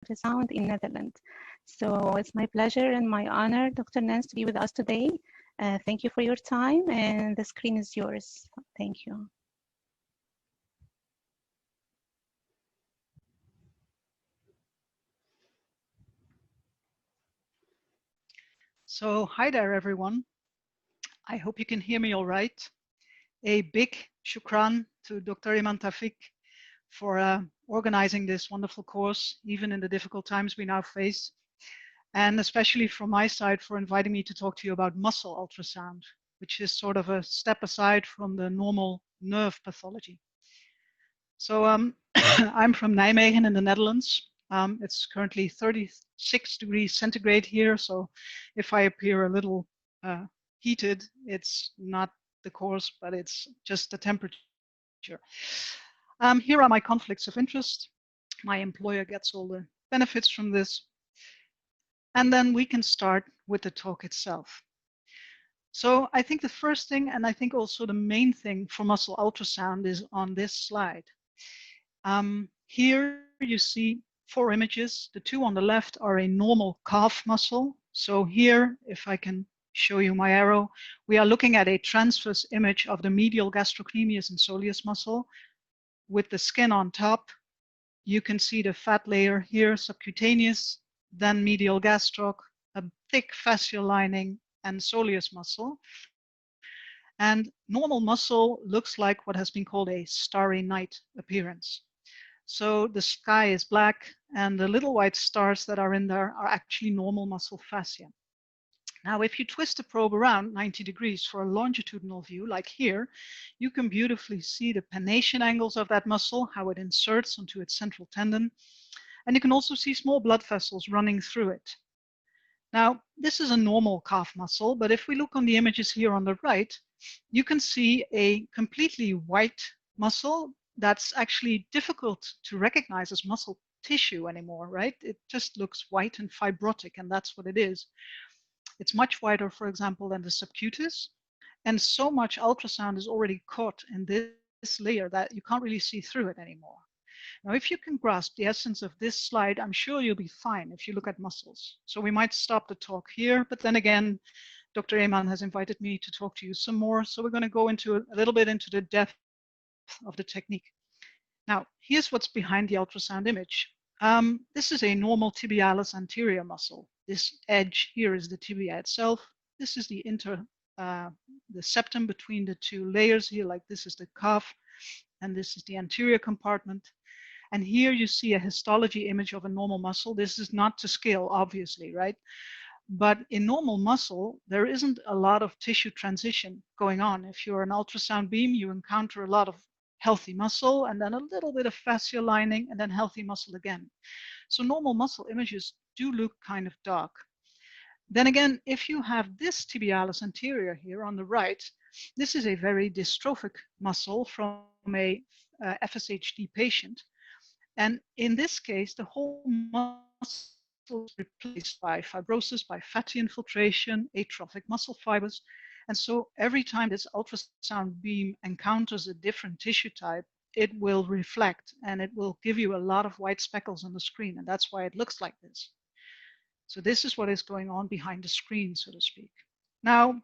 ultrasound in Netherlands. So it's my pleasure and my honor, Dr. Nance, to be with us today. Thank you for your time, and the screen is yours. Thank you. So hi there, everyone. I hope you can hear me all right. A big shukran to Dr. Iman Tafik for organizing this wonderful course, even in the difficult times we now face. And especially from my side for inviting me to talk to you about muscle ultrasound, which is sort of a step aside from the normal nerve pathology. So I'm from Nijmegen in the Netherlands. It's currently 36 degrees centigrade here. So if I appear a little heated, it's not the course, but it's just the temperature. Here are my conflicts of interest. My employer gets all the benefits from this. And then we can start with the talk itself. So I think the first thing, and I think also the main thing for muscle ultrasound, is on this slide. Here you see 4 images. The 2 on the left are a normal calf muscle. So here, if I can show you my arrow, we are looking at a transverse image of the medial gastrocnemius and soleus muscle with the skin on top. You can see the fat layer here, subcutaneous, then medial gastroc, a thick fascial lining, and soleus muscle. And normal muscle looks like what has been called a starry night appearance. So the sky is black, and the little white stars that are in there are actually normal muscle fascia. Now, if you twist the probe around 90 degrees for a longitudinal view, like here, you can beautifully see the pennation angles of that muscle, how it inserts onto its central tendon. And you can also see small blood vessels running through it. Now, this is a normal calf muscle, but if we look on the images here on the right, you can see a completely white muscle that's actually difficult to recognize as muscle tissue anymore, right? It just looks white and fibrotic, and that's what it is. It's much whiter, for example, than the subcutis, and so much ultrasound is already caught in this layer that you can't really see through it anymore. Now, if you can grasp the essence of this slide, I'm sure you'll be fine if you look at muscles. So we might stop the talk here, but then again, Dr. Iman has invited me to talk to you some more. So we're going to go into a little bit into the depth of the technique. Now, here's what's behind the ultrasound image. This is a normal tibialis anterior muscle. This edge here is the tibia itself. This is the septum between the 2 layers here, like this is the calf, and this is the anterior compartment. And here you see a histology image of a normal muscle. This is not to scale, obviously, right? But in normal muscle, there isn't a lot of tissue transition going on. If you're an ultrasound beam, you encounter a lot of healthy muscle and then a little bit of fascial lining and then healthy muscle again. So normal muscle images do look kind of dark. Then again, if you have this tibialis anterior here on the right, this is a very dystrophic muscle from a FSHD patient. And in this case, the whole muscle is replaced by fibrosis, by fatty infiltration, atrophic muscle fibers. And so every time this ultrasound beam encounters a different tissue type, it will reflect and it will give you a lot of white speckles on the screen. And that's why it looks like this. So this is what is going on behind the screen, so to speak. Now,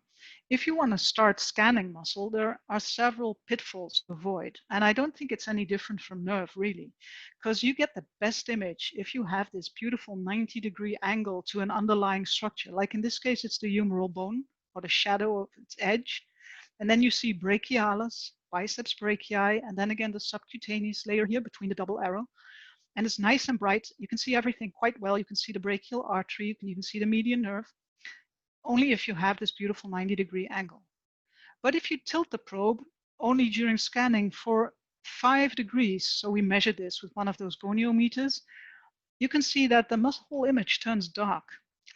if you want to start scanning muscle, there are several pitfalls to avoid. And I don't think it's any different from nerve, really, because you get the best image if you have this beautiful 90-degree angle to an underlying structure. Like in this case, it's the humeral bone or the shadow of its edge. And then you see brachialis, biceps brachii, and then again the subcutaneous layer here between the double arrow. And it's nice and bright. You can see everything quite well. You can see the brachial artery. You can even see the median nerve, only if you have this beautiful 90-degree angle. But if you tilt the probe only during scanning for 5 degrees, so we measured this with one of those goniometers, you can see that the whole image turns dark.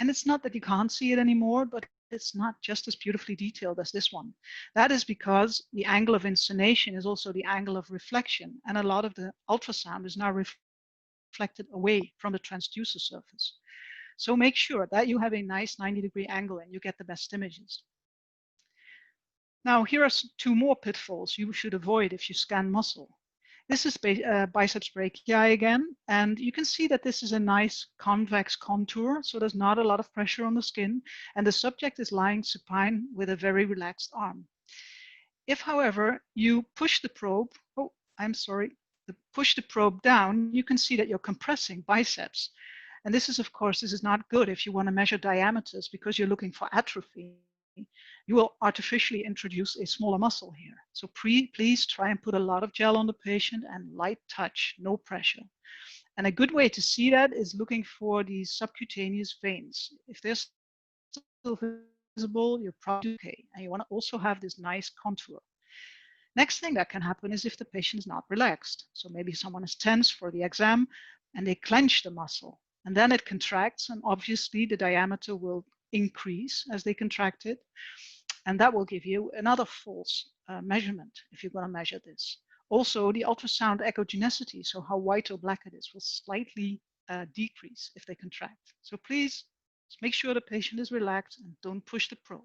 And it's not that you can't see it anymore, but it's not just as beautifully detailed as this one. That is because the angle of inclination is also the angle of reflection, and a lot of the ultrasound is now reflected away from the transducer surface. So make sure that you have a nice 90-degree angle and you get the best images. Now, here are 2 more pitfalls you should avoid if you scan muscle. This is biceps brachii again, and you can see that this is a nice convex contour, so there's not a lot of pressure on the skin, and the subject is lying supine with a very relaxed arm. If, however, you push the probe, push the probe down, you can see that you're compressing biceps. And this is, of course, this is not good if you want to measure diameters because you're looking for atrophy. You will artificially introduce a smaller muscle here. So please try and put a lot of gel on the patient and light touch, no pressure. And a good way to see that is looking for these subcutaneous veins. If they're still visible, you're probably okay. And you want to also have this nice contour. Next thing that can happen is if the patient is not relaxed. So maybe someone is tense for the exam and they clench the muscle. And then it contracts, and obviously the diameter will increase as they contract it. And that will give you another false measurement if you're going to measure this. Also, the ultrasound echogenicity, so how white or black it is, will slightly decrease if they contract. So please make sure the patient is relaxed and don't push the probe.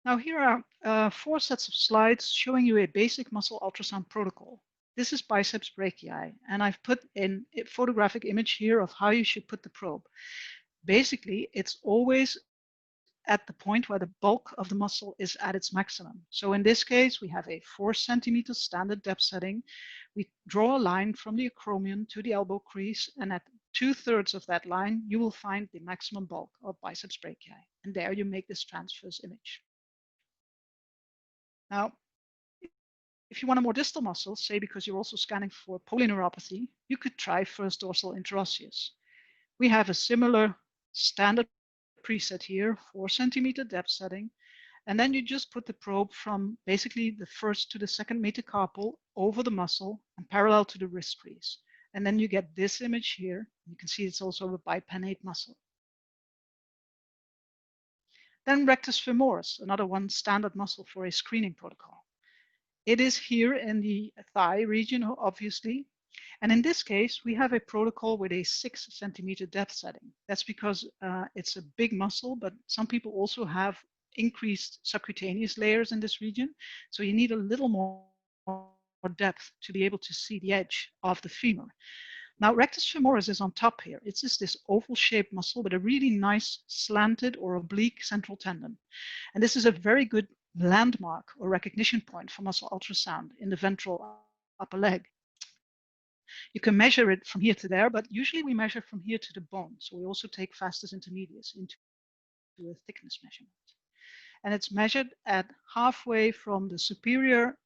Now here are 4 sets of slides showing you a basic muscle ultrasound protocol. This is biceps brachii, and I've put in a photographic image here of how you should put the probe. Basically, it's always at the point where the bulk of the muscle is at its maximum. So in this case, we have a 4 centimeter standard depth setting. We draw a line from the acromion to the elbow crease, and at 2/3 of that line, you will find the maximum bulk of biceps brachii. And there you make this transverse image. Now, if you want a more distal muscle, say because you're also scanning for polyneuropathy, you could try first dorsal interosseous. We have a similar standard preset here, 4 centimeter depth setting, and then you just put the probe from basically the first to the second metacarpal over the muscle and parallel to the wrist crease. And then you get this image here. You can see it's also a bipinnate muscle. Then rectus femoris, another one standard muscle for a screening protocol. It is here in the thigh region, obviously. And in this case, we have a protocol with a 6 centimeter depth setting. That's because it's a big muscle, but some people also have increased subcutaneous layers in this region. So you need a little more depth to be able to see the edge of the femur. Now, rectus femoris is on top here. It's just this oval-shaped muscle with a really nice slanted or oblique central tendon. And this is a very good landmark or recognition point for muscle ultrasound in the ventral upper leg. You can measure it from here to there, but usually we measure from here to the bone. So we also take vastus intermedius into a thickness measurement. And it's measured at halfway from the superior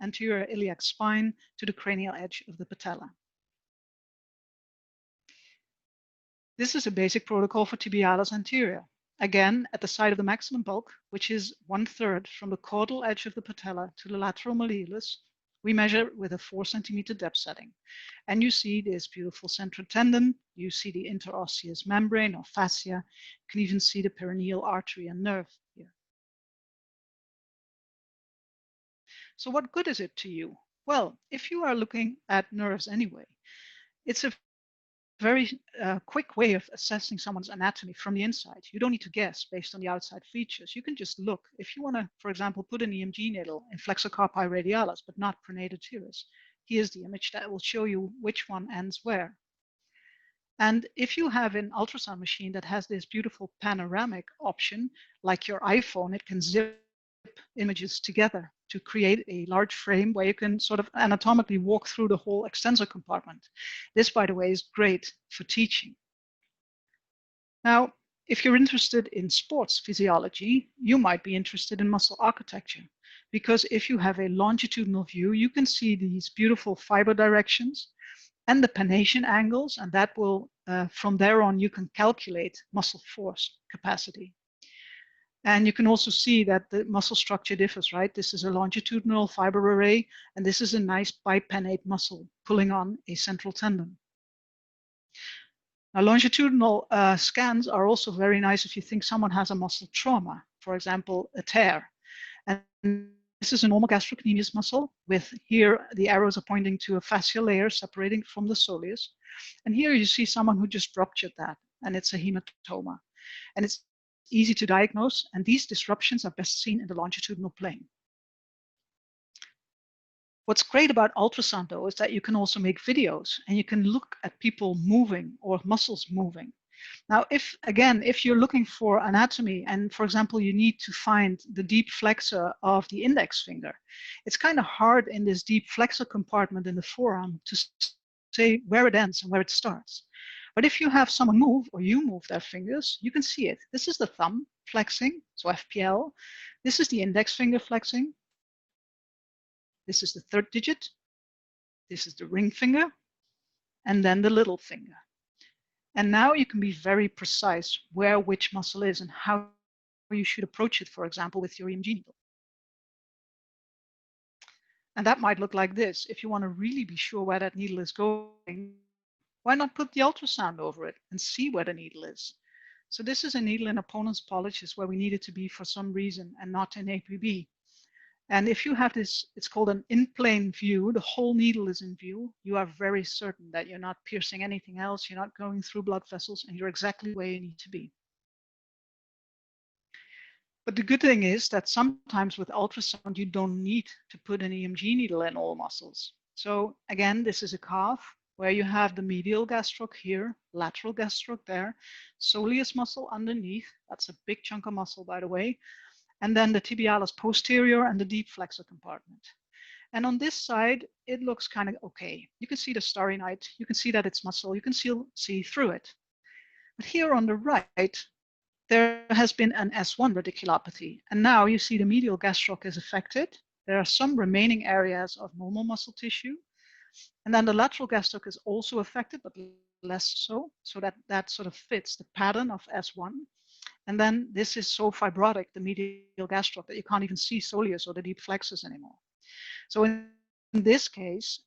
anterior iliac spine to the cranial edge of the patella. This is a basic protocol for tibialis anterior. Again, at the site of the maximum bulk, which is 1/3 from the caudal edge of the patella to the lateral malleolus, we measure with a 4 centimeter depth setting. And you see this beautiful central tendon, you see the interosseous membrane or fascia, you can even see the perineal artery and nerve here. So what good is it to you? Well, if you are looking at nerves anyway, it's a very quick way of assessing someone's anatomy from the inside. You don't need to guess based on the outside features. You can just look. If you want to, for example, put an EMG needle in flexor carpi radialis, but not pronator teres, here's the image that will show you which one ends where. And if you have an ultrasound machine that has this beautiful panoramic option, like your iPhone, it can zip images together to create a large frame where you can sort of anatomically walk through the whole extensor compartment. This, by the way, is great for teaching. Now, if you're interested in sports physiology, you might be interested in muscle architecture, because if you have a longitudinal view, you can see these beautiful fiber directions and the pannation angles, and that will, from there on, you can calculate muscle force capacity. And you can also see that the muscle structure differs, right? This is a longitudinal fiber array, and this is a nice bipinnate muscle pulling on a central tendon. Now, longitudinal scans are also very nice if you think someone has a muscle trauma, for example, a tear. And this is a normal gastrocnemius muscle with here the arrows are pointing to a fascial layer separating from the soleus. And here you see someone who just ruptured that, and it's a hematoma. And it's easy to diagnose, and these disruptions are best seen in the longitudinal plane. What's great about ultrasound, though, is that you can also make videos and you can look at people moving or muscles moving. Now, if you're looking for anatomy and, for example, you need to find the deep flexor of the index finger, it's kind of hard in this deep flexor compartment in the forearm to say where it ends and where it starts. But if you have someone move or you move their fingers, you can see it. This is the thumb flexing, so FPL. This is the index finger flexing. This is the third digit. This is the ring finger, and then the little finger. And now you can be very precise where which muscle is and how you should approach it, for example, with your EMG needle. And that might look like this. If you want to really be sure where that needle is going, why not put the ultrasound over it and see where the needle is? So this is a needle in opponent's pollicis where we need it to be for some reason and not in APB. And if you have this, it's called an in-plane view, the whole needle is in view, you are very certain that you're not piercing anything else, you're not going through blood vessels, and you're exactly where you need to be. But the good thing is that sometimes with ultrasound, you don't need to put an EMG needle in all muscles. So again, this is a calf where you have the medial gastroc here, lateral gastroc there, soleus muscle underneath, that's a big chunk of muscle, by the way, and then the tibialis posterior and the deep flexor compartment. And on this side, it looks kind of okay. You can see the starry night, you can see that it's muscle, you can still see through it. But here on the right, there has been an S1 radiculopathy, and now you see the medial gastroc is affected. There are some remaining areas of normal muscle tissue, and then the lateral gastroc is also affected, but less so, so that sort of fits the pattern of S1. And then this is so fibrotic, the medial gastroc, that you can't even see soleus or the deep flexors anymore. So in this case,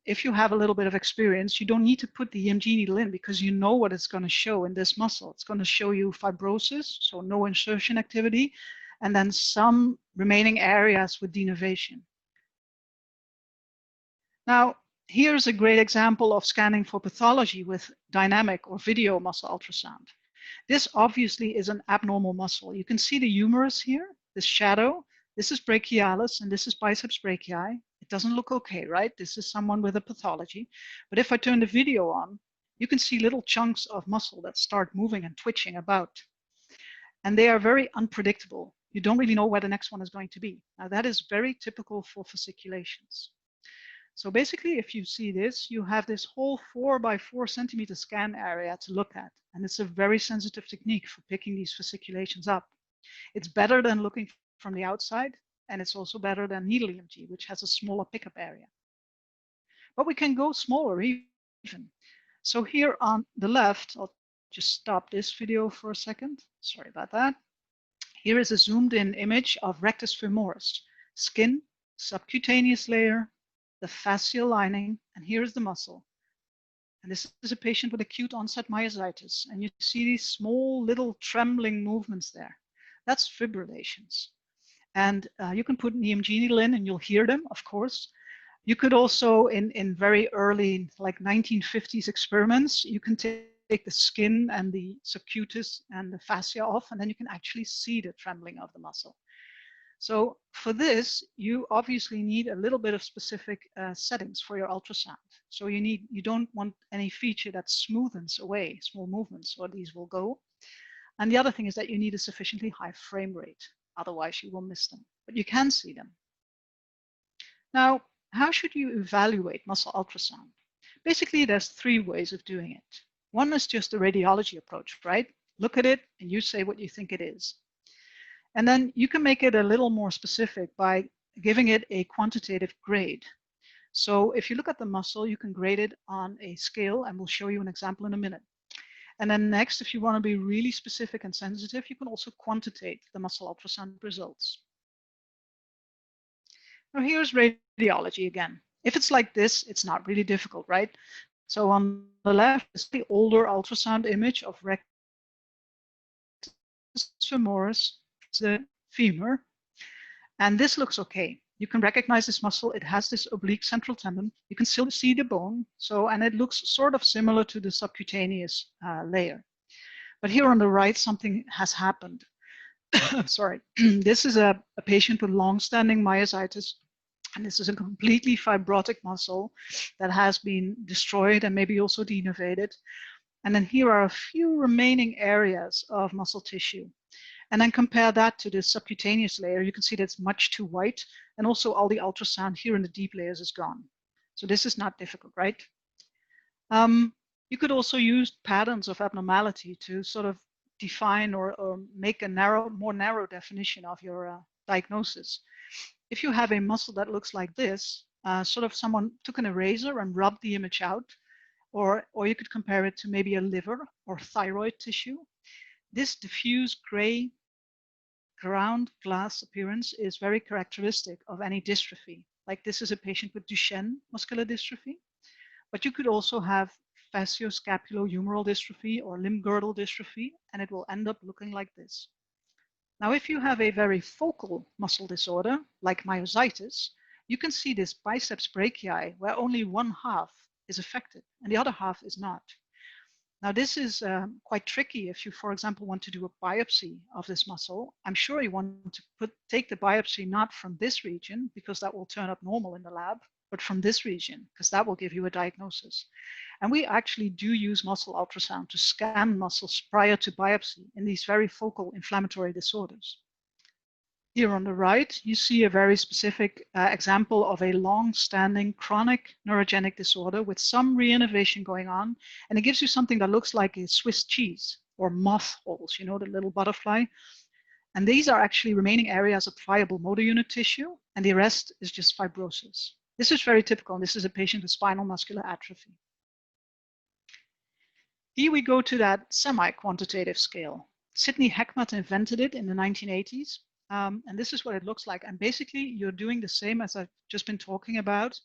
if you have a little bit of experience, you don't need to put the EMG needle in because you know what it's going to show in this muscle. It's going to show you fibrosis, so no insertion activity, and then some remaining areas with denervation. Now, here's a great example of scanning for pathology with dynamic or video muscle ultrasound. This obviously is an abnormal muscle. You can see the humerus here, this shadow. This is brachialis and this is biceps brachii. It doesn't look okay, right? This is someone with a pathology. But if I turn the video on, you can see little chunks of muscle that start moving and twitching about. And they are very unpredictable. You don't really know where the next one is going to be. Now that is very typical for fasciculations. So basically, if you see this, you have this whole 4 by 4 centimeter scan area to look at. And it's a very sensitive technique for picking these fasciculations up. It's better than looking from the outside, and it's also better than needle EMG, which has a smaller pickup area. But we can go smaller even. So here on the left, I'll just stop this video for a second. Sorry about that. Here is a zoomed in image of rectus femoris, skin, subcutaneous layer, the fascial lining, and here is the muscle. And this is a patient with acute onset myositis, and you see these small little trembling movements there. That's fibrillations. And you can put an EMG needle in and you'll hear them, of course. You could also, in very early, like 1950s experiments, you can take the skin and the subcutis and the fascia off, and then you can actually see the trembling of the muscle. So for this, you obviously need a little bit of specific settings for your ultrasound. So you don't want any feature that smoothens away small movements, or these will go. And the other thing is that you need a sufficiently high frame rate. Otherwise, you will miss them. But you can see them. Now, how should you evaluate muscle ultrasound? Basically, there's 3 ways of doing it. One is just the radiology approach, right? Look at it and you say what you think it is. And then you can make it a little more specific by giving it a quantitative grade. So if you look at the muscle, you can grade it on a scale, and we'll show you an example in a minute. And then next, if you want to be really specific and sensitive, you can also quantitate the muscle ultrasound results. Now here's radiology again. If it's like this, it's not really difficult, right? So on the left is the older ultrasound image of rectus femoris, the femur, and this looks okay. You can recognize this muscle. It has this oblique central tendon. You can still see the bone, and it looks sort of similar to the subcutaneous layer. But here on the right, something has happened. Sorry. This is a patient with long-standing myositis And this is a completely fibrotic muscle that has been destroyed and maybe also denervated. And then here are a few remaining areas of muscle tissue. And then compare that to the subcutaneous layer. You can see that it's much too white. And also all the ultrasound here in the deep layers is gone. So this is not difficult, right? You could also use patterns of abnormality to sort of define or make a more narrow definition of your diagnosis. If you have a muscle that looks like this, sort of someone took an eraser and rubbed the image out, or you could compare it to maybe a liver or thyroid tissue. This diffuse gray ground glass appearance is very characteristic of any dystrophy. Like this is a patient with Duchenne muscular dystrophy, but you could also have facioscapulohumeral dystrophy or limb girdle dystrophy, and it will end up looking like this. Now, if you have a very focal muscle disorder, like myositis, you can see this biceps brachii where only one half is affected and the other half is not. Now, this is quite tricky if you, for example, want to do a biopsy of this muscle. I'm sure you want to take the biopsy not from this region, because that will turn up normal in the lab, but from this region, because that will give you a diagnosis. And we actually do use muscle ultrasound to scan muscles prior to biopsy in these very focal inflammatory disorders. Here on the right, you see a very specific example of a long-standing chronic neurogenic disorder with some reinnervation going on, and it gives you something that looks like a Swiss cheese or moth holes, you know, the little butterfly. And these are actually remaining areas of pliable motor unit tissue, and the rest is just fibrosis. This is very typical, and this is a patient with spinal muscular atrophy. Here we go to that semi-quantitative scale. Sidney Heckmat invented it in the 1980s. And this is what it looks like. And basically, you're doing the same as I've just been talking about.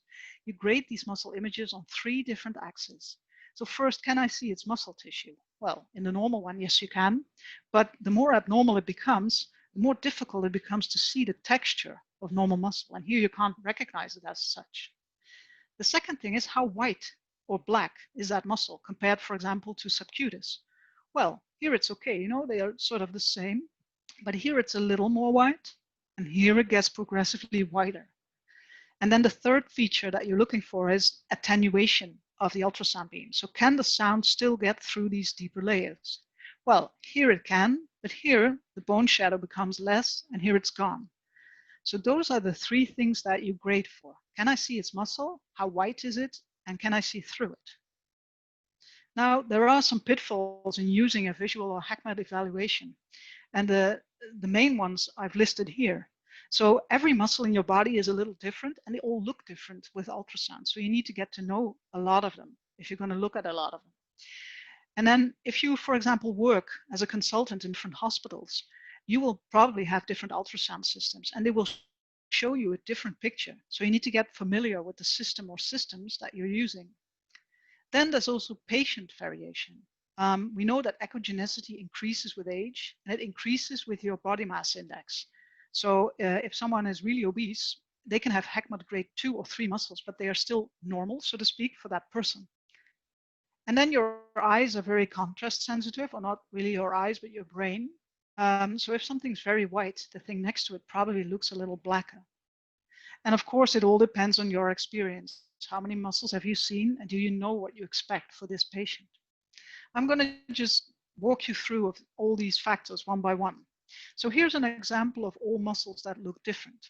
You grade these muscle images on 3 different axes. So first, can I see its muscle tissue? Well, in the normal one, yes, you can. But the more abnormal it becomes, the more difficult it becomes to see the texture of normal muscle. And here you can't recognize it as such. The second thing is how white or black is that muscle compared, for example, to subcutis? Well, here it's okay, you know, they are sort of the same. But here it's a little more white, and here it gets progressively whiter. And then the third feature that you're looking for is attenuation of the ultrasound beam. So can the sound still get through these deeper layers? Well, here it can, but here the bone shadow becomes less, and here it's gone. So those are the 3 things that you grade for. Can I see its muscle? How white is it? And can I see through it? Now, there are some pitfalls in using a visual or Heckmat evaluation. And the main ones I've listed here. So every muscle in your body is a little different, and they all look different with ultrasound. So you need to get to know a lot of them if you're going to look at a lot of them. And then if you, for example, work as a consultant in different hospitals, you will probably have different ultrasound systems, and they will show you a different picture. So you need to get familiar with the system or systems that you're using. Then there's also patient variation. We know that echogenicity increases with age, and it increases with your body mass index. So if someone is really obese, they can have Heckmat grade 2 or 3 muscles, but they are still normal, so to speak, for that person. And then your eyes are very contrast sensitive, or not really your eyes, but your brain. So if something's very white, the thing next to it probably looks a little blacker. And of course, it all depends on your experience. How many muscles have you seen, and do you know what you expect for this patient? I'm going to just walk you through all these factors one by one. So here's an example of all muscles that look different.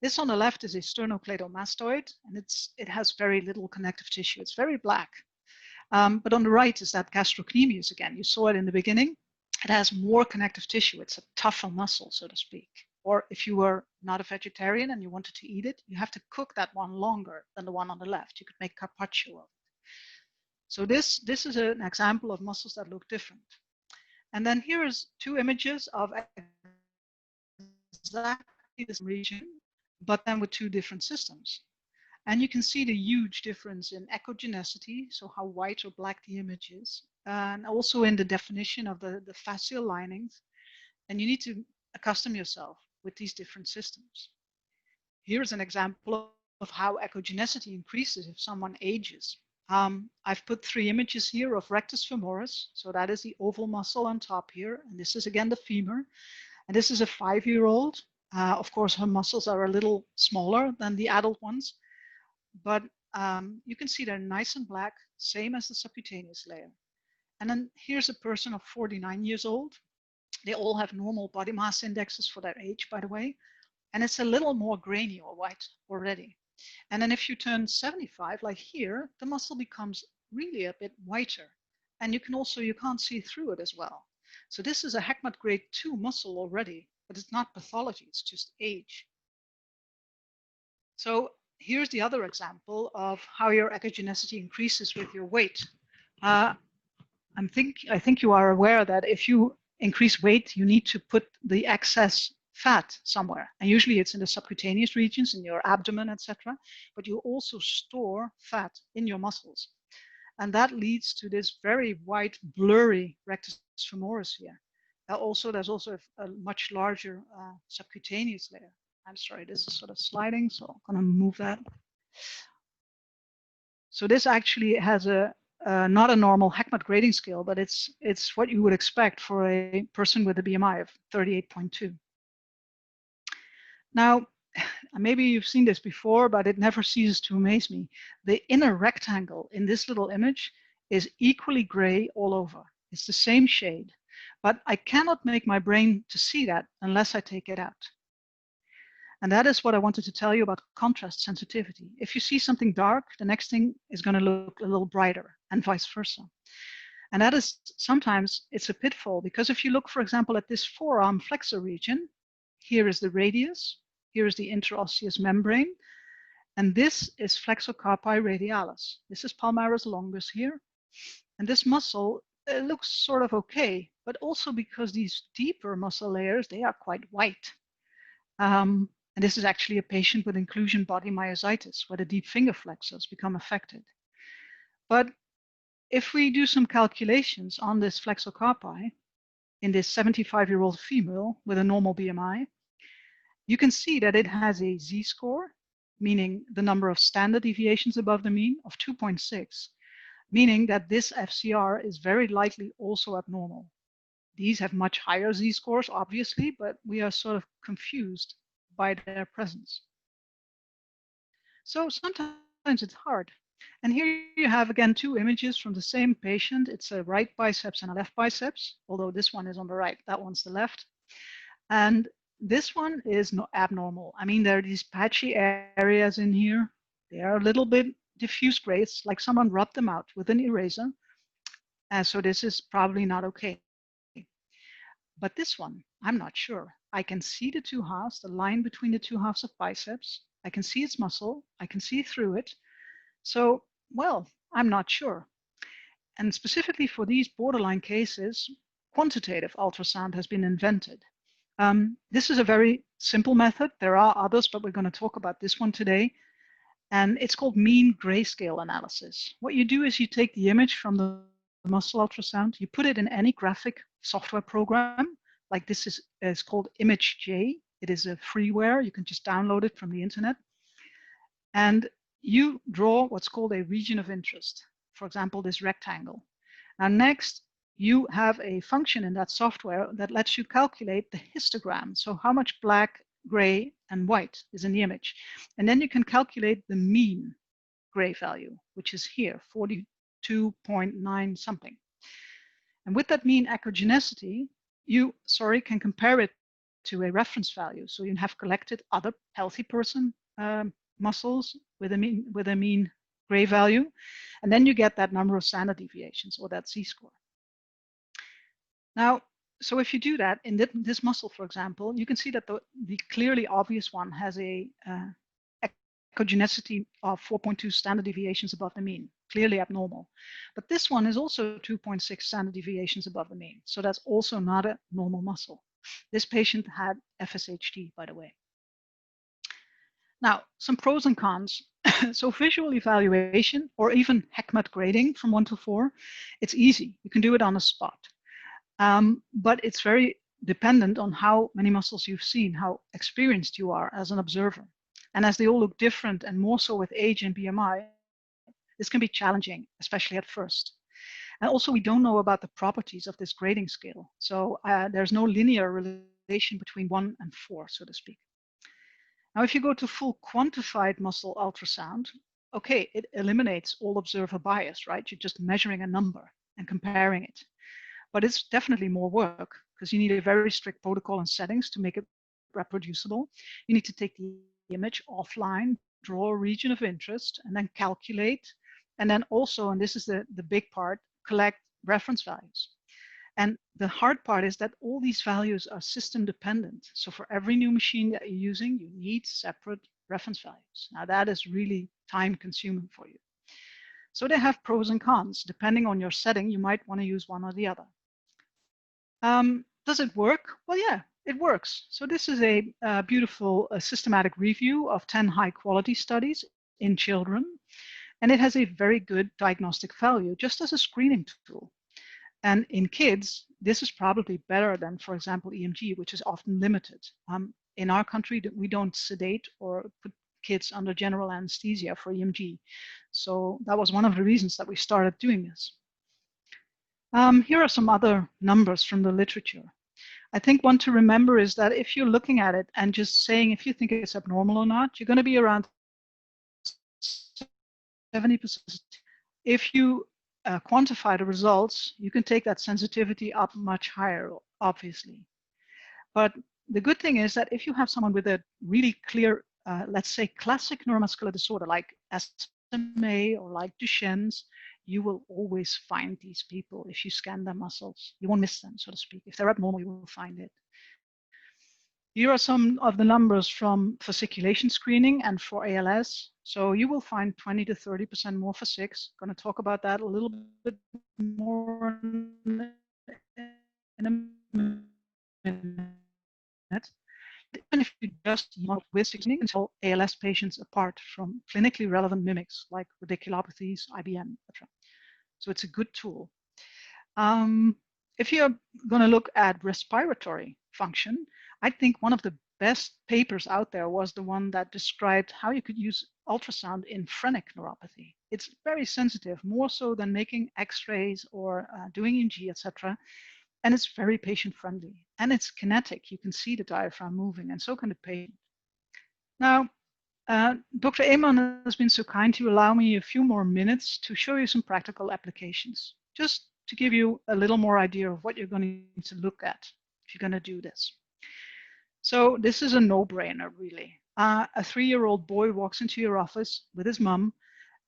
This on the left is a sternocleidomastoid, and it has very little connective tissue. It's very black. But on the right is that gastrocnemius again. You saw it in the beginning. It has more connective tissue. It's a tougher muscle, so to speak. Or if you were not a vegetarian and you wanted to eat it, you have to cook that one longer than the one on the left. You could make carpaccio of it. So this is an example of muscles that look different. And then here is 2 images of exactly this region, but then with 2 different systems. And you can see the huge difference in echogenicity, so how white or black the image is, and also in the definition of the fascial linings. And you need to accustom yourself with these different systems. Here's an example of how echogenicity increases if someone ages. I've put 3 images here of rectus femoris. So that is the oval muscle on top here. And this is again the femur. And this is a 5-year-old. Of course, her muscles are a little smaller than the adult ones, but you can see they're nice and black, same as the subcutaneous layer. And then here's a person of 49 years old. They all have normal body mass indexes for their age, by the way, and it's a little more grainy or white already. And then if you turn 75, like here, the muscle becomes really a bit whiter. And you can't see through it as well. So this is a HECMAT grade 2 muscle already, but it's not pathology, it's just age. So here's the other example of how your echogenicity increases with your weight. I think you are aware that if you increase weight, you need to put the excess fat somewhere. And usually it's in the subcutaneous regions, in your abdomen, etc. But you also store fat in your muscles. And that leads to this very white, blurry rectus femoris here. There's also a much larger subcutaneous layer. I'm sorry, this is sort of sliding, so I'm going to move that. So this actually has not a normal HECMAT grading scale, but it's what you would expect for a person with a BMI of 38.2. Now, maybe you've seen this before, but it never ceases to amaze me. The inner rectangle in this little image is equally gray all over. It's the same shade, but I cannot make my brain to see that unless I take it out. And that is what I wanted to tell you about contrast sensitivity. If you see something dark, the next thing is going to look a little brighter, and vice versa. And that is sometimes it's a pitfall, because if you look, for example, at this forearm flexor region, here is the radius, here is the interosseous membrane, and this is flexor carpi radialis. This is palmaris longus here. And this muscle looks sort of okay, but also because these deeper muscle layers, they are quite white. And this is actually a patient with inclusion body myositis, where the deep finger flexors become affected. But if we do some calculations on this flexor carpi in this 75-year-old female with a normal BMI, you can see that it has a z-score, meaning the number of standard deviations above the mean, of 2.6, meaning that this FCR is very likely also abnormal. These have much higher z-scores, obviously, but we are sort of confused by their presence. So sometimes it's hard. And here you have, again, two images from the same patient. It's a right biceps and a left biceps, although this one is on the right, that one's the left. And this one is not abnormal. I mean, there are these patchy areas in here. They are a little bit diffuse gray. It's like someone rubbed them out with an eraser. And so this is probably not okay. But this one, I'm not sure. I can see the two halves, the line between the two halves of biceps. I can see its muscle. I can see through it. So, well, I'm not sure. And specifically for these borderline cases, quantitative ultrasound has been invented. This is a very simple method. There are others, but we're going to talk about this one today. And it's called mean grayscale analysis. What you do is you take the image from the muscle ultrasound, you put it in any graphic software program, like this is called ImageJ. It is a freeware. You can just download it from the internet. And you draw what's called a region of interest. For example, this rectangle. Now next, you have a function in that software that lets you calculate the histogram. So how much black, gray, and white is in the image. And then you can calculate the mean gray value, which is here, 42.9 something. And with that mean echogenicity, you, can compare it to a reference value. So you have collected other healthy person muscles with a mean gray value, and then you get that number of standard deviations, or that z-score. Now, so if you do that in this muscle, for example, you can see that the clearly obvious one has a echogenicity of 4.2 standard deviations above the mean, clearly abnormal. But this one is also 2.6 standard deviations above the mean, so that's also not a normal muscle. This patient had FSHD, by the way. Now, some pros and cons. So visual evaluation, or even HECMAT grading from 1 to 4, it's easy. You can do it on the spot. But it's very dependent on how many muscles you've seen, how experienced you are as an observer. And as they all look different, and more so with age and BMI, this can be challenging, especially at first. And also, we don't know about the properties of this grading scale. So there's no linear relation between 1 and 4, so to speak. Now, if you go to full quantified muscle ultrasound, okay, it eliminates all observer bias, right? You're just measuring a number and comparing it. But it's definitely more work because you need a very strict protocol and settings to make it reproducible. You need to take the image offline, draw a region of interest, and then calculate. And then also, and this is the big part, collect reference values. And the hard part is that all these values are system dependent. So for every new machine that you're using, you need separate reference values. Now that is really time consuming for you. So they have pros and cons. Depending on your setting, you might want to use one or the other. Does it work? Well, yeah, it works. So this is a beautiful systematic review of 10 high quality studies in children. And it has a very good diagnostic value, just as a screening tool. And in kids, this is probably better than, for example, EMG, which is often limited. In our country, we don't sedate or put kids under general anesthesia for EMG. So that was one of the reasons that we started doing this. Here are some other numbers from the literature. I think one to remember is that if you're looking at it and just saying if you think it's abnormal or not, you're going to be around 70%. If you quantify the results, you can take that sensitivity up much higher, obviously. But the good thing is that if you have someone with a really clear, let's say, classic neuromuscular disorder like SMA or like Duchenne's, you will always find these people if you scan their muscles. You won't miss them, so to speak. If they're abnormal, you will find it. Here are some of the numbers from fasciculation screening and for ALS. So you will find 20 to 30% more for 6. Going to talk about that a little bit more in a minute. Even if you just model with screening, you can tell ALS patients apart from clinically relevant mimics like radiculopathies, IBM, etc. So it's a good tool. If you're going to look at respiratory function, I think one of the best papers out there was the one that described how you could use ultrasound in phrenic neuropathy. It's very sensitive, more so than making x-rays or doing EMG, etc. And it's very patient-friendly. And it's kinetic. You can see the diaphragm moving, and so can the patient. Now, Dr. Aman has been so kind to allow me a few more minutes to show you some practical applications, just to give you a little more idea of what you're going to look at if you're going to do this. So this is a no-brainer, really. A 3-year-old boy walks into your office with his mom,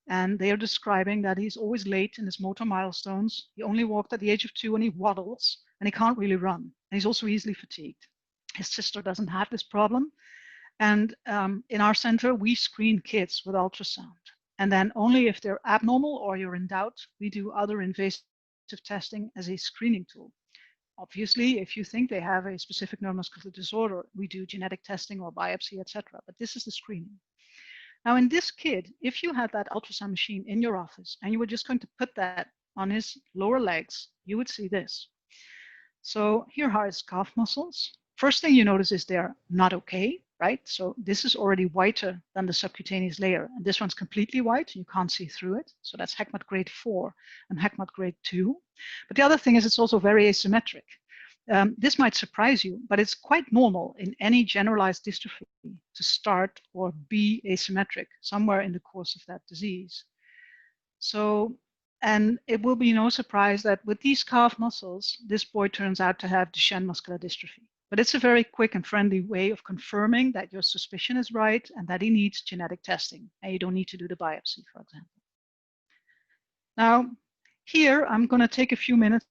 and they are describing that he's always late in his motor milestones. He only walked at the age of 2 and he waddles, and he can't really run. And he's also easily fatigued. His sister doesn't have this problem. And in our center, we screen kids with ultrasound. And then only if they're abnormal or you're in doubt, we do other invasive testing as a screening tool. Obviously, if you think they have a specific neuromuscular disorder, we do genetic testing or biopsy, etc. But this is the screening. Now, in this kid, if you had that ultrasound machine in your office and you were just going to put that on his lower legs, you would see this. So here are his calf muscles. First thing you notice is they're not okay, right? So this is already whiter than the subcutaneous layer. And this one's completely white. You can't see through it. So that's HECMAT grade 4 and HECMAT grade 2. But the other thing is it's also very asymmetric. This might surprise you, but it's quite normal in any generalized dystrophy to start or be asymmetric somewhere in the course of that disease. So, and it will be no surprise that with these calf muscles, this boy turns out to have Duchenne muscular dystrophy. But it's a very quick and friendly way of confirming that your suspicion is right and that he needs genetic testing, and you don't need to do the biopsy, for example. Now, here I'm going to take a few minutes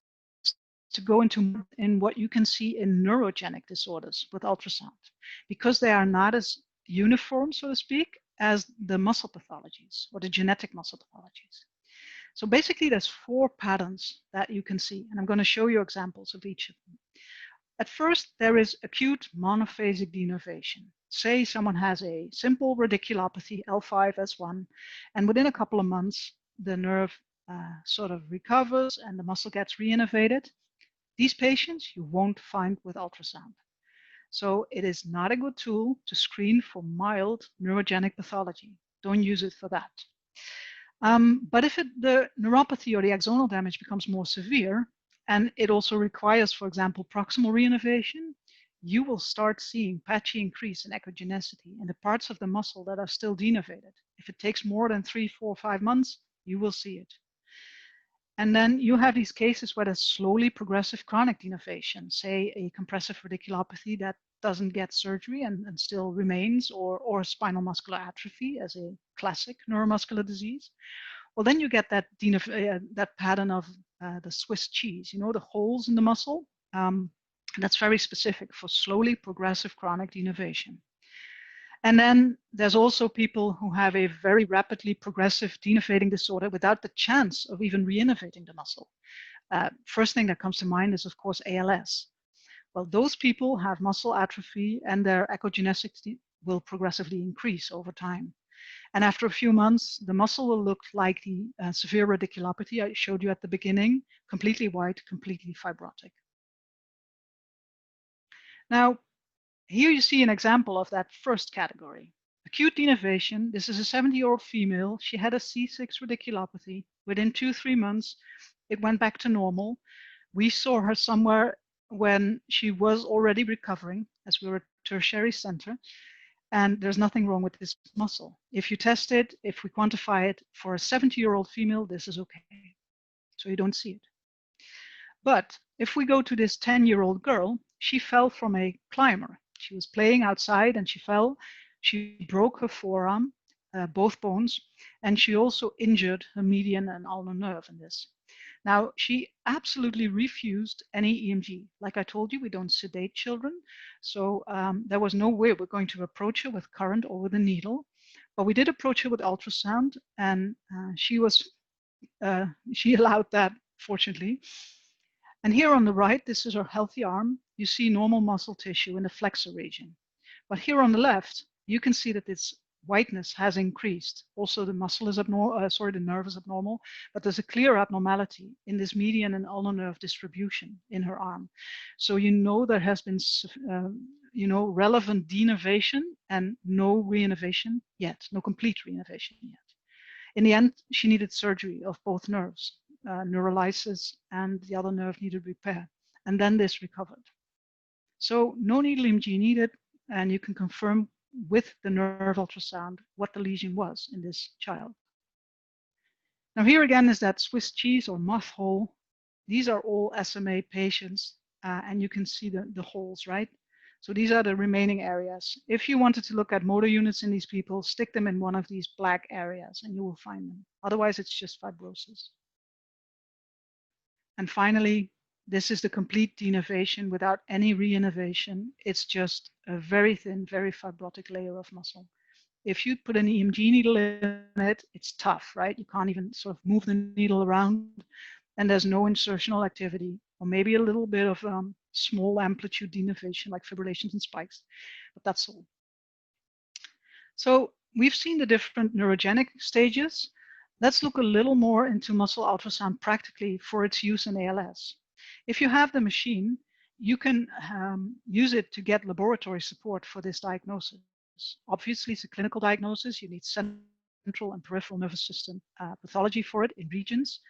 to go into what you can see in neurogenic disorders with ultrasound, because they are not as uniform, so to speak, as the muscle pathologies or the genetic muscle pathologies. So basically, there's 4 patterns that you can see, and I'm going to show you examples of each of them. At first, there is acute monophasic denervation. Say someone has a simple radiculopathy, L5S1, and within a couple of months, the nerve sort of recovers and the muscle gets reinnervated. These patients you won't find with ultrasound. So it is not a good tool to screen for mild neurogenic pathology. Don't use it for that. But if the neuropathy or the axonal damage becomes more severe, and it also requires, for example, proximal reinnervation, you will start seeing patchy increase in echogenicity in the parts of the muscle that are still denervated. If it takes more than 3, 4, 5 months, you will see it. And then you have these cases where there's slowly progressive chronic denervation, say a compressive radiculopathy that doesn't get surgery and still remains, or spinal muscular atrophy as a classic neuromuscular disease. Well, then you get that that pattern of the Swiss cheese, you know, the holes in the muscle. That's very specific for slowly progressive chronic denervation. And then there's also people who have a very rapidly progressive denervating disorder without the chance of even reinnervating the muscle. First thing that comes to mind is, of course, ALS. Well, those people have muscle atrophy and their echogenicity will progressively increase over time. And after a few months, the muscle will look like the severe radiculopathy I showed you at the beginning, completely white, completely fibrotic. Now, here you see an example of that first category. Acute denervation. This is a 70-year-old female. She had a C6 radiculopathy. Within 2-3 months, it went back to normal. We saw her somewhere when she was already recovering, as we were at tertiary center, and there's nothing wrong with this muscle. If you test it, if we quantify it for a 70-year-old female, this is okay. So you don't see it. But if we go to this 10-year-old girl, she fell from a climber. She was playing outside and she fell. She broke her forearm, both bones, and she also injured her median and ulnar nerve in this. Now, she absolutely refused any EMG. Like I told you, we don't sedate children. So there was no way we're going to approach her with current or with a needle. But we did approach her with ultrasound, and she allowed that, fortunately. And here on the right, this is her healthy arm. You see normal muscle tissue in the flexor region. But here on the left, you can see that this whiteness has increased. Also, the muscle is abnormal, the nerve is abnormal, but there's a clear abnormality in this median and ulnar nerve distribution in her arm. So you know there has been, relevant denervation and no reinnervation yet, no complete reinnervation yet. In the end, she needed surgery of both nerves, neurolysis, and the other nerve needed repair. And then this recovered. So no needle EMG needed, and you can confirm with the nerve ultrasound what the lesion was in this child. Now here again is that Swiss cheese or moth hole. These are all SMA patients, and you can see the holes, right? So these are the remaining areas. If you wanted to look at motor units in these people, stick them in one of these black areas and you will find them. Otherwise, it's just fibrosis. And finally, this is the complete denervation without any reinnervation. It's just a very thin, very fibrotic layer of muscle. If you put an EMG needle in it, it's tough, right? You can't even sort of move the needle around, and there's no insertional activity, or maybe a little bit of small amplitude denervation like fibrillations and spikes, but that's all. So we've seen the different neurogenic stages. Let's look a little more into muscle ultrasound practically for its use in ALS. If you have the machine, you can use it to get laboratory support for this diagnosis. Obviously, it's a clinical diagnosis. You need central and peripheral nervous system pathology for it in regions.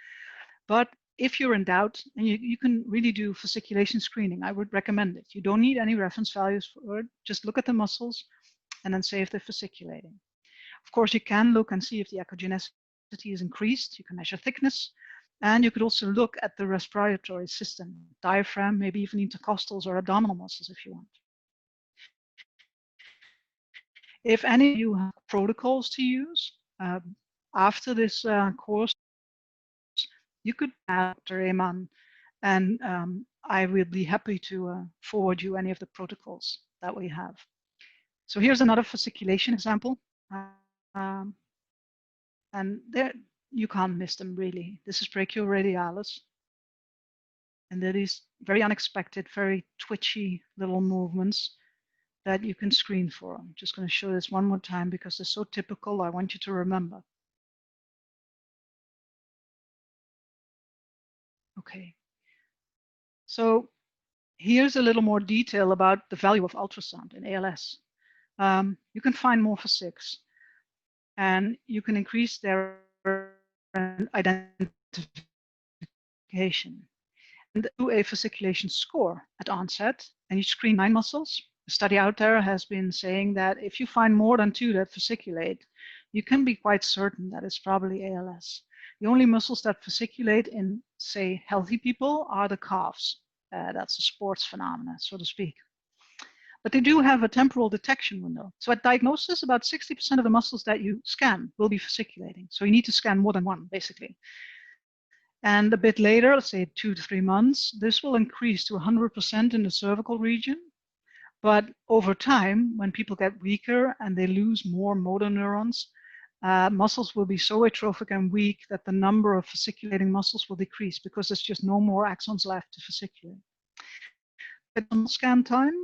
But if you're in doubt, and you can really do fasciculation screening, I would recommend it. You don't need any reference values for it. Just look at the muscles and then say if they're fasciculating. Of course, you can look and see if the echogenicity is increased. You can measure thickness. And you could also look at the respiratory system, diaphragm, maybe even intercostals or abdominal muscles if you want. If any of you have protocols to use after this course, you could ask Dr. Eman, and I will be happy to forward you any of the protocols that we have. So here's another fasciculation example. And there, you can't miss them really. This is brachioradialis. And there is very unexpected, very twitchy little movements that you can screen for. I'm just going to show this one more time because they're so typical. I want you to remember. Okay. So here's a little more detail about the value of ultrasound in ALS. You can find more fascics, and you can increase their identification. And do a fasciculation score at onset, and you screen 9 muscles. A study out there has been saying that if you find more than 2 that fasciculate, you can be quite certain that it's probably ALS. The only muscles that fasciculate in, say, healthy people are the calves. That's a sports phenomenon, so to speak. But they do have a temporal detection window. So at diagnosis, about 60% of the muscles that you scan will be fasciculating. So you need to scan more than one, basically. And a bit later, let's say 2 to 3 months, this will increase to 100% in the cervical region. But over time, when people get weaker and they lose more motor neurons, muscles will be so atrophic and weak that the number of fasciculating muscles will decrease because there's just no more axons left to fasciculate. At scan time,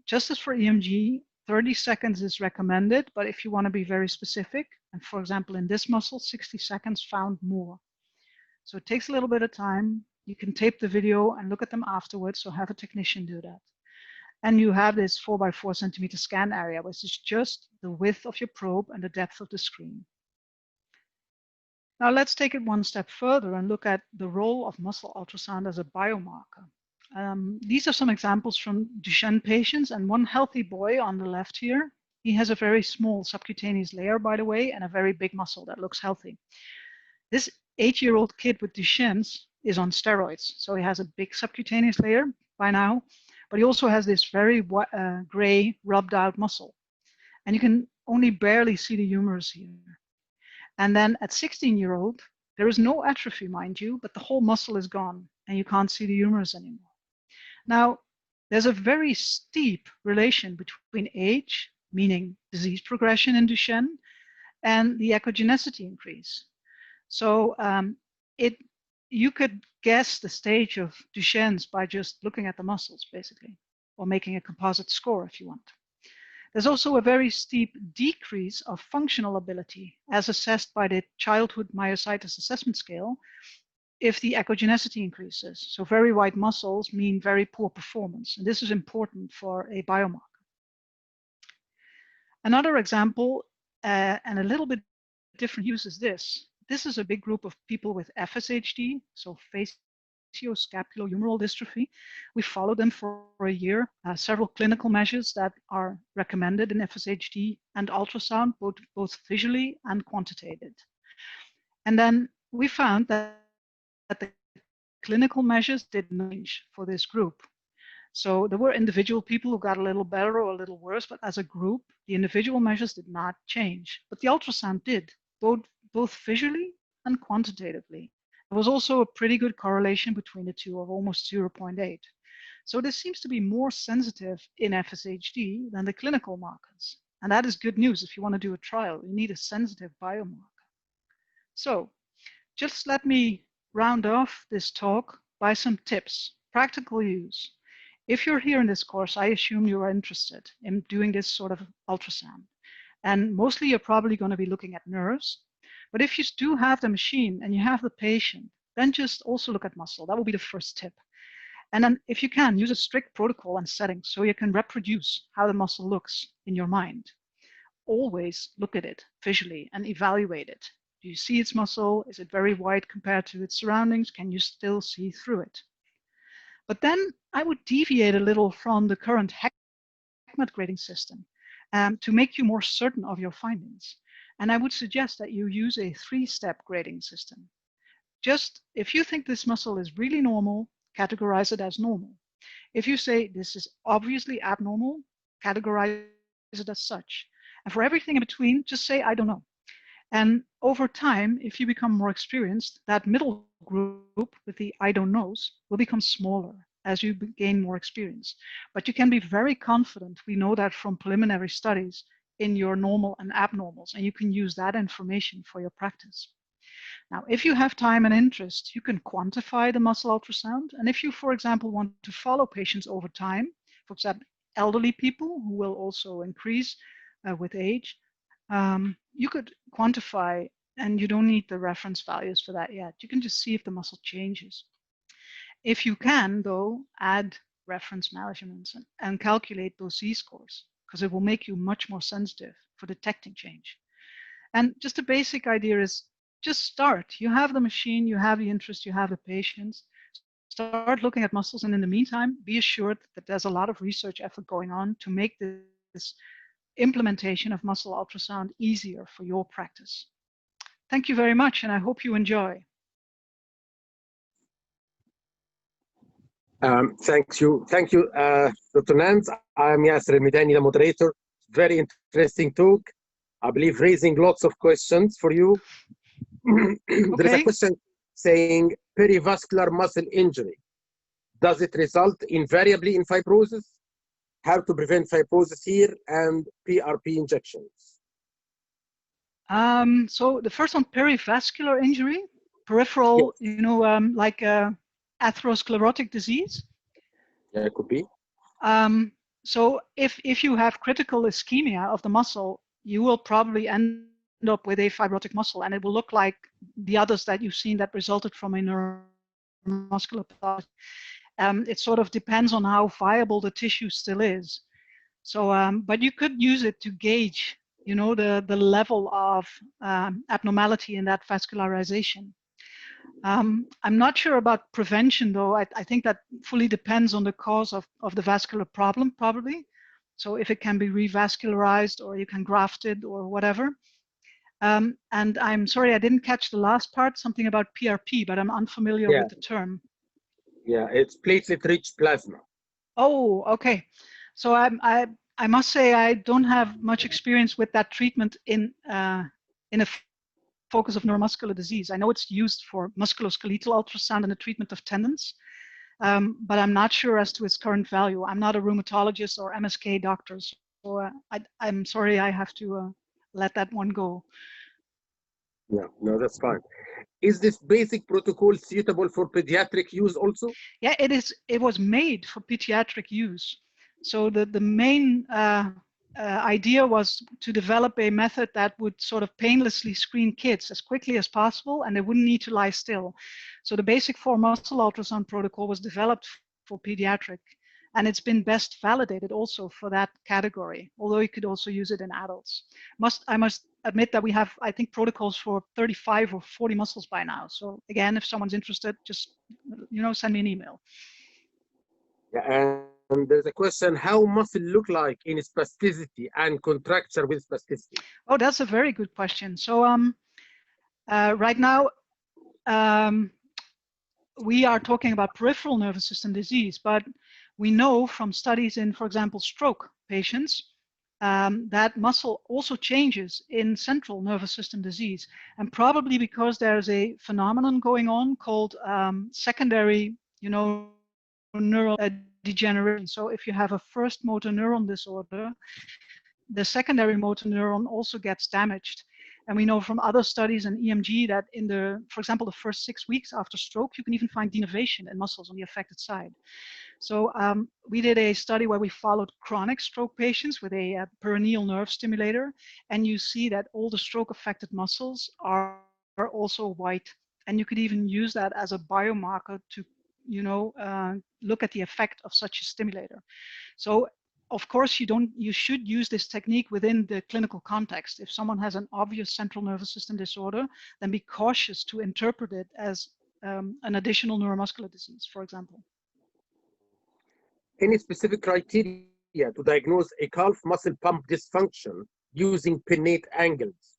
just as for EMG, 30 seconds is recommended, but if you want to be very specific, and for example, in this muscle, 60 seconds found more. So it takes a little bit of time. You can tape the video and look at them afterwards, so have a technician do that. And you have this 4 by 4 centimeter scan area, which is just the width of your probe and the depth of the screen. Now let's take it one step further and look at the role of muscle ultrasound as a biomarker. These are some examples from Duchenne patients, and one healthy boy on the left here, he has a very small subcutaneous layer, by the way, and a very big muscle that looks healthy. This 8-year-old kid with Duchenne's is on steroids, so he has a big subcutaneous layer by now, but he also has this very gray rubbed out muscle, and you can only barely see the humerus here. And then at 16-year-old, there is no atrophy, mind you, but the whole muscle is gone, and you can't see the humerus anymore. Now, there's a very steep relation between age, meaning disease progression in Duchenne, and the echogenicity increase. So you could guess the stage of Duchenne's by just looking at the muscles, basically, or making a composite score if you want. There's also a very steep decrease of functional ability, as assessed by the Childhood Myositis Assessment Scale, if the echogenicity increases. So very wide muscles mean very poor performance, and this is important for a biomarker. Another example, and a little bit different use, is this. This is a big group of people with FSHD, so facioscapulohumeral dystrophy. We followed them for a year, several clinical measures that are recommended in FSHD and ultrasound, both visually and quantitated. And then we found that the clinical measures did not change for this group. So there were individual people who got a little better or a little worse, but as a group, the individual measures did not change. But the ultrasound did, both visually and quantitatively. There was also a pretty good correlation between the two of almost 0.8. So this seems to be more sensitive in FSHD than the clinical markers. And that is good news if you want to do a trial. You need a sensitive biomarker. So just let me round off this talk by some tips, practical use. If you're here in this course, I assume you are interested in doing this sort of ultrasound. And mostly you're probably going to be looking at nerves. But if you do have the machine and you have the patient, then just also look at muscle. That will be the first tip. And then if you can, use a strict protocol and settings so you can reproduce how the muscle looks in your mind. Always look at it visually and evaluate it. Do you see its muscle? Is it very wide compared to its surroundings? Can you still see through it? But then I would deviate a little from the current HECMAT grading system to make you more certain of your findings. And I would suggest that you use a 3-step grading system. Just if you think this muscle is really normal, categorize it as normal. If you say this is obviously abnormal, categorize it as such. And for everything in between, just say, I don't know. And over time, if you become more experienced, that middle group with the I don't knows will become smaller as you gain more experience. But you can be very confident, we know that from preliminary studies, in your normal and abnormals, and you can use that information for your practice. Now, if you have time and interest, you can quantify the muscle ultrasound. And if you, for example, want to follow patients over time, for example, elderly people who will also increase with age, you could quantify, and you don't need the reference values for that yet. You can just see if the muscle changes. If you can, though, add reference measurements and calculate those Z-scores, because it will make you much more sensitive for detecting change. And just a basic idea is just start. You have the machine, you have the interest, you have the patients. start looking at muscles, and in the meantime, be assured that there's a lot of research effort going on to make this implementation of muscle ultrasound easier for your practice. Thank you very much, and I hope you enjoy. Thank you, Dr. Nance. I'm Yasser Al-Midani, the moderator. Very interesting talk. I believe raising lots of questions for you. There is a question saying perivascular muscle injury. Does it result invariably in fibrosis? How to prevent fibrosis here, and PRP injections? So the first one, perivascular injury, peripheral, yes. Like atherosclerotic disease. Yeah, it could be. So if you have critical ischemia of the muscle, you will probably end up with a fibrotic muscle, and it will look like the others that you've seen that resulted from a neuromuscular pathology. It sort of depends on how viable the tissue still is. So, but you could use it to gauge, the level of abnormality in that vascularization. I'm not sure about prevention, though. I think that fully depends on the cause of the vascular problem, probably. So if it can be revascularized, or you can graft it, or whatever. And I'm sorry, I didn't catch the last part, something about PRP, but I'm unfamiliar with the term. Yeah, it's platelet-rich plasma. Oh, okay. So I must say I don't have much experience with that treatment in a focus of neuromuscular disease. I know it's used for musculoskeletal ultrasound in the treatment of tendons, but I'm not sure as to its current value. I'm not a rheumatologist or MSK doctor, so I'm sorry, I have to let that one go. No, that's fine. Is this basic protocol suitable for pediatric use also? Yeah, it is. It was made for pediatric use. So the main idea was to develop a method that would sort of painlessly screen kids as quickly as possible, and they wouldn't need to lie still. So the basic 4 muscle ultrasound protocol was developed for pediatric, and it's been best validated also for that category, although you could also use it in adults. I must admit that we have, I think, protocols for 35 or 40 muscles by now. So again, if someone's interested, just send me an email. Yeah, and there's a question, how muscle look like in spasticity and contracture with spasticity? Oh, that's a very good question. So right now, we are talking about peripheral nervous system disease, but we know from studies in, for example, stroke patients, that muscle also changes in central nervous system disease, and probably because there's a phenomenon going on called secondary, neural degeneration. So if you have a first motor neuron disorder, the secondary motor neuron also gets damaged. And we know from other studies in EMG that for example, the first 6 weeks after stroke, you can even find denervation in muscles on the affected side. So we did a study where we followed chronic stroke patients with a peroneal nerve stimulator, and you see that all the stroke affected muscles are also white. And you could even use that as a biomarker to, look at the effect of such a stimulator. So of course, you should use this technique within the clinical context. If someone has an obvious central nervous system disorder, then be cautious to interpret it as an additional neuromuscular disease, for example. Any specific criteria to diagnose a calf muscle pump dysfunction using pinnate angles?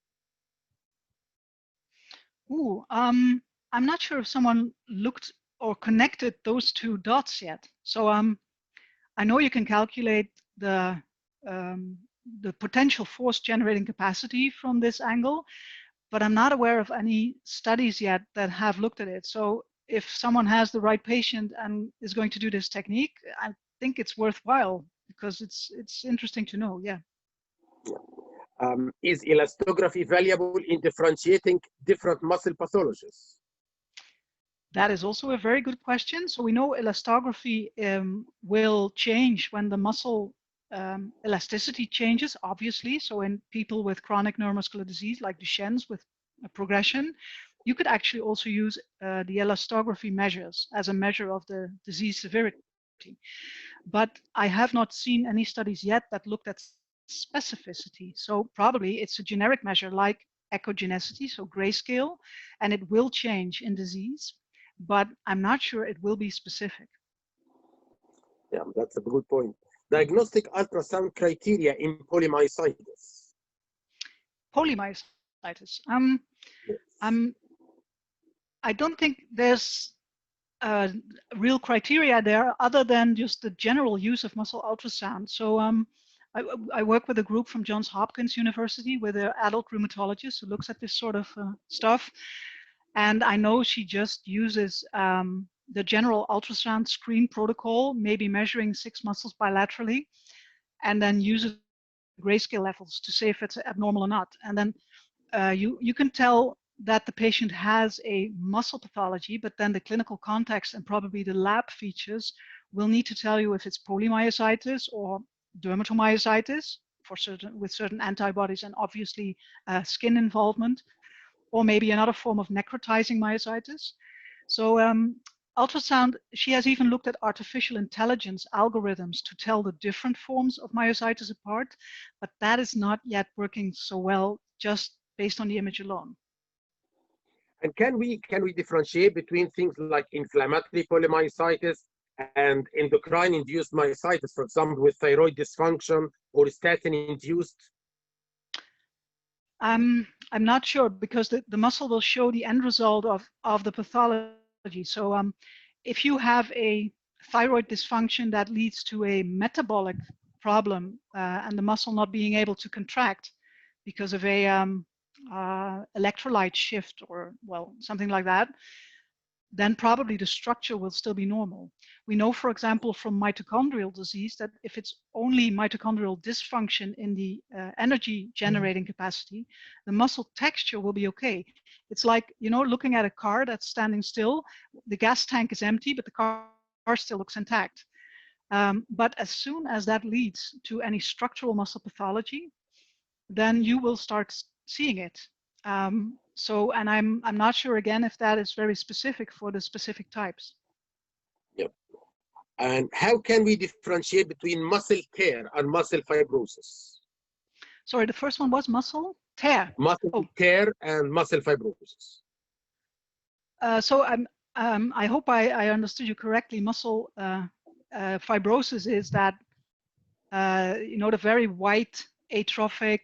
Ooh, I'm not sure if someone looked or connected those 2 dots yet. So I know you can calculate the potential force generating capacity from this angle, but I'm not aware of any studies yet that have looked at it. So if someone has the right patient and is going to do this technique, I think it's worthwhile, because it's interesting to know. Yeah. Is elastography valuable in differentiating different muscle pathologies? That is also a very good question. So we know elastography will change when the muscle elasticity changes, obviously. So in people with chronic neuromuscular disease like Duchenne's with a progression, you could actually also use the elastography measures as a measure of the disease severity. But I have not seen any studies yet that looked at specificity. So probably it's a generic measure like echogenicity, so grayscale, and it will change in disease. but I'm not sure it will be specific. Yeah, that's a good point. Diagnostic ultrasound criteria in polymyositis. Polymyositis. Yes. I don't think there's real criteria there other than just the general use of muscle ultrasound. So I work with a group from Johns Hopkins University with an adult rheumatologist who looks at this sort of stuff. And I know she just uses the general ultrasound screen protocol, maybe measuring 6 muscles bilaterally, and then uses grayscale levels to say if it's abnormal or not. And then you can tell that the patient has a muscle pathology, but then the clinical context and probably the lab features will need to tell you if it's polymyositis or dermatomyositis with certain antibodies and obviously skin involvement, or maybe another form of necrotizing myositis. So ultrasound, she has even looked at artificial intelligence algorithms to tell the different forms of myositis apart, but that is not yet working so well just based on the image alone. And can we differentiate between things like inflammatory polymyositis and endocrine-induced myositis, for example, with thyroid dysfunction or statin-induced? I'm not sure because the muscle will show the end result of the pathology. So if you have a thyroid dysfunction that leads to a metabolic problem and the muscle not being able to contract because of a electrolyte shift or, well, something like that, then probably the structure will still be normal. We know, for example, from mitochondrial disease that if it's only mitochondrial dysfunction in the energy generating capacity, the muscle texture will be okay. It's like, you know, looking at a car that's standing still, the gas tank is empty, but the car still looks intact. But as soon as that leads to any structural muscle pathology, then you will start seeing it. So, and I'm not sure again if that is very specific for the specific types. Yep. And how can we differentiate between muscle tear and muscle fibrosis? Sorry, the first one was muscle tear. Muscle tear and muscle fibrosis. So I hope I understood you correctly. Muscle fibrosis is that you know, the very white atrophic.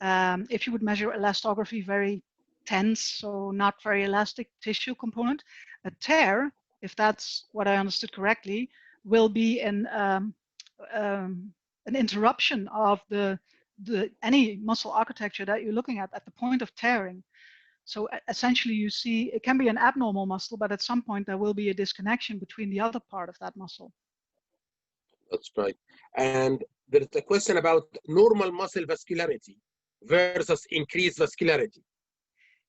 If you would measure elastography, very tense, so not very elastic tissue component. A tear, if that's what I understood correctly, will be an interruption of any muscle architecture that you're looking at the point of tearing. So essentially you see, it can be an abnormal muscle, but at some point there will be a disconnection between the other part of that muscle. That's right. And there's a question about normal muscle vascularity versus increased vascularity.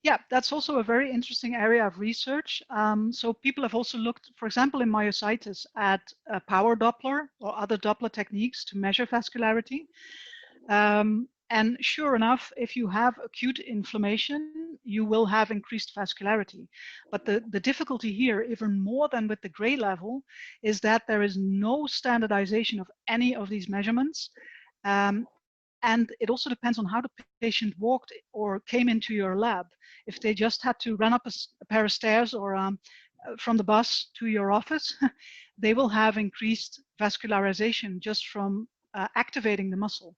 Yeah, that's also a very interesting area of research. So people have also looked, for example, in myositis at power Doppler or other Doppler techniques to measure vascularity. And sure enough, if you have acute inflammation, you will have increased vascularity. But the difficulty here, even more than with the gray level, is that there is no standardization of any of these measurements. And it also depends on how the patient walked or came into your lab. If they just had to run up a pair of stairs or from the bus to your office, they will have increased vascularization just from activating the muscle.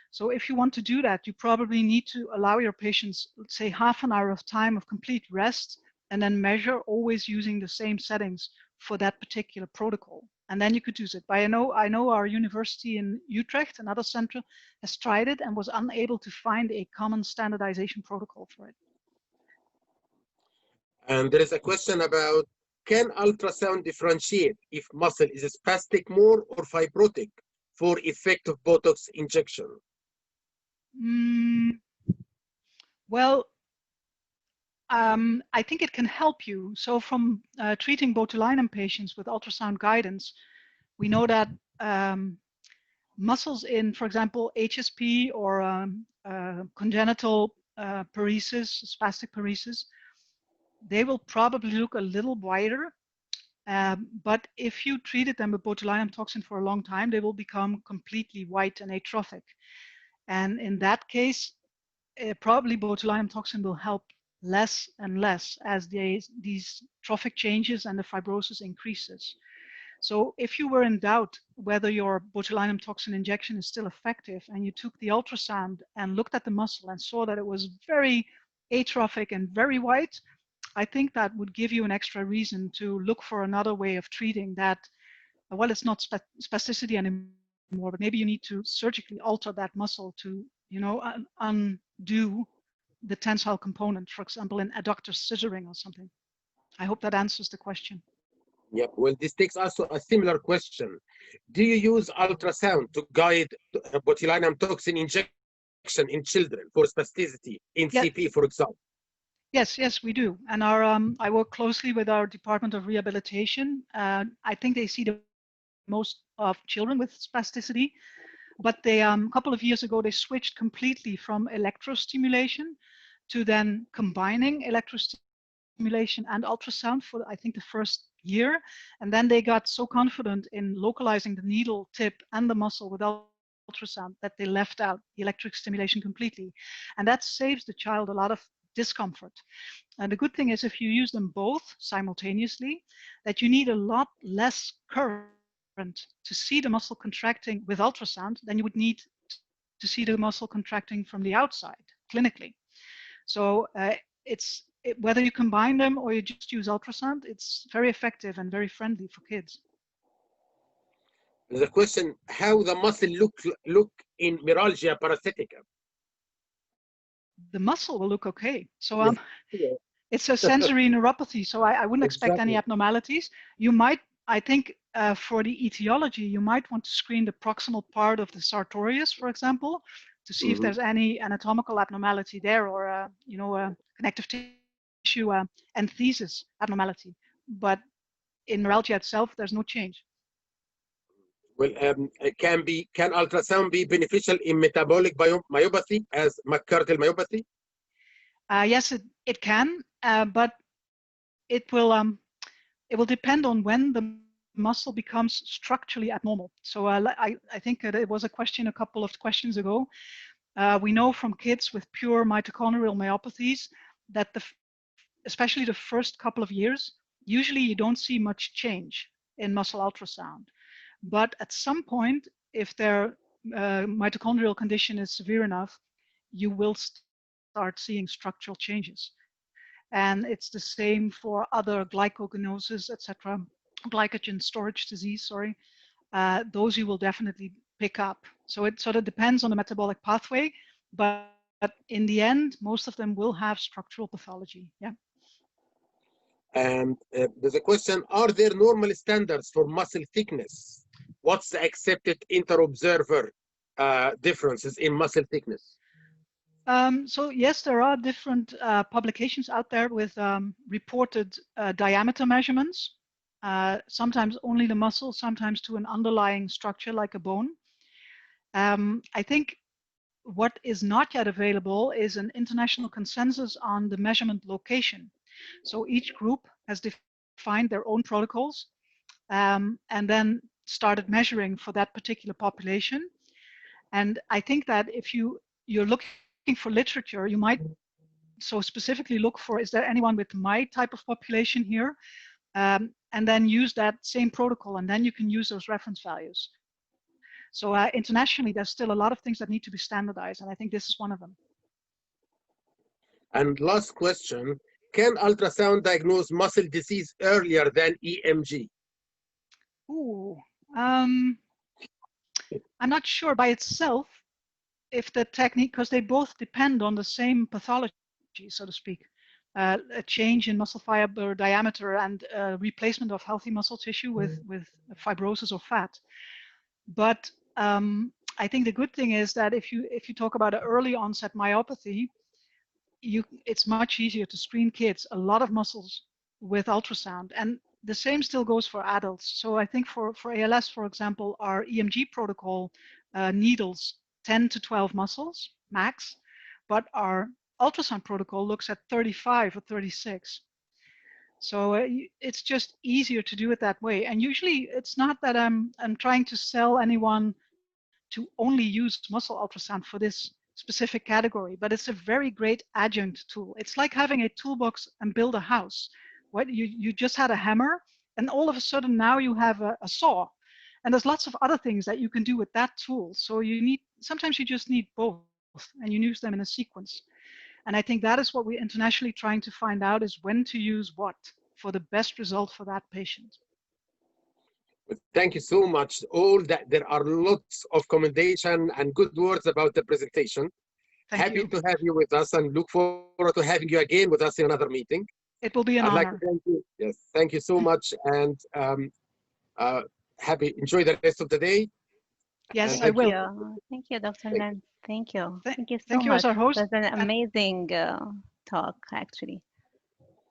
So if you want to do that, you probably need to allow your patients, let's say, half an hour of time of complete rest and then measure, always using the same settings for that particular protocol. And then you could use it. But I know our university in Utrecht, another center, has tried it and was unable to find a common standardization protocol for it. And there is a question about, can ultrasound differentiate if muscle is spastic more or fibrotic for effective Botox injection? Well, I think it can help you. So from treating botulinum patients with ultrasound guidance, we know that muscles in, for example, HSP or congenital paresis, spastic paresis, they will probably look a little wider. But if you treated them with botulinum toxin for a long time, they will become completely white and atrophic. And in that case, probably botulinum toxin will help less and less as these trophic changes and the fibrosis increases. So if you were in doubt whether your botulinum toxin injection is still effective, and you took the ultrasound and looked at the muscle and saw that it was very atrophic and very white, I think that would give you an extra reason to look for another way of treating that. Well, it's not spasticity anymore, but maybe you need to surgically alter that muscle to, you know, undo the tensile component, for example, in adductor scissoring or something. I hope that answers the question. Yeah, well, this takes us to a similar question. Do you use ultrasound to guide botulinum toxin injection in children for spasticity in CP, for example? Yes, we do. And our I work closely with our Department of Rehabilitation. I think they see the most of children with spasticity, but they a couple of years ago they switched completely from electrostimulation to then combining electrostimulation and ultrasound for, I think, the first year. And then they got so confident in localizing the needle tip and the muscle with ultrasound that they left out the electric stimulation completely. And that saves the child a lot of discomfort. And the good thing is, if you use them both simultaneously, that you need a lot less current to see the muscle contracting with ultrasound than you would need to see the muscle contracting from the outside clinically. So whether you combine them or you just use ultrasound, it's very effective and very friendly for kids. There's a question: how the muscle look in neuralgia paresthetica? The muscle will look okay. So it's a sensory neuropathy, so I wouldn't expect any abnormalities. You might, I think, for the etiology, you might want to screen the proximal part of the sartorius, for example, to see if there's any anatomical abnormality there, or you know, a connective tissue enthesis abnormality. But in neuralgia itself, there's no change. Well, can ultrasound be beneficial in metabolic myopathy as McCurtle myopathy? Yes, it can, but it will depend on when the muscle becomes structurally abnormal. So I think it was a question a couple of questions ago. We know from kids with pure mitochondrial myopathies that especially the first couple of years, usually you don't see much change in muscle ultrasound. But at some point, if their mitochondrial condition is severe enough, you will start seeing structural changes. And it's the same for other glycogenosis, etc., glycogen storage disease, sorry. Those you will definitely pick up. So it sort of depends on the metabolic pathway, but in the end, most of them will have structural pathology. Yeah. And there's a question: are there normal standards for muscle thickness? What's the accepted inter-observer differences in muscle thickness? So yes, there are different publications out there with reported diameter measurements, sometimes only the muscle, sometimes to an underlying structure like a bone. I think what is not yet available is an international consensus on the measurement location. So each group has defined their own protocols and then started measuring for that particular population. And I think that if you're looking for literature, you might so specifically look for, is there anyone with my type of population here? And then use that same protocol, and then you can use those reference values. So internationally, there's still a lot of things that need to be standardized, and I think this is one of them. And last question: can ultrasound diagnose muscle disease earlier than EMG? Ooh, I'm not sure by itself if the technique, because they both depend on the same pathology, so to speak. A change in muscle fiber diameter and replacement of healthy muscle tissue with fibrosis or fat. But I think the good thing is that if you talk about an early onset myopathy, it's much easier to screen kids, a lot of muscles with ultrasound. And the same still goes for adults. So I think for ALS, for example, our EMG protocol needles 10 to 12 muscles max, but our ultrasound protocol looks at 35 or 36. So it's just easier to do it that way. And usually it's not that I'm trying to sell anyone to only use muscle ultrasound for this specific category, but it's a very great adjunct tool. It's like having a toolbox and build a house. What you just had a hammer, and all of a sudden now you have a saw, and there's lots of other things that you can do with that tool. So sometimes you just need both, and you use them in a sequence. And I think that is what we're internationally trying to find out, is when to use what for the best result for that patient. Thank you so much. All that, there are lots of commendation and good words about the presentation. Happy to have you with us, and look forward to having you again with us in another meeting. It will be an honor. Like to thank you. Yes, thank you so much, and enjoy the rest of the day. Yes, I will. Thank you, Dr. Nance. Thank you. Thank you so thank you much. as our host. It was an amazing talk, actually.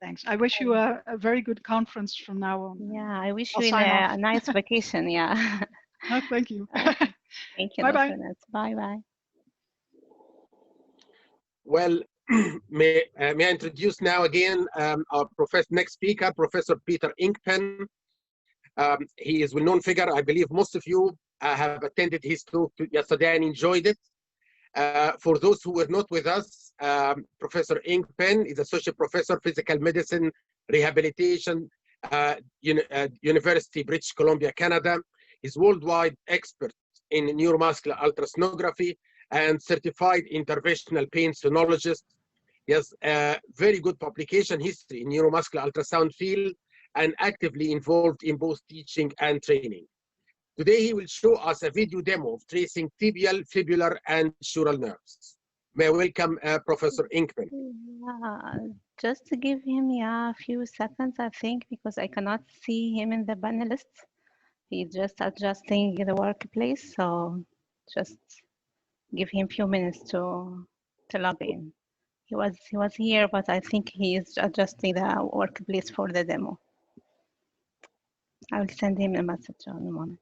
Thanks. I wish you a very good conference from now on. Yeah, I wish you a nice vacation. Yeah. Oh, thank you. Thank you, bye-bye. Dr. Nance. Bye-bye. Well, may I introduce now again our next speaker, Professor Peter Inkpen. He is a well-known figure. I believe most of you have attended his talk yesterday and enjoyed it. For those who were not with us, Professor Inkpen is Associate Professor Physical Medicine Rehabilitation, University, British Columbia, Canada. He's worldwide expert in neuromuscular ultrasonography and certified interventional pain sonologist. He has a very good publication history in neuromuscular ultrasound field and actively involved in both teaching and training. Today, he will show us a video demo of tracing tibial, fibular, and sural nerves. May I welcome Professor Inkpen. Just to give him a few seconds, I think, because I cannot see him in the panelists. He's just adjusting the workplace, so just give him a few minutes to log in. He was here, but I think he is adjusting the workplace for the demo. I will send him a message in a moment.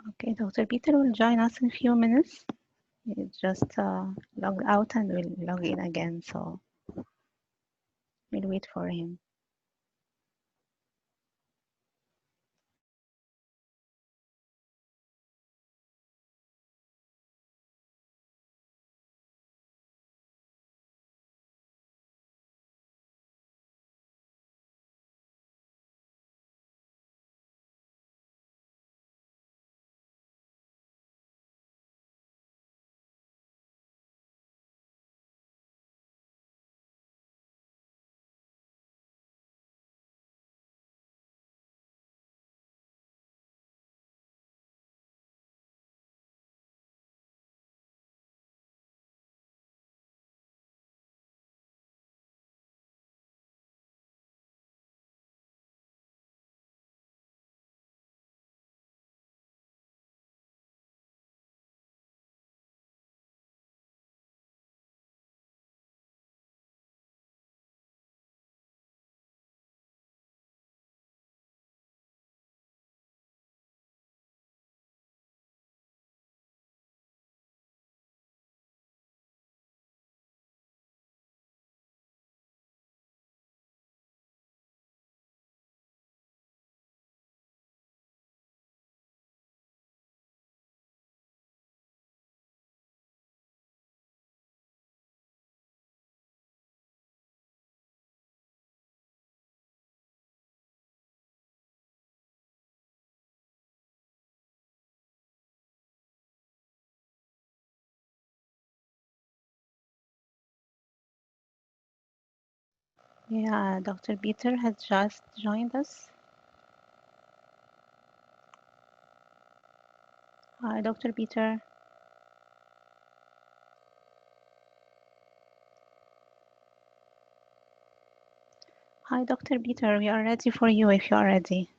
Okay, Dr. Peter will join us in a few minutes. He just log out and will log in again, so we'll wait for him. Yeah, Dr. Peter has just joined us. Hi, Dr. Peter. Hi, Dr. Peter. We are ready for you if you are ready.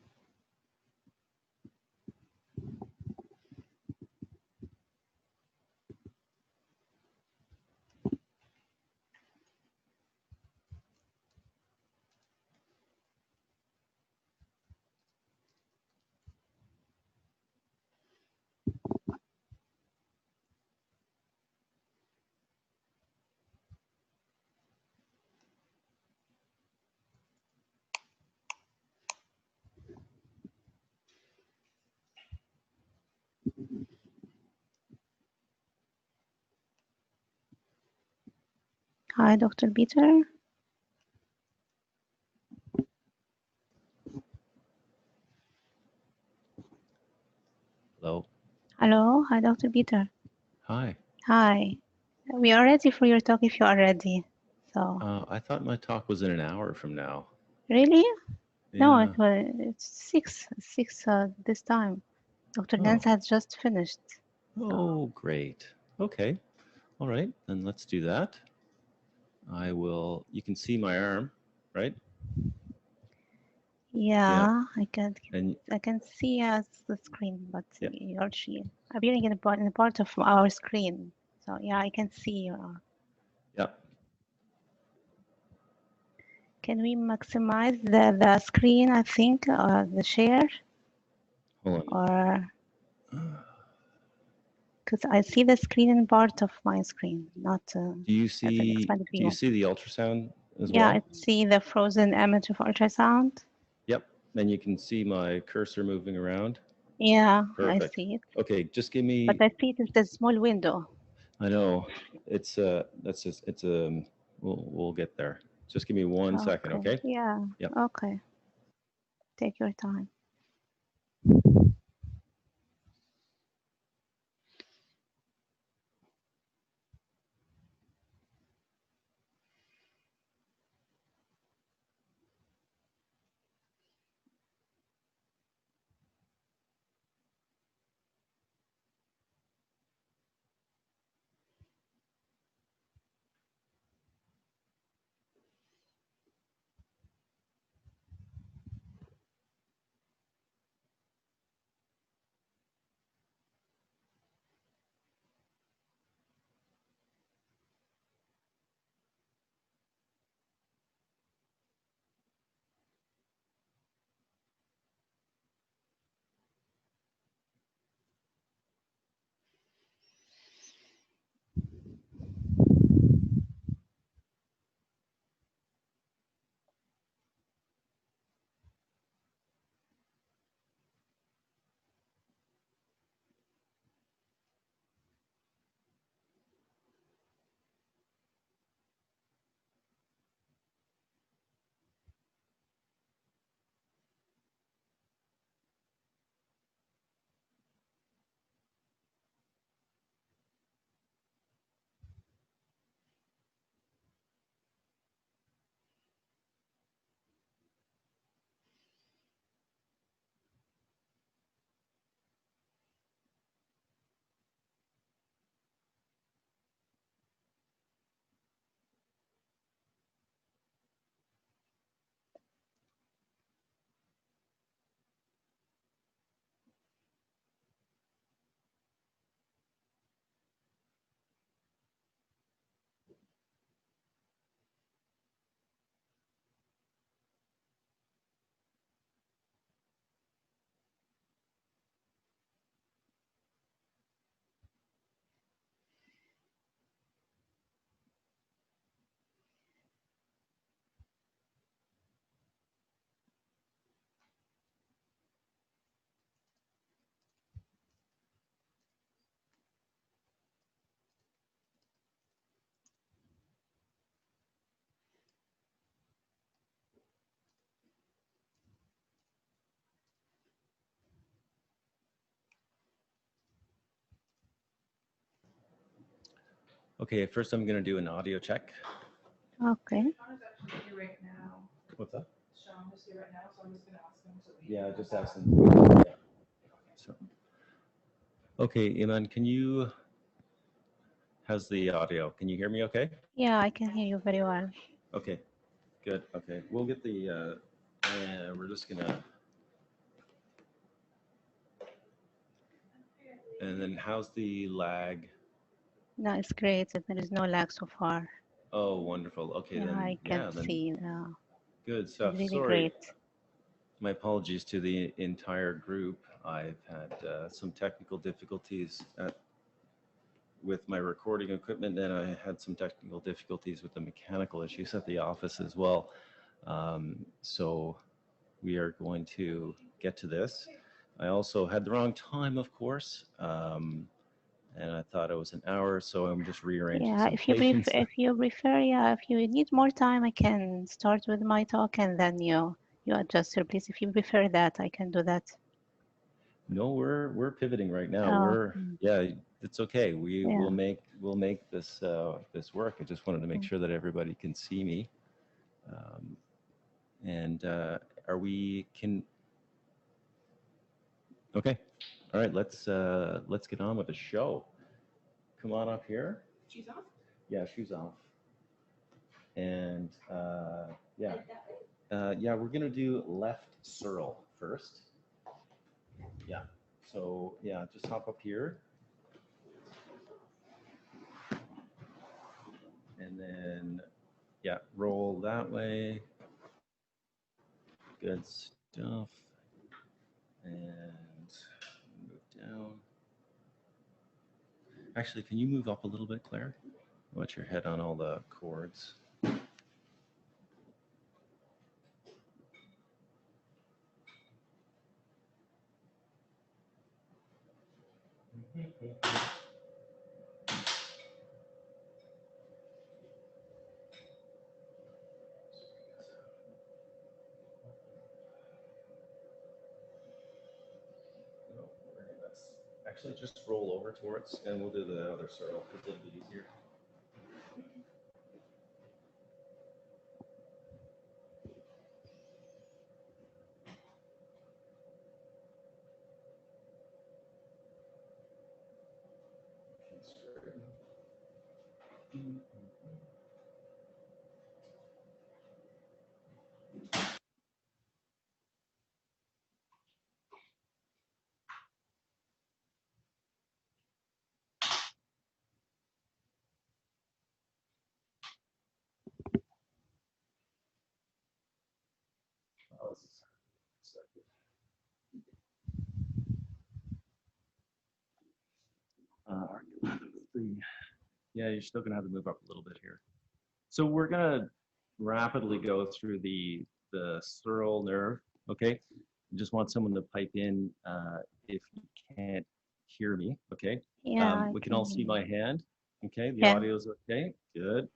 Hi, Dr. Peter. Hello. Hello. Hi, Dr. Peter. Hi. Hi. We are ready for your talk if you are ready. So, I thought my talk was in an hour from now. really? No, Yeah. it's six this time. Dr. Oh. Nance has just finished. Oh, great. Okay. All right. Then let's do that. I will. You can see my arm, right? Yeah, And I can see as the screen, but yeah. you're appearing in a part of our screen. So yeah, I can see you. Yeah. Can we maximize the screen? I think the share, Hold or on. because I see the screen in part of my screen, not Do you as an see? expanded Do you view. see the ultrasound as Yeah, well? I see the frozen image of ultrasound. Yep. Then you can see my cursor moving around. Yeah, I Perfect. see it. Okay. Just give But me. I see it is a small window. I know. It's That's just. It's We'll get there. Just give me 1 second, Okay. okay? Yeah. Yep. Okay. Take your time. Okay, first I'm going to do an audio check. Okay. What's that? Sean is here right now, so I'm just going to ask him. Yeah, just ask him. Yeah. So, okay, Iman, can you? How's the audio? Can you hear me? Okay. Yeah, I can hear you very well. Okay. Good. Okay. We'll get the. We're just gonna. And then how's the lag? No, it's great. There is no lag so far. Oh, wonderful. Okay, Yeah, then I can then see now. good It's stuff. really Sorry, great. my apologies to the entire group. I've had some technical difficulties with my recording equipment, and I had some technical difficulties with the mechanical issues at the office as well. So we are going to get to this. I also had the wrong time, of course. And I thought it was an hour, so I'm just rearranging Yeah, some patients. if you prefer, yeah, if you need more time, I can start with my talk and then you adjust your place. If you prefer that, I can do that. No, we're pivoting right now. Oh, Yeah, it's okay. yeah. We'll make this this work. I just wanted to make sure that everybody can see me. And are we can? Okay, all right. Let's get on with the show. Come on up here. Shoes off? Yeah, shoes off. And yeah, yeah, we're gonna do left surl first. Yeah. So yeah, just hop up here. And then, yeah, roll that way. Good stuff. And move down. Actually, can you move up a little bit, Claire? Let your head on all the cords. Actually, just roll over towards, and we'll do the other circle because it'll be easier. Yeah, you're still gonna have to move up a little bit here. So we're gonna rapidly go through the sural nerve. Okay, I just want someone to pipe in if you can't hear me. Okay. Yeah, we can all see my hand. Okay, the yeah. audio's okay. Good.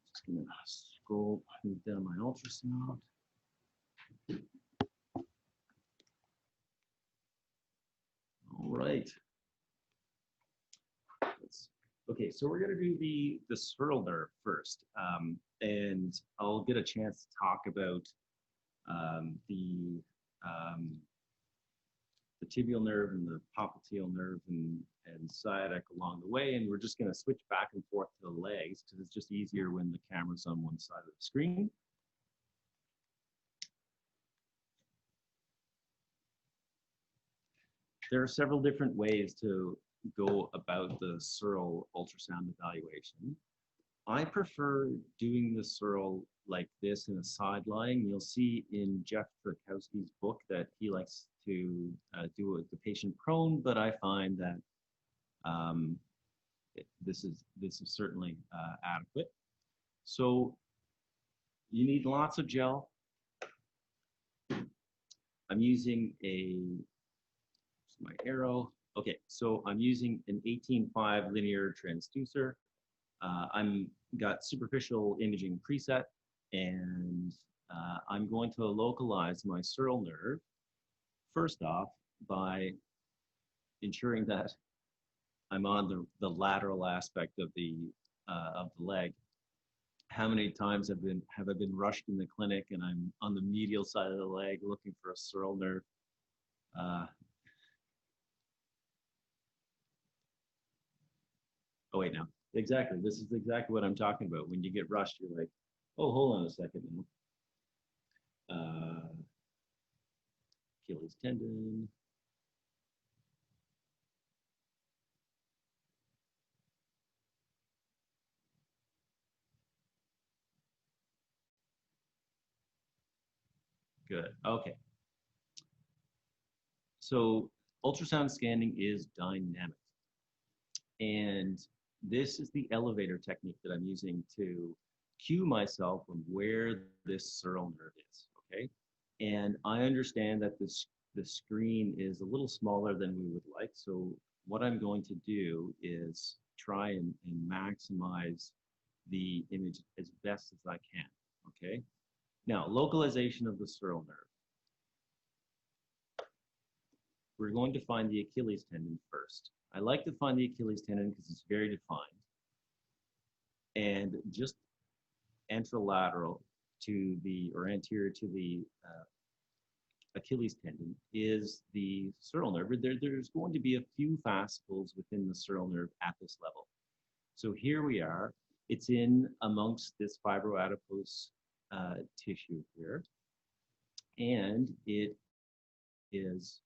Just gonna scroll down my ultrasound. All right. Okay, so we're going to do the sural nerve first, and I'll get a chance to talk about the tibial nerve and the popliteal nerve and sciatic along the way, and we're just going to switch back and forth to the legs because it's just easier when the camera's on one side of the screen. There are several different ways to go about the sural ultrasound evaluation. I prefer doing the sural like this in a side lying. You'll see in Jeff Trakowski's book that he likes to do it with the patient prone, but I find that this is certainly adequate. So you need lots of gel. I'm using my arrow. Okay, so I'm using an 18.5 linear transducer. I'm got superficial imaging preset, and I'm going to localize my sural nerve first off by ensuring that I'm on the lateral aspect of the leg. how many times have I been rushed in the clinic and I'm on the medial side of the leg looking for a sural nerve. Oh wait, now exactly. This is exactly what I'm talking about. When you get rushed, you're like, oh, hold on a second now. Achilles tendon. Good. Okay. So ultrasound scanning is dynamic. And this is the elevator technique that I'm using to cue myself on where this sural nerve is, okay? And I understand that the screen is a little smaller than we would like, so what I'm going to do is try and maximize the image as best as I can, okay? Now, localization of the sural nerve. We're going to find the Achilles tendon first. I like to find the Achilles tendon because it's very defined. And just anterolateral to the, or anterior to the Achilles tendon is the sural nerve. There's going to be a few fascicles within the sural nerve at this level. So here we are. It's in amongst this fibroadipose tissue here. And it is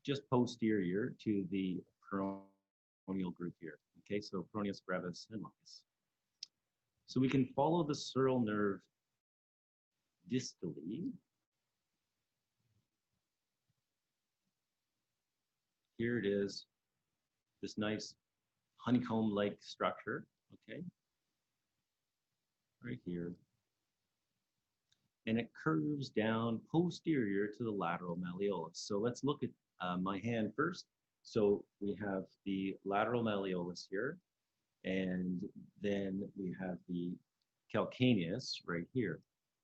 just posterior to the peroneal group here. Okay, so peroneus brevis and locus. So we can follow the sural nerve distally. Here it is, this nice honeycomb-like structure, okay, right here. And it curves down posterior to the lateral malleolus. So let's look at my hand first. So we have the lateral malleolus here, and then we have the calcaneus right here.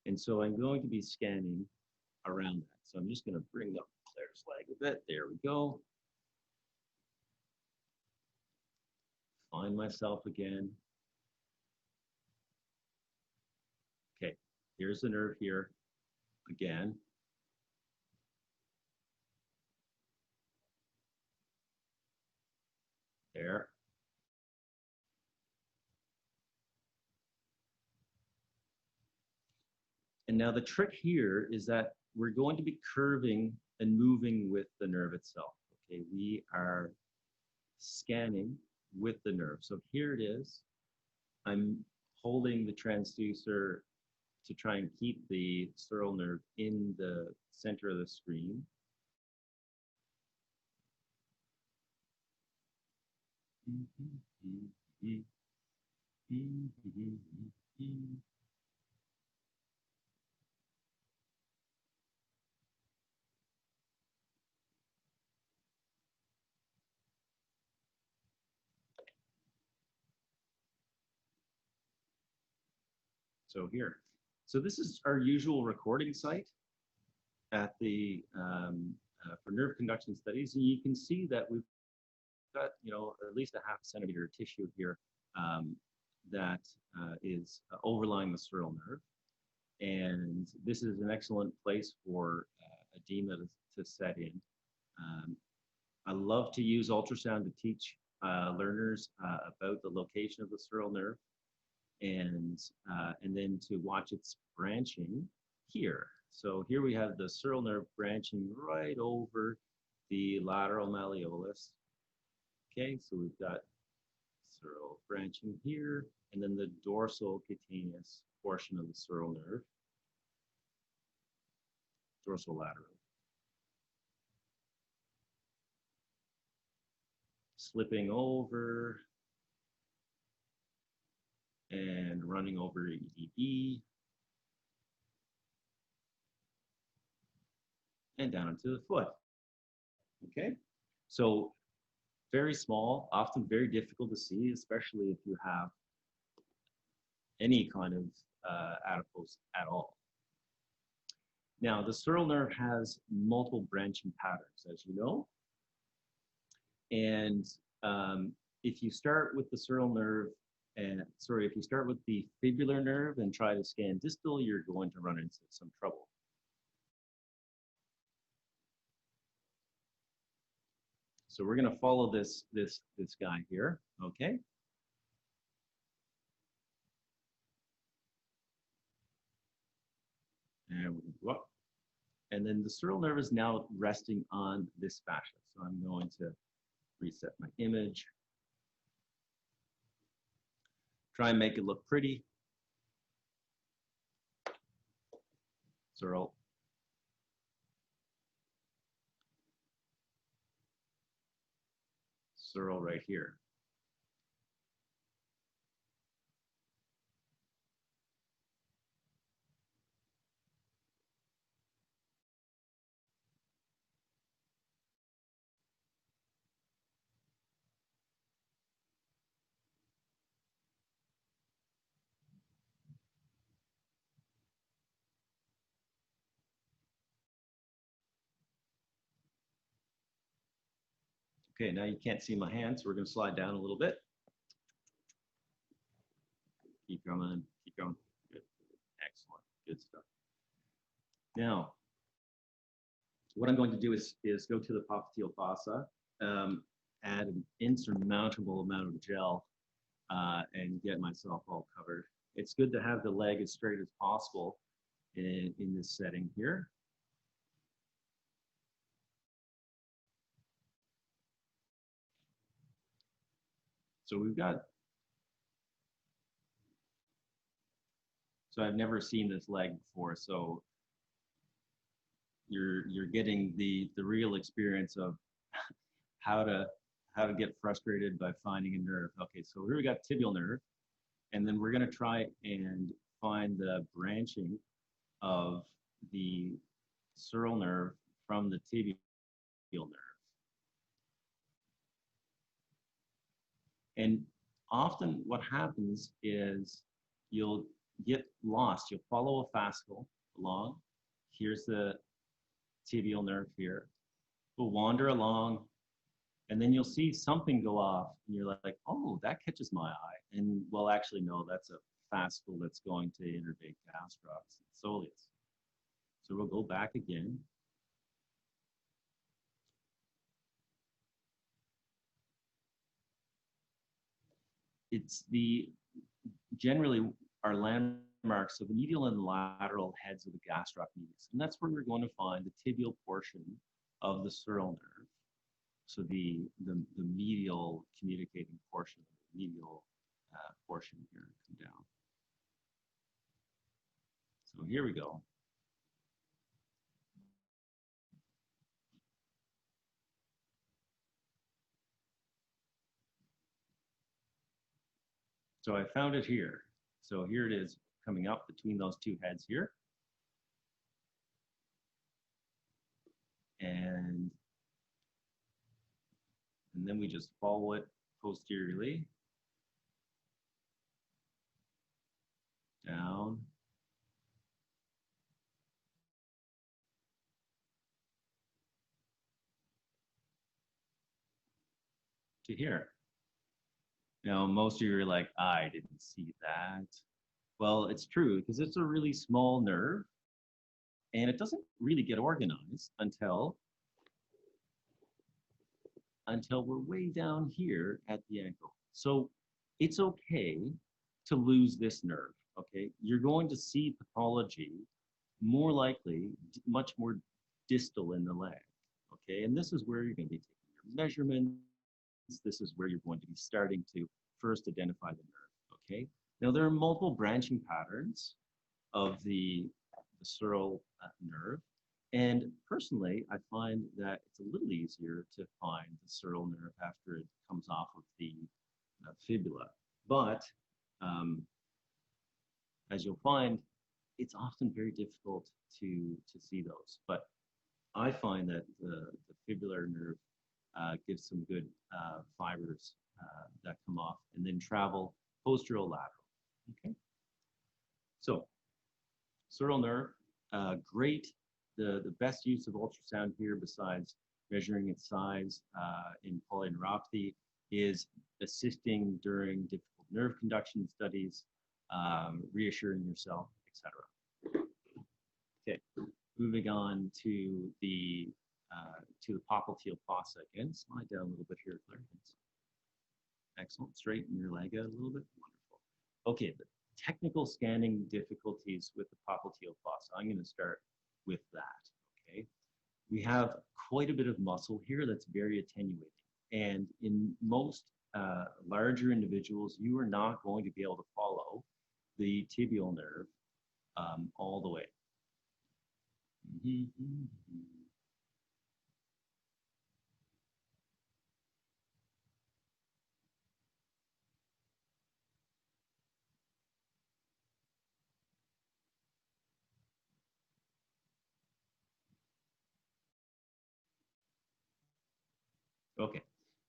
And so I'm going to be scanning around that. So I'm just going to bring up Claire's leg a bit. There we go. Find myself again. Okay, here's the nerve here again. There. And now the trick here is that we're going to be curving and moving with the nerve itself. Okay, we are scanning with the nerve. So here it is. I'm holding the transducer to try and keep the sural nerve in the center of the screen. So here. So this is our usual recording site at the for nerve conduction studies, and you can see that we've got, you know, at least a ½ centimeter tissue here that is overlying the sural nerve, and this is an excellent place for edema to set in. I love to use ultrasound to teach learners about the location of the sural nerve, and then to watch its branching here. So here we have the sural nerve branching right over the lateral malleolus. Okay, so we've got sural branching here, and then the dorsal cutaneous portion of the sural nerve, dorsolateral. Slipping over and running over EDB and down into the foot. Okay, so very small, often very difficult to see, especially if you have any kind of adipose at all. Now, the sural nerve has multiple branching patterns, as you know. And if you start with the sural nerve And sorry, if you start with the fibular nerve and try to scan distal, you're going to run into some trouble. So we're going to follow this guy here, okay? And we go up. And then the sural nerve is now resting on this fascia. So I'm going to reset my image. Try and make it look pretty. Sural. Sural right here. Okay, now you can't see my hand, so we're going to slide down a little bit. Keep going, keep going. Good, excellent, good stuff. Now, what I'm going to do is go to the popliteal fossa, add an insurmountable amount of gel, and get myself all covered. It's good to have the leg as straight as possible in this setting here. So we've got, so I've never seen this leg before, so you're getting the real experience of how to get frustrated by finding a nerve. Okay, so here we got tibial nerve, and then we're going to try and find the branching of the sural nerve from the tibial nerve. And often what happens is you'll get lost. You'll follow a fascicle along. Here's the tibial nerve here. We'll wander along, and then you'll see something go off, and you're like, oh, that catches my eye. And well, actually, no, that's a fascicle that's going to innervate gastrocs and soleus. So we'll go back again. It's generally our landmarks of the medial and lateral heads of the gastroc medius. And that's where we're going to find the tibial portion of the sural nerve. So the medial communicating portion, the medial portion here, come down. So here we go. So I found it here. So here it is coming up between those two heads here. And then we just follow it posteriorly down to here. Now, most of you are like, I didn't see that. Well, it's true because it's a really small nerve and it doesn't really get organized until we're way down here at the ankle. So it's okay to lose this nerve, okay? You're going to see pathology more likely, much more distal in the leg, okay? And this is where you're going to be taking your measurements. This is where you're going to be starting to first identify the nerve, okay? Now, there are multiple branching patterns of the sural nerve. And personally, I find that it's a little easier to find the sural nerve after it comes off of the fibula. But as you'll find, it's often very difficult to see those. But I find that the fibular nerve gives some good fibers that come off and then travel posterolateral. Okay. So, sural nerve, great. The best use of ultrasound here, besides measuring its size in polyneuropathy, is assisting during difficult nerve conduction studies, reassuring yourself, etc. Okay, moving on to the popliteal fossa again. Slide down a little bit here, Claire. Excellent. Straighten your leg out a little bit. Wonderful. Okay, the technical scanning difficulties with the popliteal fossa. I'm going to start with that. Okay, we have quite a bit of muscle here that's very attenuating, and in most larger individuals, you are not going to be able to follow the tibial nerve all the way. Okay,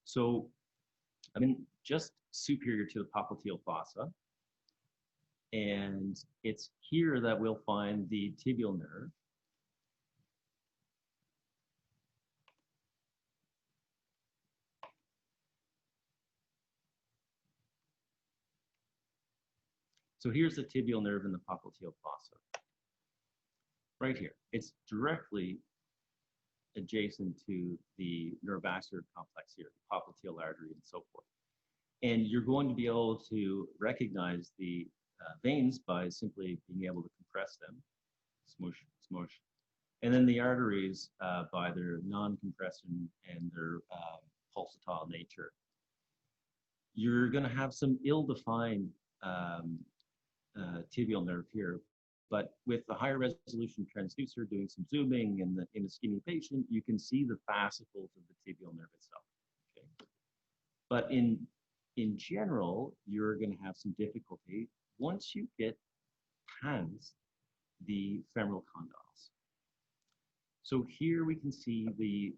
so I'm in just superior to the popliteal fossa, and it's here that we'll find the tibial nerve. So here's the tibial nerve in the popliteal fossa, right here. It's directly adjacent to the neurovascular complex here, the popliteal artery and so forth. And you're going to be able to recognize the veins by simply being able to compress them, smoosh, smoosh. And then the arteries by their non-compression and their pulsatile nature. You're going to have some ill-defined tibial nerve here, but with the higher resolution transducer doing some zooming in a skinny patient, you can see the fascicles of the tibial nerve itself. Okay? But in general, you're going to have some difficulty once you get past the femoral condyles. So here we can see the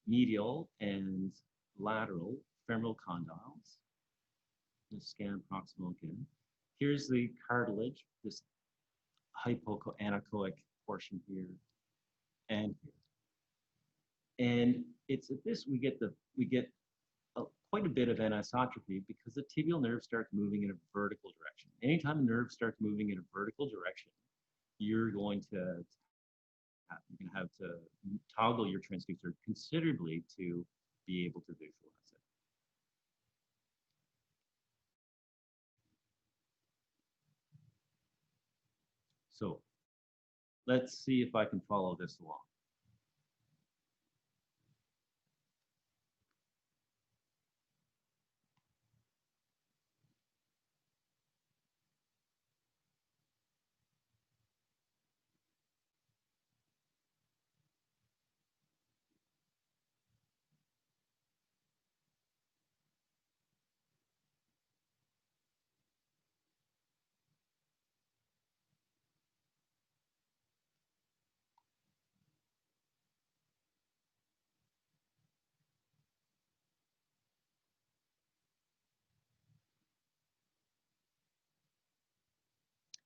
medial and lateral femoral condyles. Let's scan proximal again. Here's the cartilage, this hypoanechoic portion here and here. And it's at this we get quite a bit of anisotropy because the tibial nerve starts moving in a vertical direction. Anytime a nerve starts moving in a vertical direction, you're going to have to toggle your transducer considerably to be able to visualize it. So let's see if I can follow this along.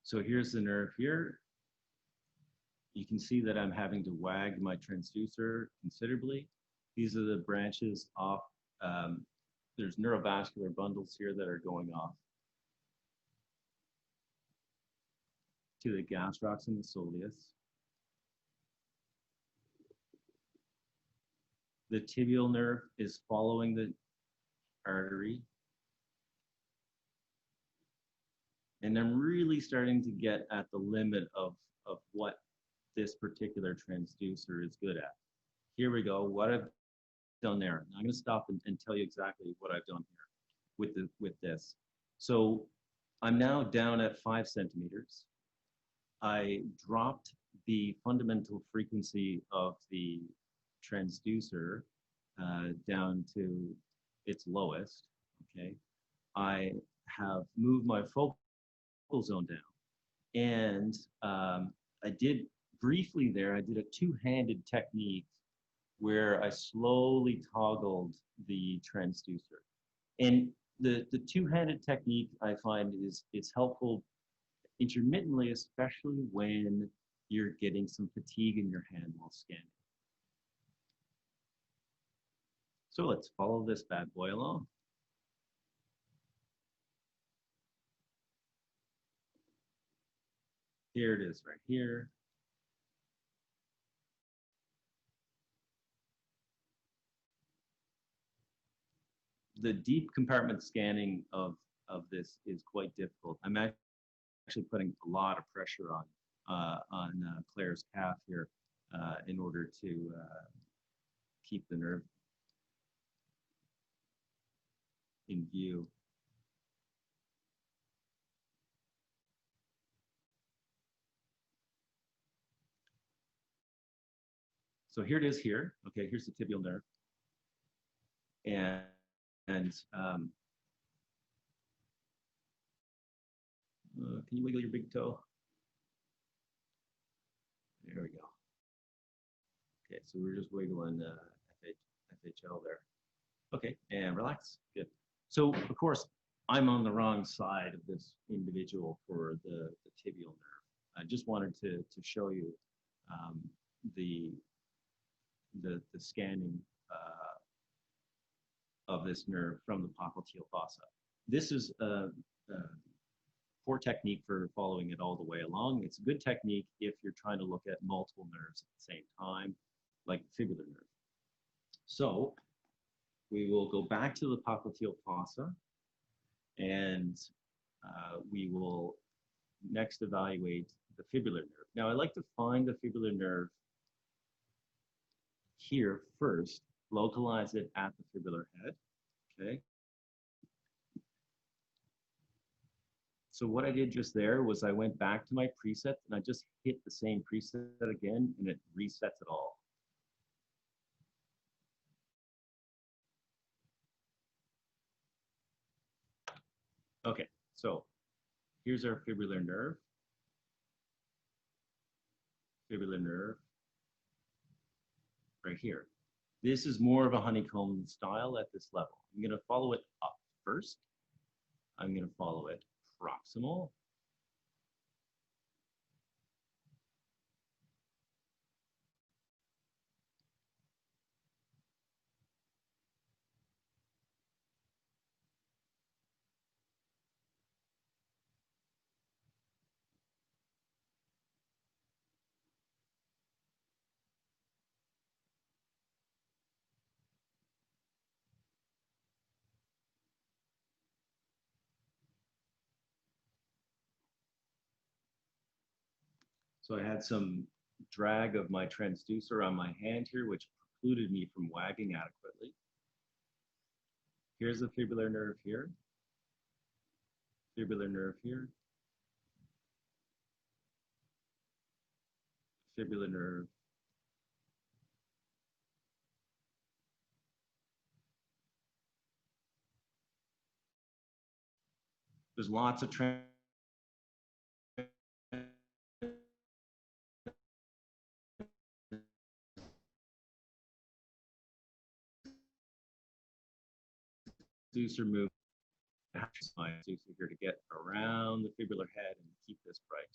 So here's the nerve here. You can see that I'm having to wag my transducer considerably. These are the branches off. There's neurovascular bundles here that are going off to the gastrocs and the soleus. The tibial nerve is following the artery. And I'm really starting to get at the limit of what this particular transducer is good at. Here we go, what I've done there. I'm going to stop and tell you exactly what I've done here with this. So I'm now down at 5 centimeters. I dropped the fundamental frequency of the transducer down to its lowest, okay? I have moved my focal zone down. And I did briefly there, I did a two-handed technique where I slowly toggled the transducer. And the two-handed technique I find is helpful intermittently, especially when you're getting some fatigue in your hand while scanning. So let's follow this bad boy along. Here it is right here. The deep compartment scanning of this is quite difficult. I'm actually putting a lot of pressure on Claire's calf here in order to keep the nerve in view. So here it is here. Okay, here's the tibial nerve. And can you wiggle your big toe? There we go. Okay, so we're just wiggling FHL there. Okay, and relax. Good. So, of course, I'm on the wrong side of this individual for the tibial nerve. I just wanted to show you the scanning of this nerve from the popliteal fossa. This is a poor technique for following it all the way along. It's a good technique if you're trying to look at multiple nerves at the same time, like the fibular nerve. So we will go back to the popliteal fossa, and we will next evaluate the fibular nerve. Now, I like to find the fibular nerve here first, localize it at the fibular head, okay? So what I did just there was I went back to my preset and I just hit the same preset again and it resets it all. Okay, so here's our fibular nerve. Fibular nerve right here. This is more of a honeycomb style at this level. I'm going to follow it up first. I'm going to follow it proximal. So I had some drag of my transducer on my hand here, which precluded me from wagging adequately. Here's the fibular nerve here. Fibular nerve here. Fibular nerve. There's lots of transducer move. My transducer here to get around the fibular head and keep this bright.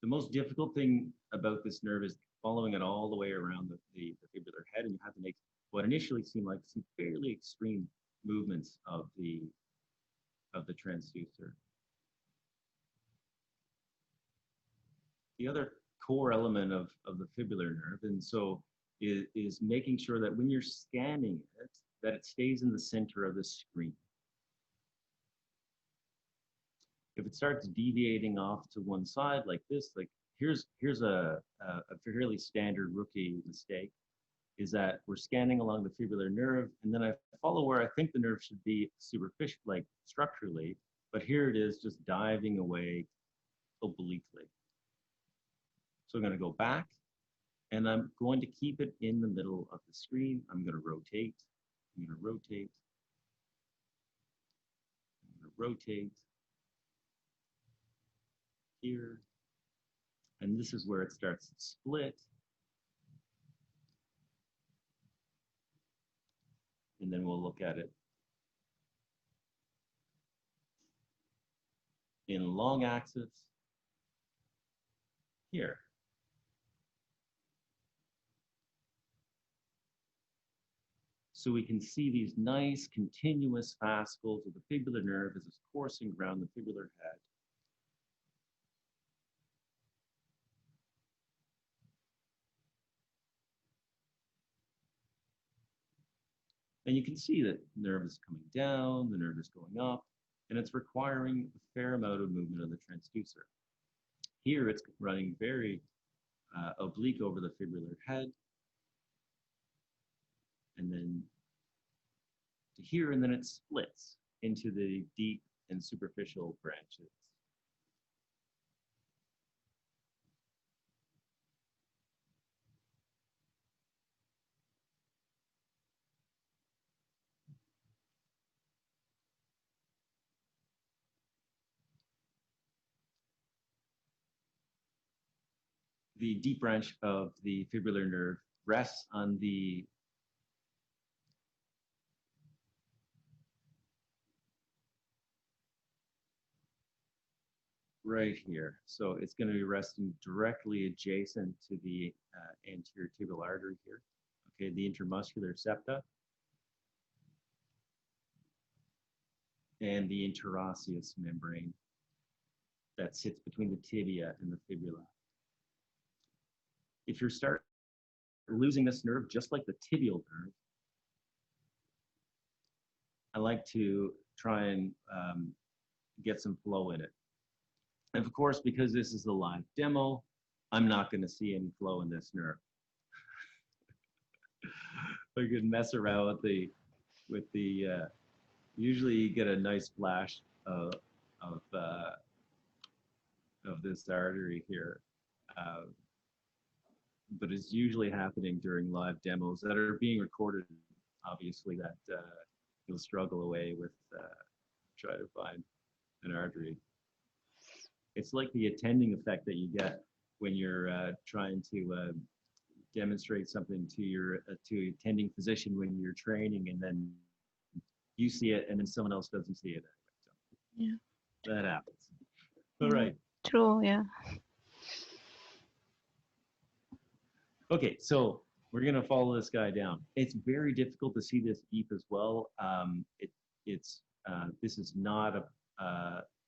The most difficult thing about this nerve is following it all the way around the fibular head, and you have to make what initially seem like some fairly extreme movements of the transducer. The other core element of the fibular nerve, and so is making sure that when you're scanning it, that it stays in the center of the screen. If it starts deviating off to one side like this, like here's a fairly standard rookie mistake, is that we're scanning along the fibular nerve, and then I follow where I think the nerve should be superficial, like structurally, but here it is just diving away obliquely. So I'm going to go back, and I'm going to keep it in the middle of the screen. I'm going to rotate. I'm going to rotate. I'm going to rotate here. And this is where it starts to split. And then we'll look at it in long axis here. So we can see these nice continuous fascicles of the fibular nerve as it's coursing around the fibular head. And you can see that the nerve is coming down, the nerve is going up, and it's requiring a fair amount of movement of the transducer. Here it's running very oblique over the fibrillar head, and then to here, and then it splits into the deep and superficial branches. The deep branch of the fibrillar nerve rests on the right here. So it's going to be resting directly adjacent to the anterior tibial artery here. Okay, the intermuscular septa and the interosseous membrane that sits between the tibia and the fibula. If you start losing this nerve, just like the tibial nerve, I like to try and get some flow in it. And of course, because this is a live demo, I'm not going to see any flow in this nerve. I could mess around with the usually you get a nice flash of this artery here, but it's usually happening during live demos that are being recorded. Obviously, that you'll struggle away with try to find an artery. It's like the attending effect that you get when you're trying to demonstrate something to your to attending physician when you're training, and then you see it, and then someone else doesn't see it. So yeah, that happens. All right. True. Yeah. Okay, so we're gonna follow this guy down. It's very difficult to see this deep as well. This is not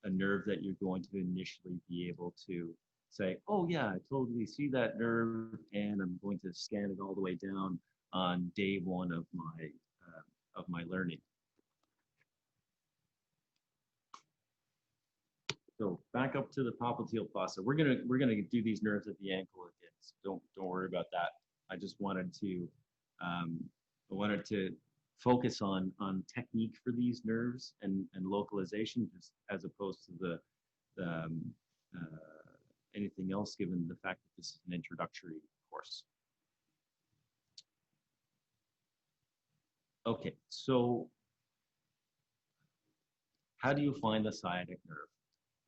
a nerve that you're going to initially be able to say, oh yeah, I totally see that nerve, and I'm going to scan it all the way down on day one of my learning. So back up to the popliteal fossa. We're gonna do these nerves at the ankle again. So don't worry about that. I just wanted to focus on technique for these nerves and localization, just as opposed to anything else, given the fact that this is an introductory course. Okay, so how do you find the sciatic nerve?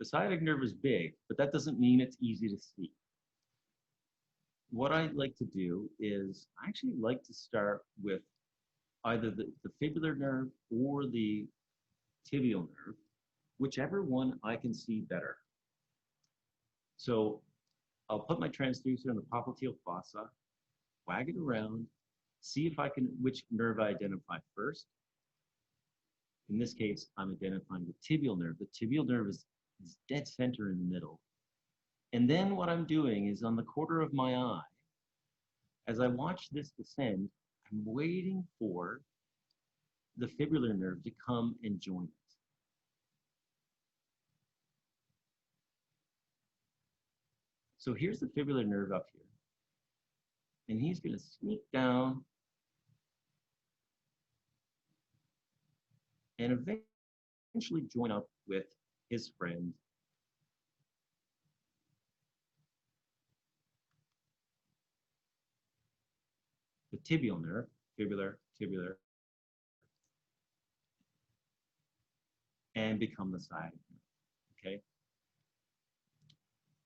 The sciatic nerve is big, but that doesn't mean it's easy to see. What I like to do is I actually like to start with either the fibular nerve or the tibial nerve, whichever one I can see better. So I'll put my transducer in the popliteal fossa, wag it around, see if I can, which nerve I identify first. In this case, I'm identifying the tibial nerve. The tibial nerve is dead center in the middle. And then what I'm doing is on the corner of my eye, as I watch this descend, I'm waiting for the fibular nerve to come and join it. So here's the fibular nerve up here. And he's going to sneak down and eventually join up with his friend, the tibial nerve, fibular, and become the sciatic nerve, okay?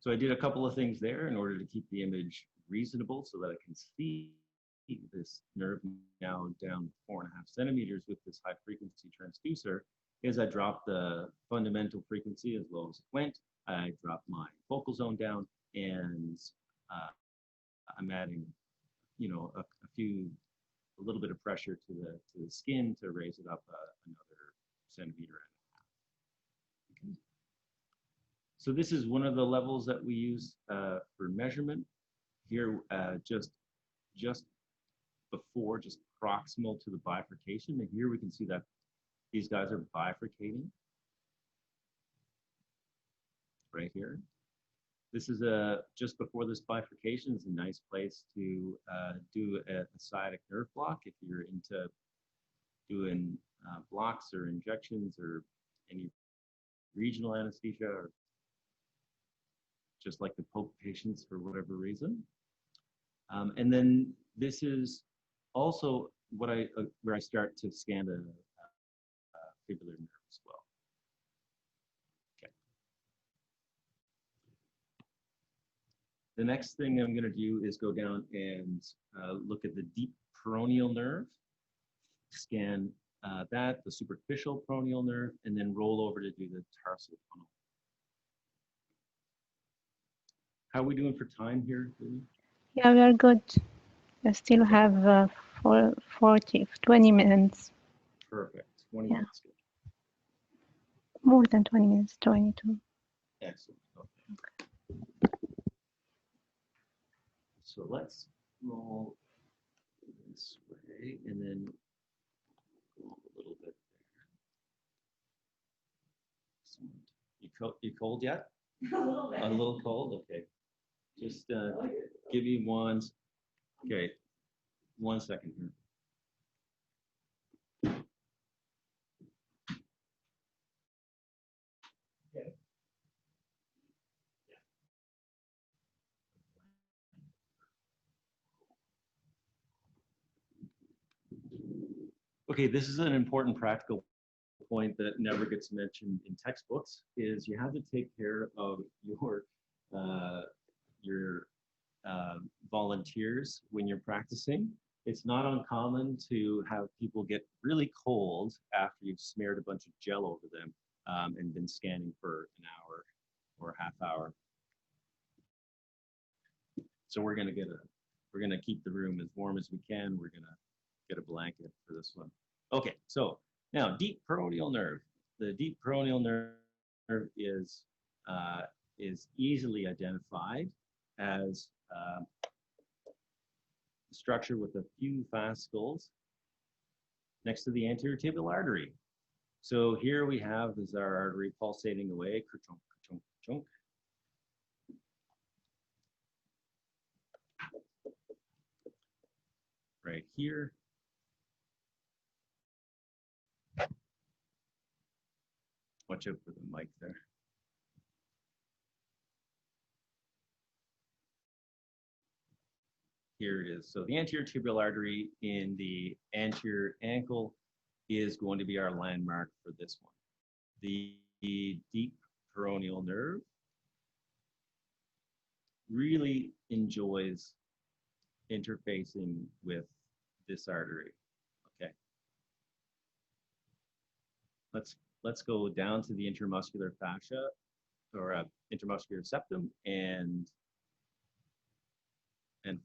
So I did a couple of things there in order to keep the image reasonable so that I can see this nerve now down 4.5 centimeters with this high frequency transducer. Is I dropped the fundamental frequency as low as it went. I dropped my focal zone down, and I'm adding, you know, a little bit of pressure to the skin to raise it up another centimeter and a half. Okay. So this is one of the levels that we use for measurement. Here, just before, just proximal to the bifurcation. And here we can see that these guys are bifurcating right here. This is just before this bifurcation is a nice place to do a sciatic nerve block if you're into doing blocks or injections or any regional anesthesia, or just like to poke patients for whatever reason. And then this is also what where I start to scan the fibular nerve as well. Okay. The next thing I'm going to do is go down and look at the deep peroneal nerve, scan that, the superficial peroneal nerve, and then roll over to do the tarsal tunnel. How are we doing for time here, Lily? Yeah, we are good. I still have 20 minutes. Perfect. 20 Yeah. minutes. More than 20 minutes, 22. Excellent. Okay. So let's roll this way and then go a little bit there. Excellent. You cold yet? A little bit. A little cold? Okay. Just give me one. Okay. 1 second here. Okay. Okay, this is an important practical point that never gets mentioned in textbooks, is you have to take care of your volunteers when you're practicing. It's not uncommon to have people get really cold after you've smeared a bunch of gel over them and been scanning for an hour or a half hour. So we're gonna keep the room as warm as we can. We're gonna get a blanket for this one. Okay, so now deep peroneal nerve. The deep peroneal nerve is easily identified as a structure with a few fascicles next to the anterior tibial artery. So here we have is our artery pulsating away, ka-chunk, ka-chunk, ka-chunk. Right here. Watch out for the mic there. Here it is. So the anterior tibial artery in the anterior ankle is going to be our landmark for this one. The deep peroneal nerve really enjoys interfacing with this artery. Okay. Let's go down to the intramuscular fascia or intramuscular septum and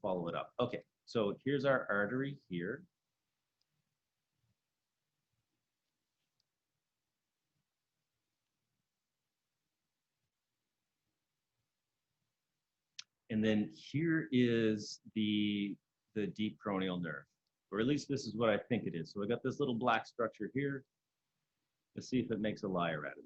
follow it up. Okay, so here's our artery here. And then here is the deep peroneal nerve, or at least this is what I think it is. So I got this little black structure here. Let's see if it makes a liar out of it.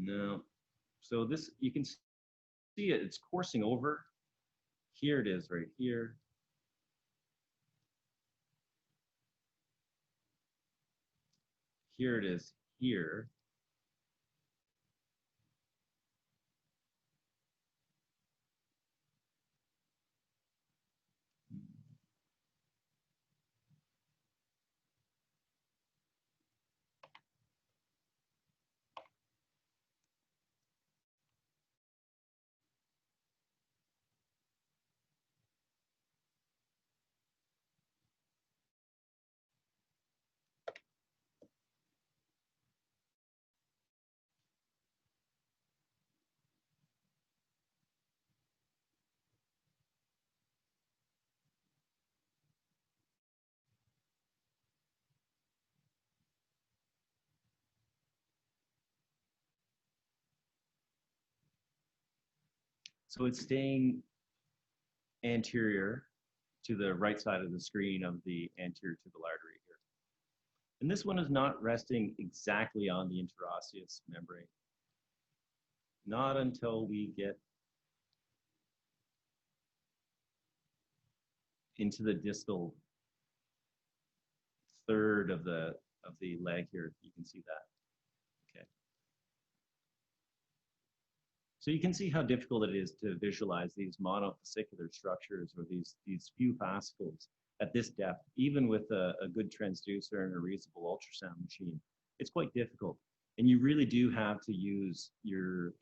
No. So this, you can see it, it's coursing over. Here it is right here. Here it is here. So it's staying anterior to the right side of the screen of the anterior tibial artery here. And this one is not resting exactly on the interosseous membrane. Not until we get into the distal third of the leg here. You can see that. Okay. So you can see how difficult it is to visualize these monofascicular structures or these few fascicles at this depth, even with a good transducer and a reasonable ultrasound machine. It's quite difficult. And you really do have to use your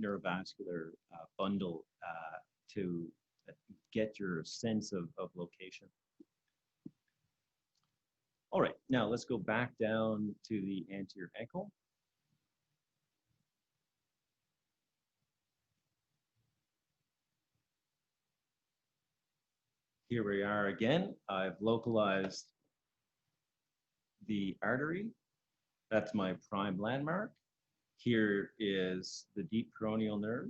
neurovascular bundle to get your sense of location. All right, now let's go back down to the anterior ankle. Here we are again. I've localized the artery. That's my prime landmark. Here is the deep peroneal nerve.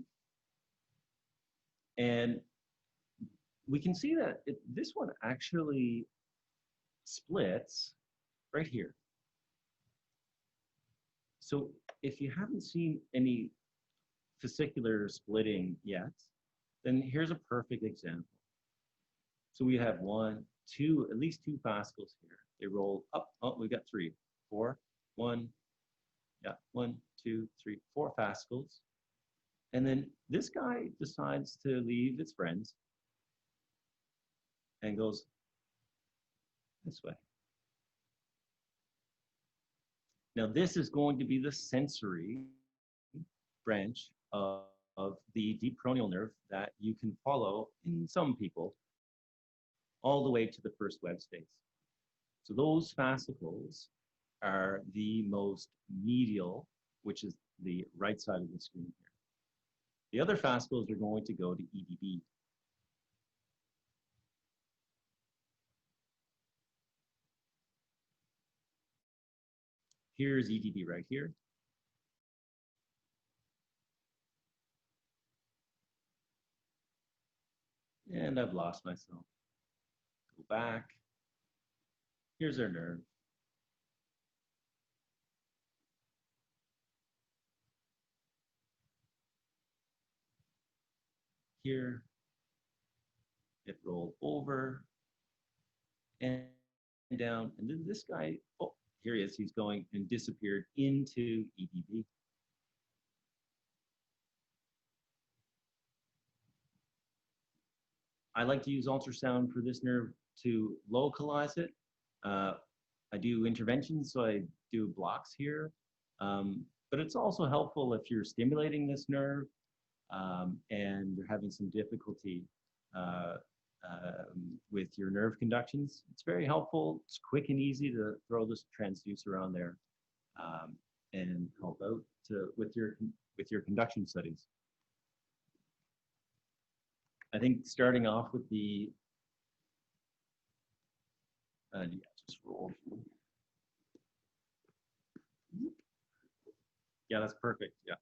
And we can see that this one actually splits right here. So if you haven't seen any fascicular splitting yet, then here's a perfect example. So we have at least two fascicles here. They roll up. Oh, we got 3, 4, 1, yeah, 1, 2, 3, 4 fascicles. And then this guy decides to leave its friends and goes this way. Now this is going to be the sensory branch of the deep peroneal nerve that you can follow in some people all the way to the first web space. So those fascicles are the most medial, which is the right side of the screen here. The other fascicles are going to go to EDB. Here's EDB right here. And I've lost myself. Go back. Here's our nerve. Here, it rolled over and down. And then this guy, oh, here he is. He's going and disappeared into EDB. I like to use ultrasound for this nerve to localize it. I do interventions, so I do blocks here. But it's also helpful if you're stimulating this nerve and you're having some difficulty with your nerve conductions. It's very helpful. It's quick and easy to throw this transducer on there and help out with your conduction studies. I think starting off with the yeah, just roll. Yeah, that's perfect. Yeah.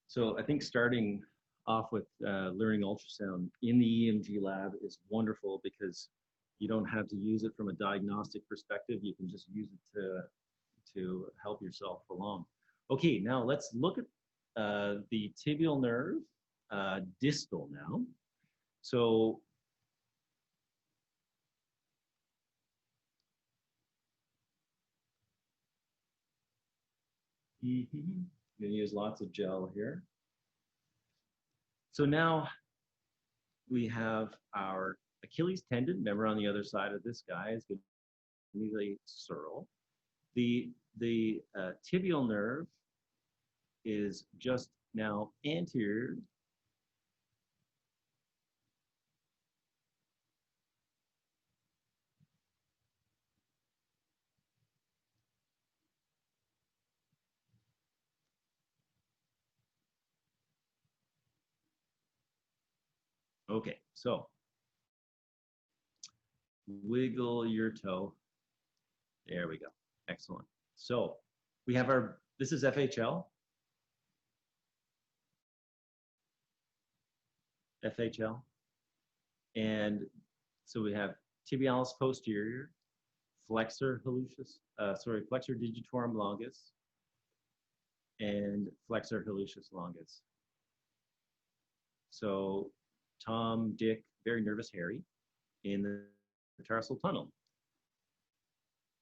So I think starting off with learning ultrasound in the EMG lab is wonderful because you don't have to use it from a diagnostic perspective. You can just use it to help yourself along. Okay, now let's look at the tibial nerve, distal now. So I'm going to use lots of gel here. So now we have our Achilles tendon. Remember, on the other side of this guy is going to be the sural. The tibial nerve is just now anterior . Okay, so wiggle your toe. There we go. Excellent. So we have this is FHL. FHL. And so we have tibialis posterior, flexor flexor digitorum longus, and flexor hallucis longus. So Tom, Dick, very nervous Harry in the tarsal tunnel.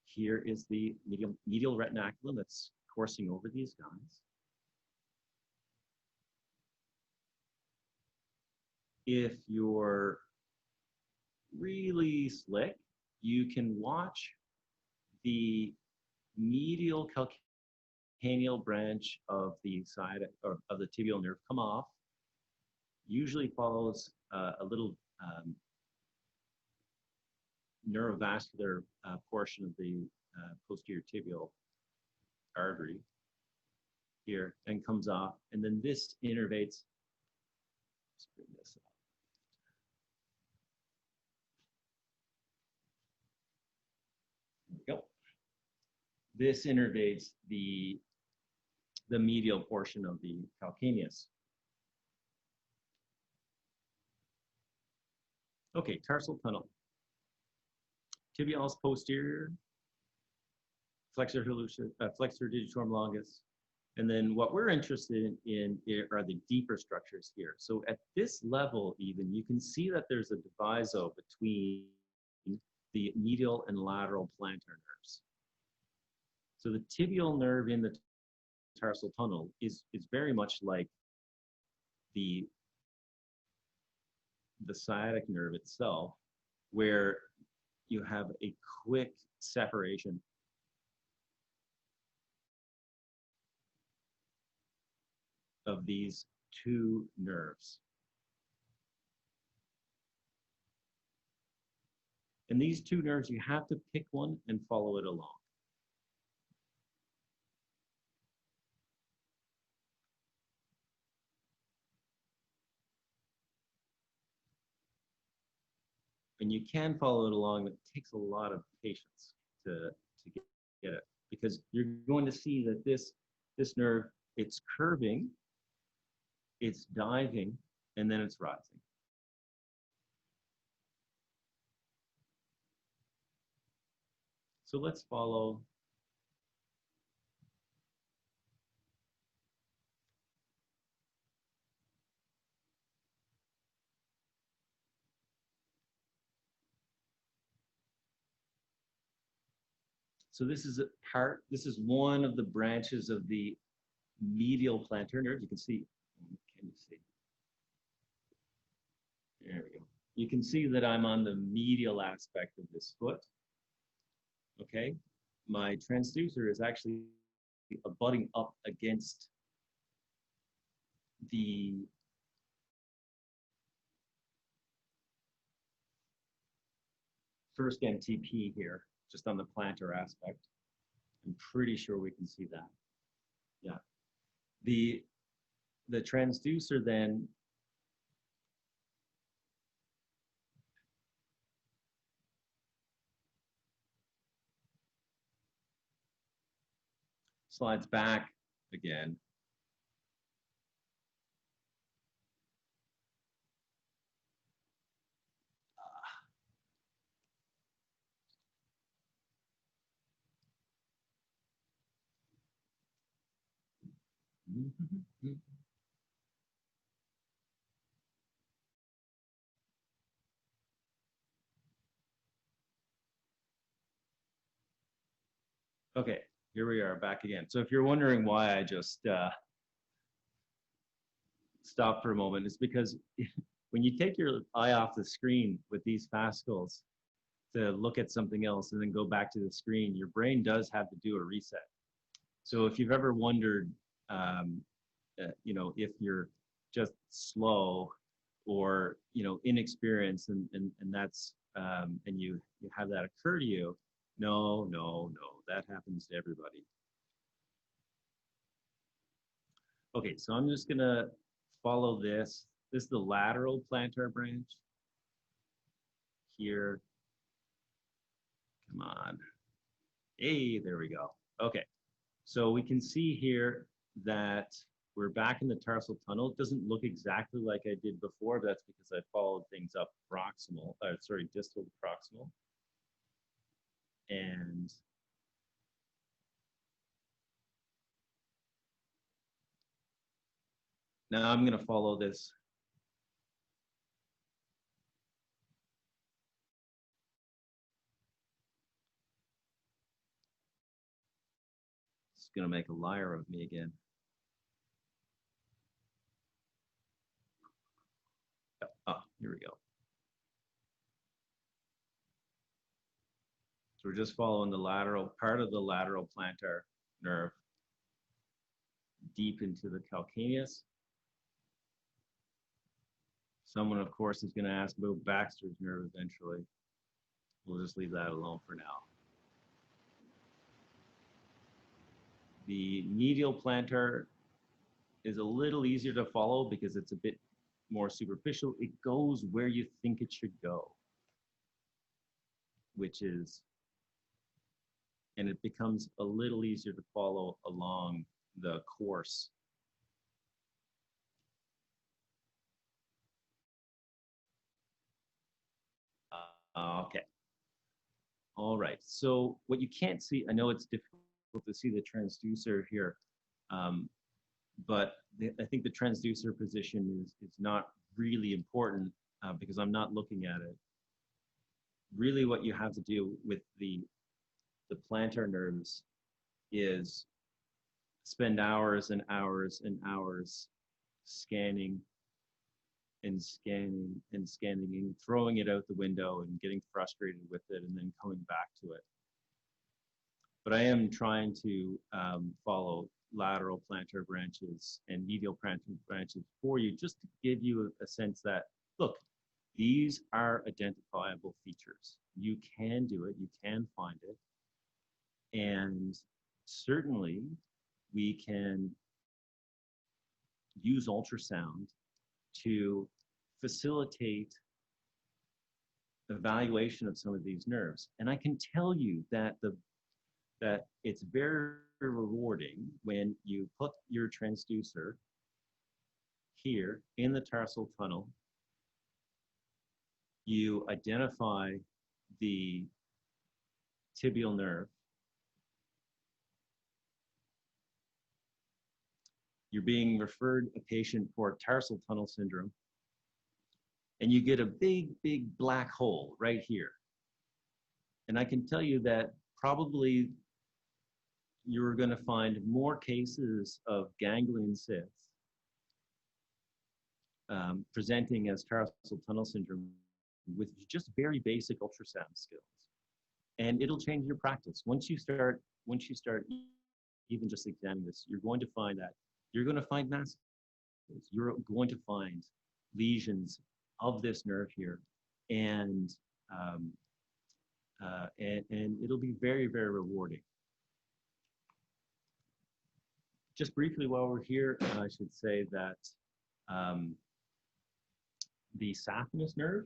Here is the medial retinaculum that's coursing over these guys. If you're really slick, you can watch the medial calcaneal branch of the side of the tibial nerve come off. Usually follows a little neurovascular portion of the posterior tibial artery here and comes off, and then this innervates. Let's bring this up. There we go. This innervates the medial portion of the calcaneus. Okay, tarsal tunnel. Tibialis posterior, flexor digitorum longus, and then what we're interested in are the deeper structures here. So at this level even, you can see that there's a diviso between the medial and lateral plantar nerves. So the tibial nerve in the tarsal tunnel is very much like the sciatic nerve itself, where you have a quick separation of these two nerves. And these two nerves, you have to pick one and follow it along. And you can follow it along, but it takes a lot of patience to get it, because you're going to see that this nerve, it's curving, it's diving, and then it's rising. So let's follow. So this is one of the branches of the medial plantar nerve. You can see, can you see? There we go. You can see that I'm on the medial aspect of this foot. Okay, my transducer is actually abutting up against the first MTP here, just on the plantar aspect. I'm pretty sure we can see that. Yeah. The transducer then slides back again. Okay, here we are back again. So if you're wondering why I just stopped for a moment, it's because when you take your eye off the screen with these fascicles to look at something else and then go back to the screen, your brain does have to do a reset. So if you've ever wondered, you know, if you're just slow or, you know, inexperienced and that's, and you have that occur to you, no, that happens to everybody. Okay, so I'm just gonna follow this. This is the lateral plantar branch. Here, come on. Hey, there we go. Okay, so we can see here that we're back in the tarsal tunnel. It doesn't look exactly like I did before, but that's because I followed things up proximal, distal to proximal. And now I'm going to follow this. It's going to make a liar of me again. Oh, here we go. So we're just following the lateral part of the lateral plantar nerve deep into the calcaneus. Someone, of course, is going to ask about Baxter's nerve eventually. We'll just leave that alone for now. The medial plantar is a little easier to follow because it's a bit more superficial. It goes where you think it should go, which is, and it becomes a little easier to follow along the course. Okay. All right. So what you can't see, I know it's difficult to see the transducer here, but I think the transducer position is not really important because I'm not looking at it. Really what you have to do with the plantar nerves is spend hours and hours and hours scanning and scanning and scanning and throwing it out the window and getting frustrated with it and then coming back to it. But I am trying to follow lateral plantar branches and medial plantar branches for you, just to give you a sense that, look, these are identifiable features. You can do it, you can find it. And certainly we can use ultrasound to facilitate evaluation of some of these nerves. And I can tell you that that it's very rewarding when you put your transducer here in the tarsal tunnel, you identify the tibial nerve, you're being referred a patient for tarsal tunnel syndrome, and you get a big, big black hole right here. And I can tell you that probably you're going to find more cases of ganglion cysts presenting as tarsal tunnel syndrome with just very basic ultrasound skills. And it'll change your practice. Once you start even just examining this, you're going to find that you're going to find masses. You're going to find lesions of this nerve here, and it'll be very, very rewarding. Just briefly while we're here, I should say that the saphenous nerve,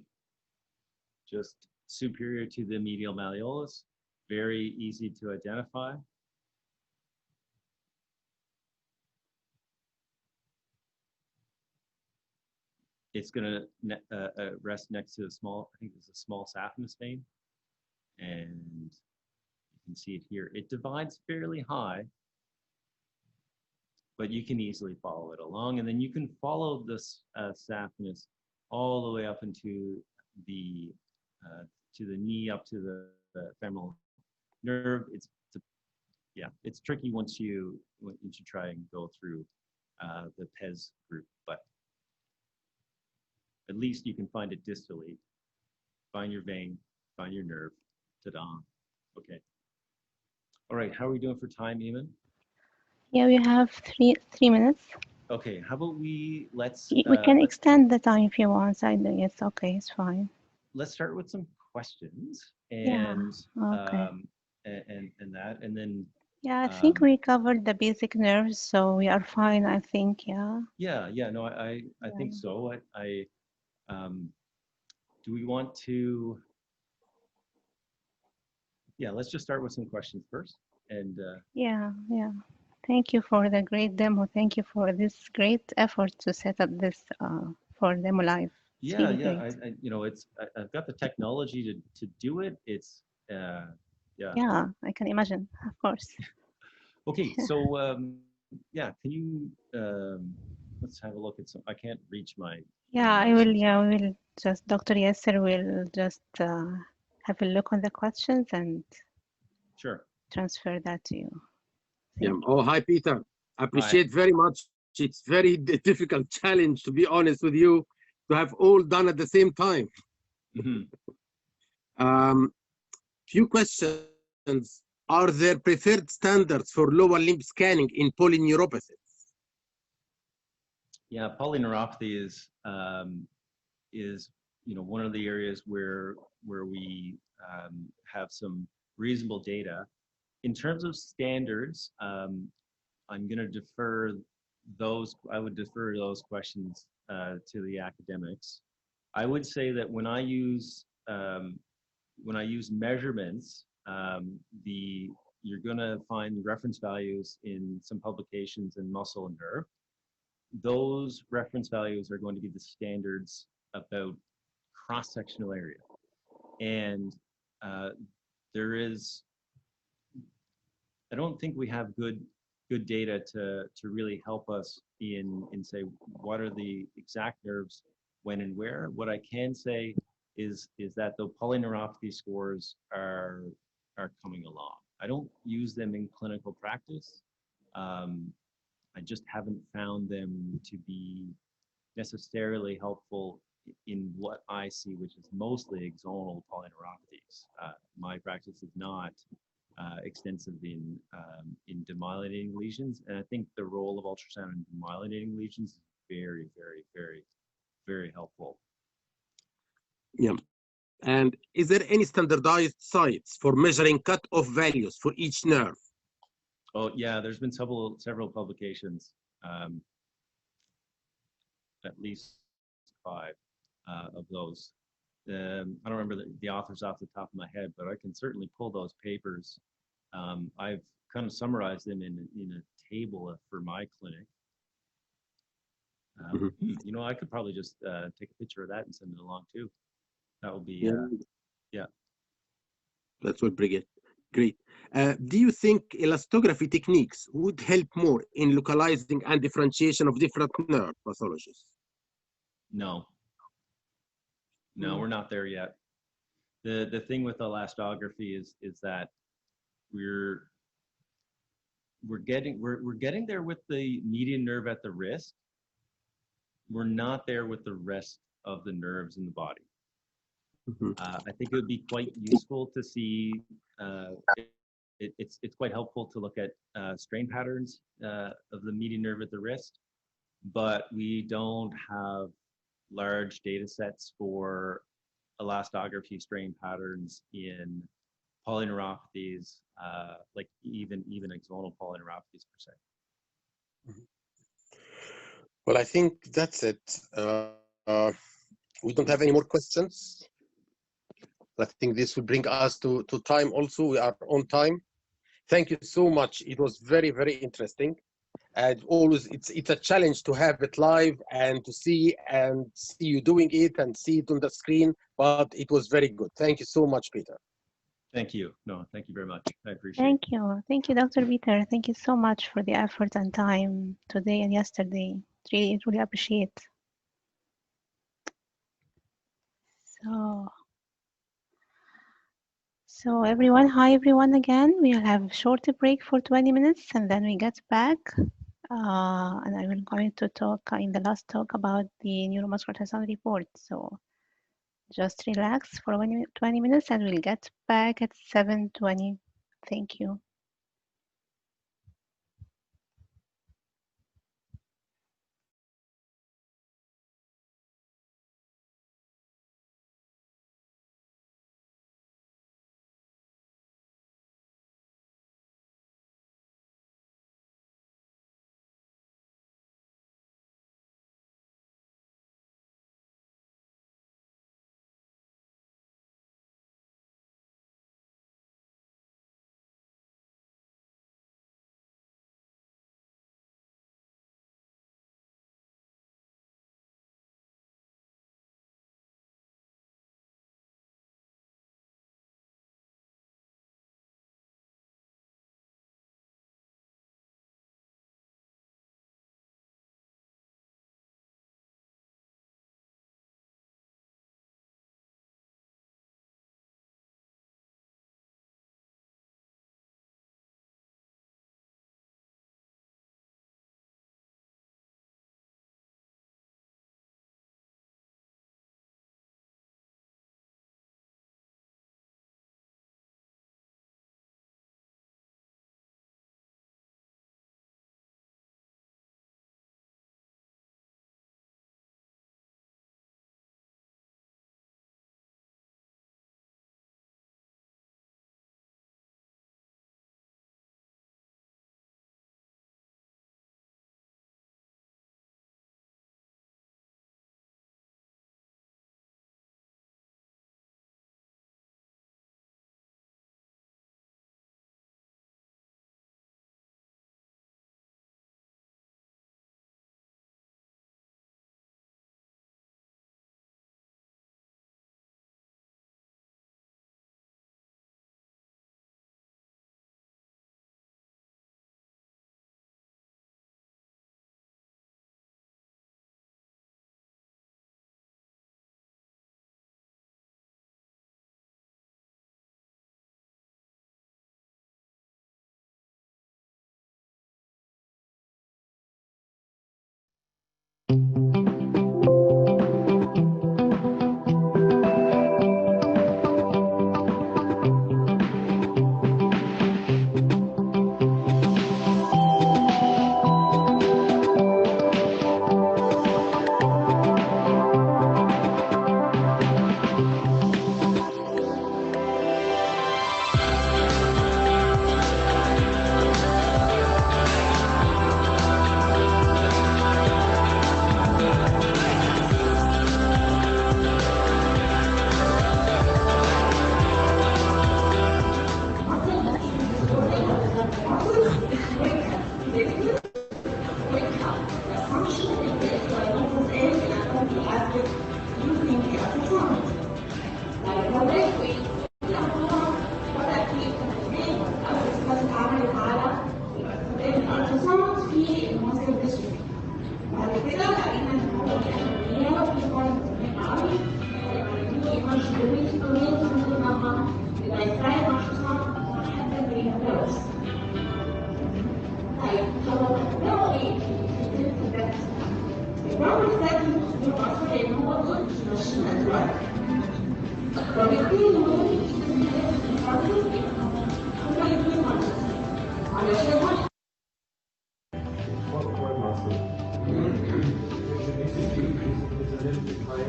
just superior to the medial malleolus, very easy to identify. It's going to rest next to a small, I think it's a small saphenous vein. And you can see it here. It divides fairly high, but you can easily follow it along. And then you can follow this saphenous all the way up into the knee, up to the femoral nerve. It's tricky once you try and go through the PES group, but at least you can find it distally. Find your vein, find your nerve. Ta-da. Okay. All right, how are we doing for time, Eamon? Yeah, we have three minutes. Okay, how about we we can extend the time if you want. I think it's okay, it's fine. Let's start with some questions and okay. and that, and then I think we covered the basic nerves, so we are fine, I think. No, I think so. Do we want to let's just start with some questions first, and yeah Thank you for the great demo. Thank you for this great effort to set up this for demo live. It's Yeah, really yeah. great. You know, I've got the technology to do it. It's yeah. Yeah, I can imagine, of course. Okay, so yeah, can you let's have a look at some. I can't reach my Yeah, I notes will. and stuff. Yeah, we will just Dr. Yasser will just have a look on the questions and Sure. transfer that to you. Yeah. Thank Oh, hi, Peter. Hi. Appreciate very much. It's very difficult challenge, to be honest with you, to have all done at the same time. Mhm. Few questions. Are there preferred standards for lower limb scanning in polyneuropathy? Yeah, polyneuropathy is one of the areas where we have some reasonable data. In terms of standards, I'm going to defer those. I would defer those questions to the academics. I would say that when I use measurements, you're going to find reference values in some publications in muscle and nerve. Those reference values are going to be the standards about cross-sectional area. And there is, I don't think we have good data to really help us in say what are the exact nerves when and where. What I can say is that the polyneuropathy scores are coming along. I don't use them in clinical practice. I just haven't found them to be necessarily helpful in what I see, which is mostly axonal polyneuropathies. My practice is not extensive in demyelinating lesions, and I think the role of ultrasound in demyelinating lesions is very, very, very, very helpful. Yeah. And is there any standardized sites for measuring cutoff values for each nerve? Oh yeah, there's been several publications, at least 5 of those. I don't remember the authors off the top of my head, but I can certainly pull those papers. I've kind of summarized them in a table for my clinic. I could probably just take a picture of that and send it along too. That would be, yeah. That's what Brigade. Great. Do you think elastography techniques would help more in localizing and differentiation of different nerve pathologies? No. No, we're not there yet. The thing with elastography is that we're getting there with the median nerve at the wrist. We're not there with the rest of the nerves in the body. I think it would be quite useful to see. It's quite helpful to look at strain patterns of the median nerve at the wrist, but we don't have large data sets for elastography strain patterns in polyneuropathies, like even axonal polyneuropathies per se. Well, I think that's it. We don't have any more questions. I think this will bring us to time also. We are on time. Thank you so much. It was very, very interesting. And always, it's a challenge to have it live and to see you doing it and see it on the screen. But it was very good. Thank you so much, Peter. Thank you. No, thank you very much. I appreciate it. Thank you. Thank you, Dr. Peter. Thank you so much for the effort and time today and yesterday. Really appreciate. So everyone, hi everyone again. We'll have a short break for 20 minutes and then we get back. And I will going to talk in the last talk about the neuromuscular ultrasound report. So just relax for 20 minutes and we'll get back at 7:20. Thank you.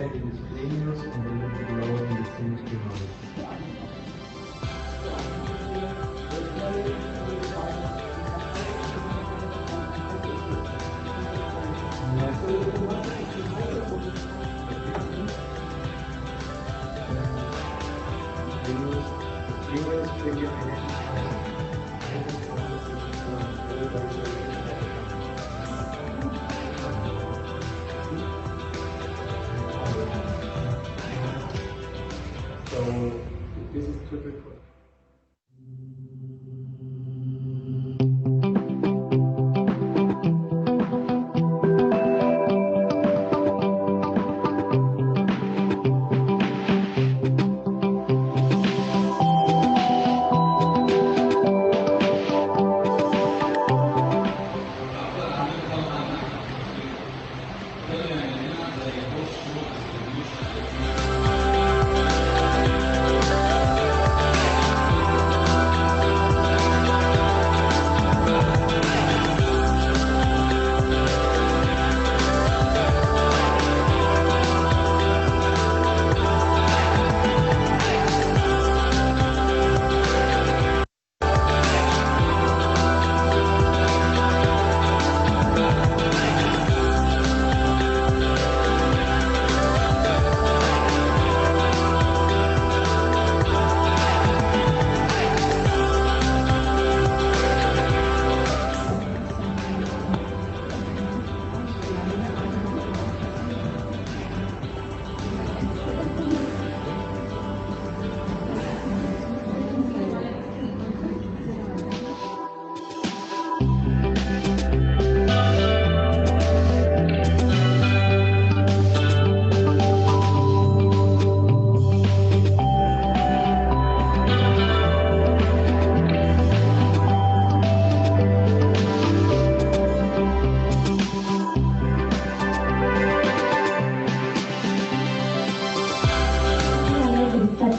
side it is planius, and then below it is semi-spinalis. So this is typical.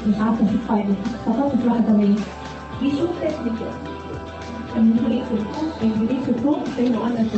مش عارفه اشوف فايده فقط واحده مني بيشوف تكنيكال من طريق الصوت الجديد في الصوت زي ما قلنا في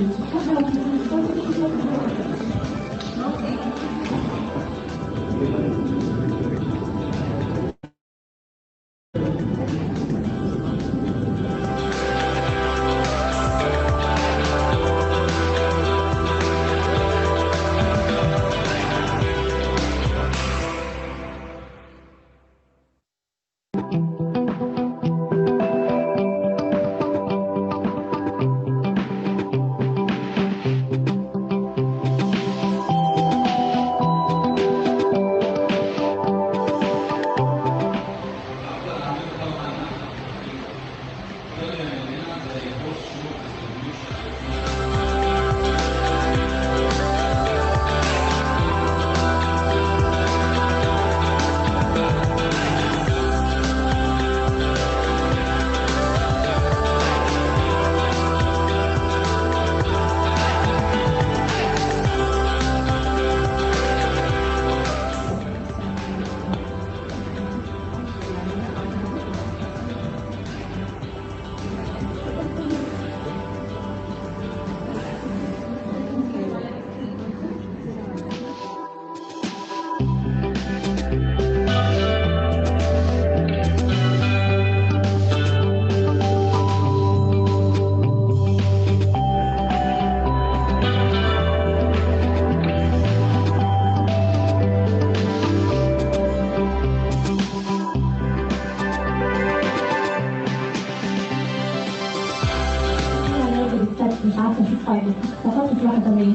مش عارفه اشوف فايده فقط واحده مني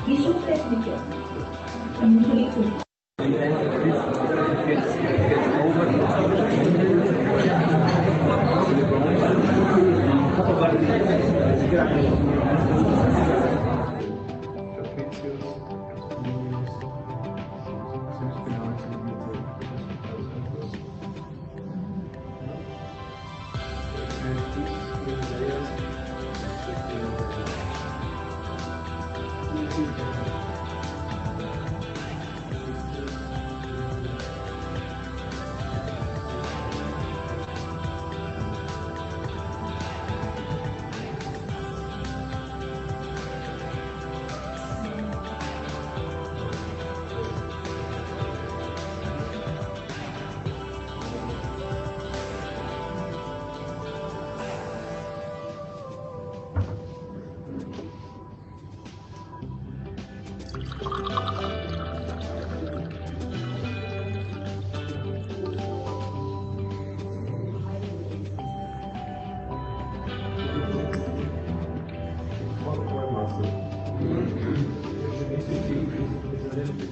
بيشوف تكنيكال من طريق الصوت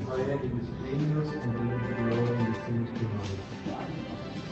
higher in the splenius and a little bit lower in the sinus spinalis.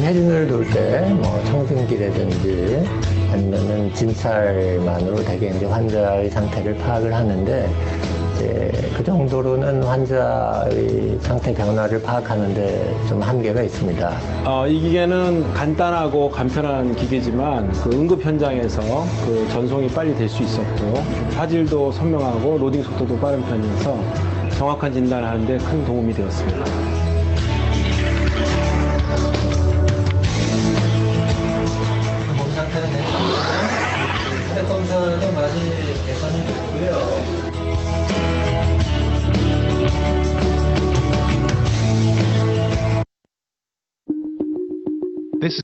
혜진을 돌 때 뭐 청진기라든지 아니면은 진찰만으로 대개 이제 환자의 상태를 파악을 하는데 이제 그 정도로는 환자의 상태 변화를 파악하는데 좀 한계가 있습니다. 이 기계는 간단하고 간편한 기계지만 그 응급 현장에서 그 전송이 빨리 될 수 있었고 화질도 선명하고 로딩 속도도 빠른 편이어서 정확한 진단을 하는데 큰 도움이 되었습니다. 몸 상태는 괜찮고요. 혈액 검사도 많이 개선이 됐고요. This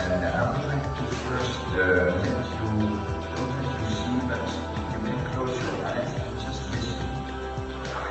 And I would like to first let you totally see, but you can close your eyes and just listen.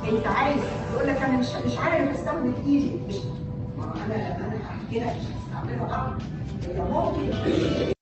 انت عايز يقول لك انا مش عارف استخدم ايدي مش ما انا هحكي لك مش هستعمله هي ممكن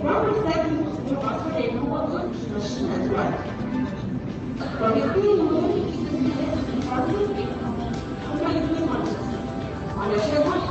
الرابط ده بيبقى طبيعي ان هو جزء مش ماشيين دلوقتي فبيكون مهم جدا جدا هما الاثنين علشان واحد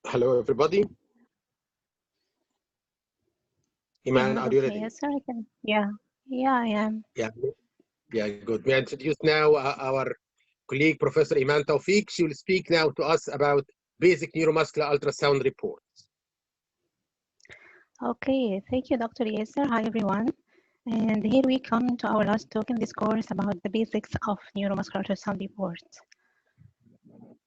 Hello, everybody. Iman, are you ready? Yes, sir, I can. Yeah, I am. Yeah, good. May I introduce now our colleague, Professor Iman Tawfiq. She will speak now to us about basic neuromuscular ultrasound reports. Okay, thank you, Dr. Yasser. Hi, everyone. And here we come to our last talk in this course about the basics of neuromuscular ultrasound reports.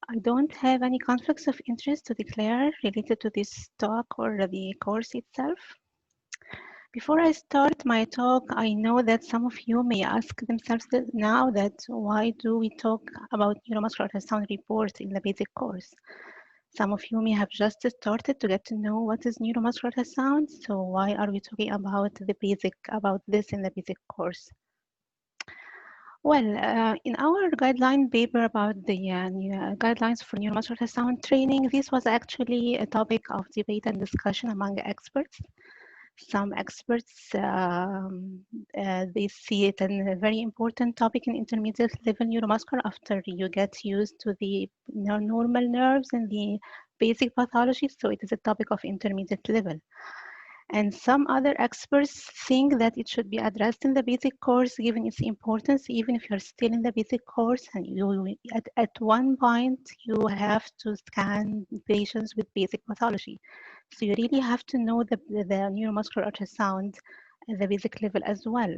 I don't have any conflicts of interest to declare related to this talk or the course itself. Before I start my talk, I know that some of you may ask themselves now that why do we talk about neuromuscular ultrasound reports in the basic course? Some of you may have just started to get to know what is neuromuscular ultrasound, so why are we talking about this in the basic course? Well, in our guideline paper about the guidelines for neuromuscular ultrasound training, this was actually a topic of debate and discussion among experts. Some experts, they see it as a very important topic in intermediate level neuromuscular after you get used to the normal nerves and the basic pathology, so it is a topic of intermediate level. And some other experts think that it should be addressed in the basic course, given its importance, even if you're still in the basic course and you, at one point, you have to scan patients with basic pathology. So you really have to know the neuromuscular ultrasound at the basic level as well.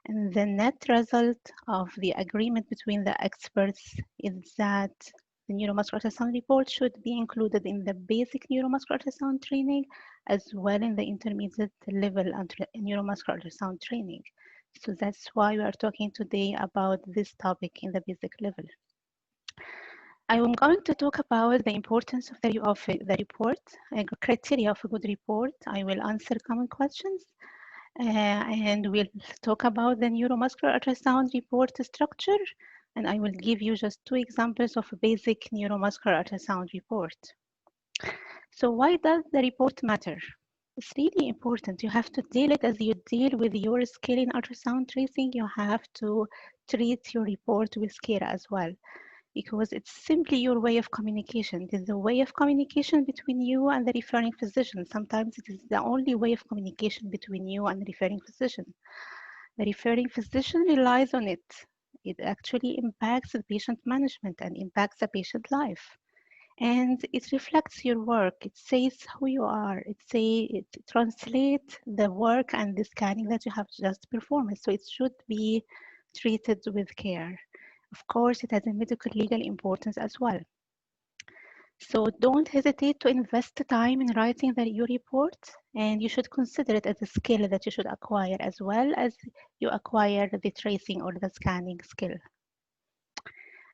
And the net result of the agreement between the experts is that the neuromuscular ultrasound report should be included in the basic neuromuscular ultrasound training as well in the intermediate level neuromuscular ultrasound training. So that's why we are talking today about this topic in the basic level. I am going to talk about the importance of the report, criteria of a good report. I will answer common questions. And we'll talk about the neuromuscular ultrasound report structure, and I will give you just 2 examples of a basic neuromuscular ultrasound report. So why does the report matter? It's really important. You have to deal it as you deal with your skill in ultrasound tracing. You have to treat your report with care as well, because it's simply your way of communication. It is the way of communication between you and the referring physician. Sometimes it is the only way of communication between you and the referring physician. The referring physician relies on it. It actually impacts the patient management and impacts the patient life. And it reflects your work. It says who you are. It translates the work and the scanning that you have just performed. So it should be treated with care. Of course, it has a medical legal importance as well. So don't hesitate to invest the time in writing your report, and you should consider it as a skill that you should acquire as well as you acquire the tracing or the scanning skill.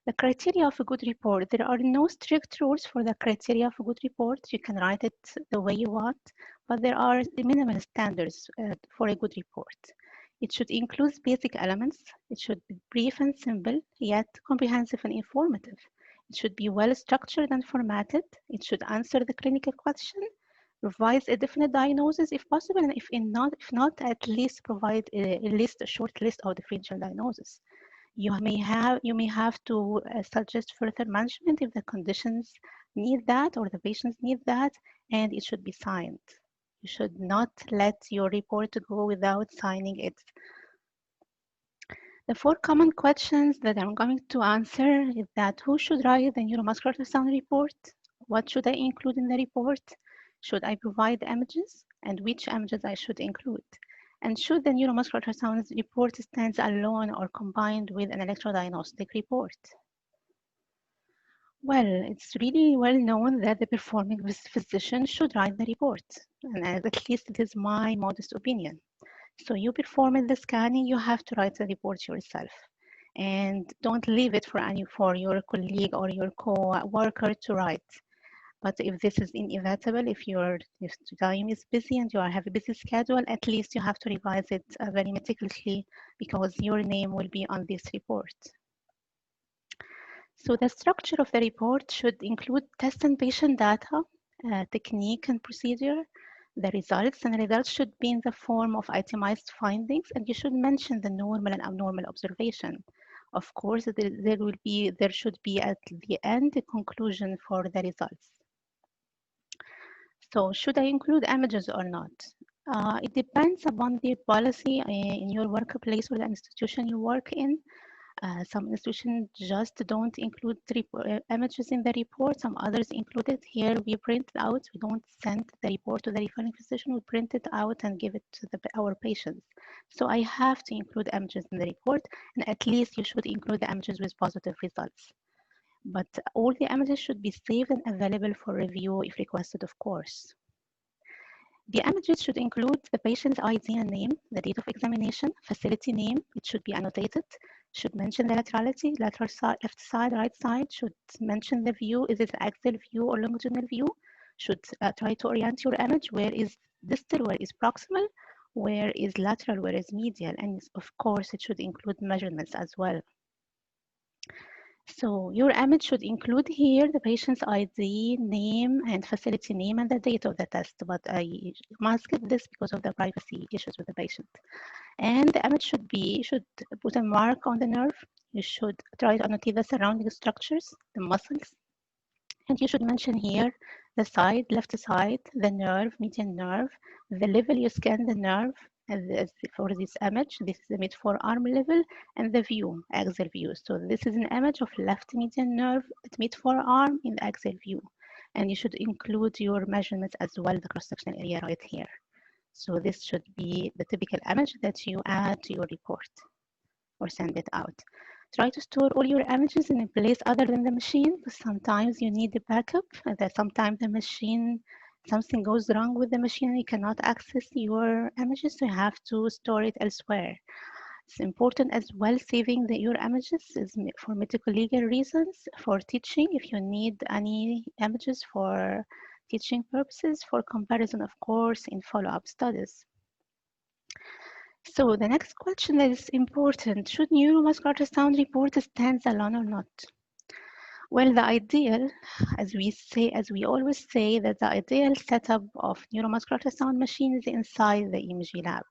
The criteria of a good report. There are no strict rules for the criteria of a good report. You can write it the way you want, but there are the minimal standards for a good report. It should include basic elements. It should be brief and simple, yet comprehensive and informative. It should be well structured and formatted. It should answer the clinical question, provide a definite diagnosis if possible, and if not, at least provide a short list of differential diagnosis. You may have to suggest further management if the conditions need that or the patients need that, and it should be signed. You should not let your report go without signing it. The 4 common questions that I'm going to answer is that who should write the neuromuscular ultrasound report? What should I include in the report? Should I provide images? And which images I should include? And should the neuromuscular ultrasound report stand alone or combined with an electrodiagnostic report? Well, it's really well known that the performing physician should write the report, and at least it is my modest opinion. So you perform the scanning, you have to write the report yourself, and don't leave it for your colleague or your co-worker to write. But if this is inevitable, if time is busy and you have a busy schedule, at least you have to revise it very meticulously because your name will be on this report. So the structure of the report should include test and patient data, technique and procedure, the results, and the results should be in the form of itemized findings, and you should mention the normal and abnormal observation. Of course, there should be at the end a conclusion for the results. So should I include images or not? It depends upon the policy in your workplace or the institution you work in. Some institutions just don't include images in the report. Some others include it. Here we print it out. We don't send the report to the referring physician. We print it out and give it to our patients. So I have to include images in the report, and at least you should include the images with positive results. But all the images should be saved and available for review if requested, of course. The images should include the patient's ID and name, the date of examination, facility name. It should be annotated. Should mention the laterality, lateral side, left side, right side. Should mention the view. Is it axial view or longitudinal view? Should try to orient your image. Where is distal? Where is proximal? Where is lateral? Where is medial? And of course, it should include measurements as well. So your image should include here the patient's ID, name, and facility name, and the date of the test. But I masked this because of the privacy issues with the patient. And the image should put a mark on the nerve. You should try to annotate the surrounding structures, the muscles. And you should mention here the side, left side, the nerve, median nerve, the level you scan the nerve for this image. This is the mid-forearm level, and the view, axial view. So this is an image of left median nerve at mid-forearm in the axial view. And you should include your measurements as well, the cross-sectional area right here. So this should be the typical image that you add to your report or send it out. Try to store all your images in a place other than the machine, because sometimes you need a backup. That sometimes the machine, something goes wrong with the machine and you cannot access your images, so you have to store it elsewhere. It's important as well saving your images is for medical legal reasons, for teaching, if you need any images for teaching purposes, for comparison of course in follow-up studies. So the next question that is important, should neuromuscular ultrasound report stand alone or not? Well, the ideal, as we always say, that the ideal setup of neuromuscular ultrasound machine is inside the EMG lab.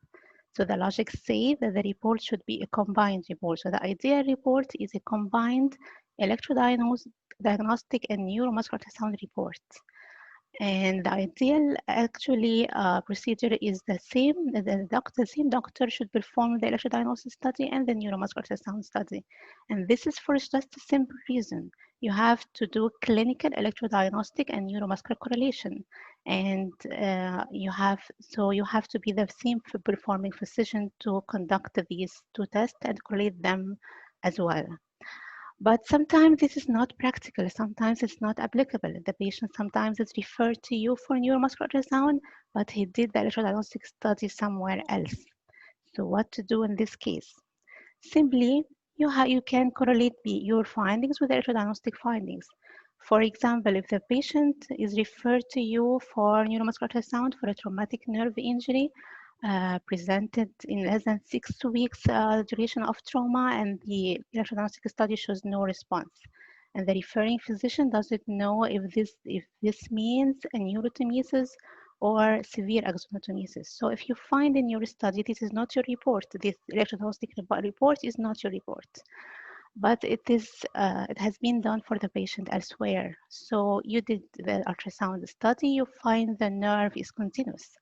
So the logic says that the report should be a combined report. So the ideal report is a combined electrodiagnostic and neuromuscular ultrasound report. And the ideal actually procedure is the same. The same doctor should perform the electrodiagnosis study and the neuromuscular ultrasound study. And this is for just a simple reason. You have to do clinical electrodiagnostic and neuromuscular correlation. And you have to be the same performing physician to conduct these two tests and correlate them as well. But sometimes this is not practical. Sometimes it's not applicable. The patient sometimes is referred to you for neuromuscular ultrasound, but he did the electrodiagnostic study somewhere else. So what to do in this case? Simply, you can correlate your findings with the electrodiagnostic findings. For example, if the patient is referred to you for neuromuscular ultrasound for a traumatic nerve injury, presented in less than 6 weeks duration of trauma, and the electrodiagnostic study shows no response. And the referring physician doesn't know if this means a neurotomesis or severe axonotmesis. So if you find in your study this is not your report, this electrodiagnostic report is not your report, but it has been done for the patient elsewhere. So you did the ultrasound study, you find the nerve is continuous.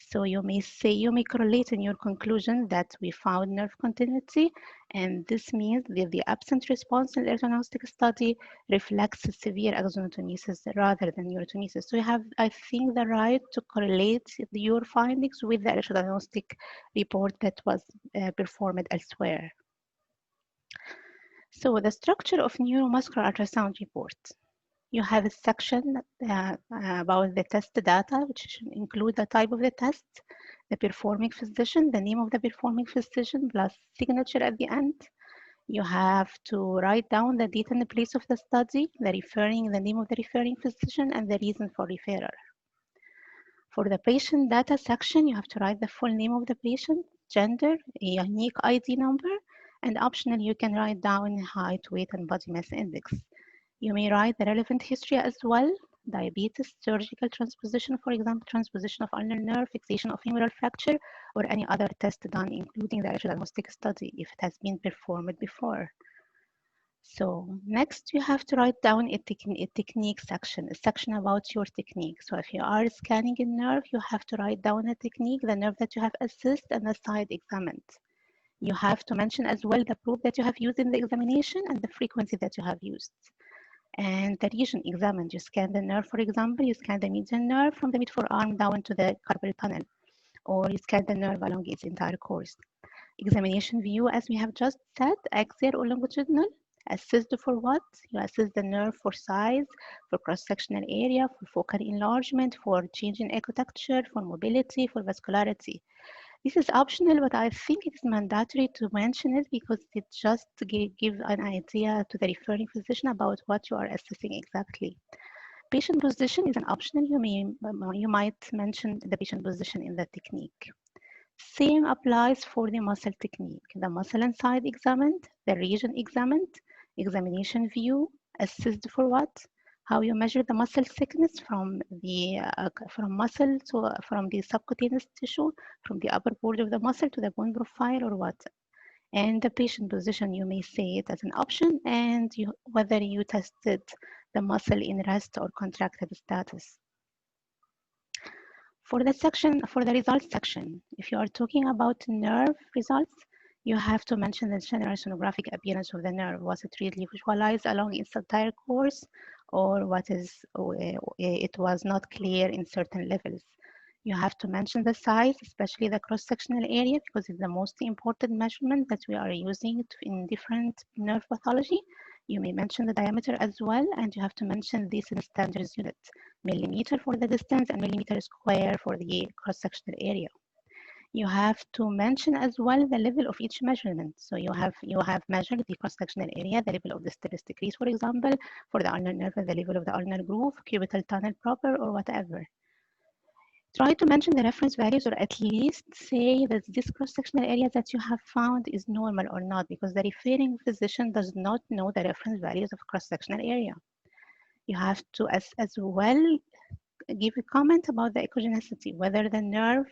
So you may correlate in your conclusion that we found nerve continuity, and this means that the absent response in the electrodiagnostic study reflects severe axonotmesis rather than neurotomesis. So you have, I think, the right to correlate your findings with the electrodiagnostic report that was performed elsewhere. So the structure of neuromuscular ultrasound report. You have a section about the test data, which should include the type of the test, the performing physician, the name of the performing physician, plus signature at the end. You have to write down the date and the place of the study, the name of the referring physician, and the reason for referral. For the patient data section, you have to write the full name of the patient, gender, a unique ID number, and optional, you can write down height, weight, and body mass index. You may write the relevant history as well, diabetes, surgical transposition, for example, transposition of ulnar nerve, fixation of femoral fracture, or any other test done, including the electrodiagnostic study, if it has been performed before. So next, you have to write down a technique section, a section about your technique. So if you are scanning a nerve, you have to write down a technique, the nerve that you have assessed and the side examined. You have to mention as well the probe that you have used in the examination and the frequency that you have used. And the region examined, you scan the nerve, for example, you scan the median nerve from the mid-forearm down to the carpal tunnel, or you scan the nerve along its entire course. Examination view, as we have just said, axial or longitudinal. Assessed for what? You assess the nerve for size, for cross-sectional area, for focal enlargement, for change in echo texture, for mobility, for vascularity. This is optional, but I think it is mandatory to mention it because it just gives an idea to the referring physician about what you are assessing exactly. Patient position is an optional. You might mention the patient position in the technique. Same applies for the muscle technique. The muscle and side examined, the region examined, examination view, assessed for what? How you measure the muscle thickness from the muscle from the subcutaneous tissue, from the upper border of the muscle to the bone profile, or what? And the patient position, you may say it as an option, and whether you tested the muscle in rest or contracted status. For the results section, if you are talking about nerve results, you have to mention the general sonographic appearance of the nerve. Was it really visualized along its entire course, or it was not clear in certain levels? You have to mention the size, especially the cross-sectional area, because it's the most important measurement that we are using in different nerve pathology. You may mention the diameter as well, and you have to mention this in standards unit, millimeter for the distance and millimeter square for the cross-sectional area. You have to mention as well the level of each measurement. So you have measured the cross-sectional area, the level of the sternus decrease, for example, for the ulnar nerve, the level of the ulnar groove, cubital tunnel proper, or whatever. Try to mention the reference values, or at least say that this cross-sectional area that you have found is normal or not, because the referring physician does not know the reference values of cross-sectional area. You have to as well give a comment about the echogenicity, whether the nerve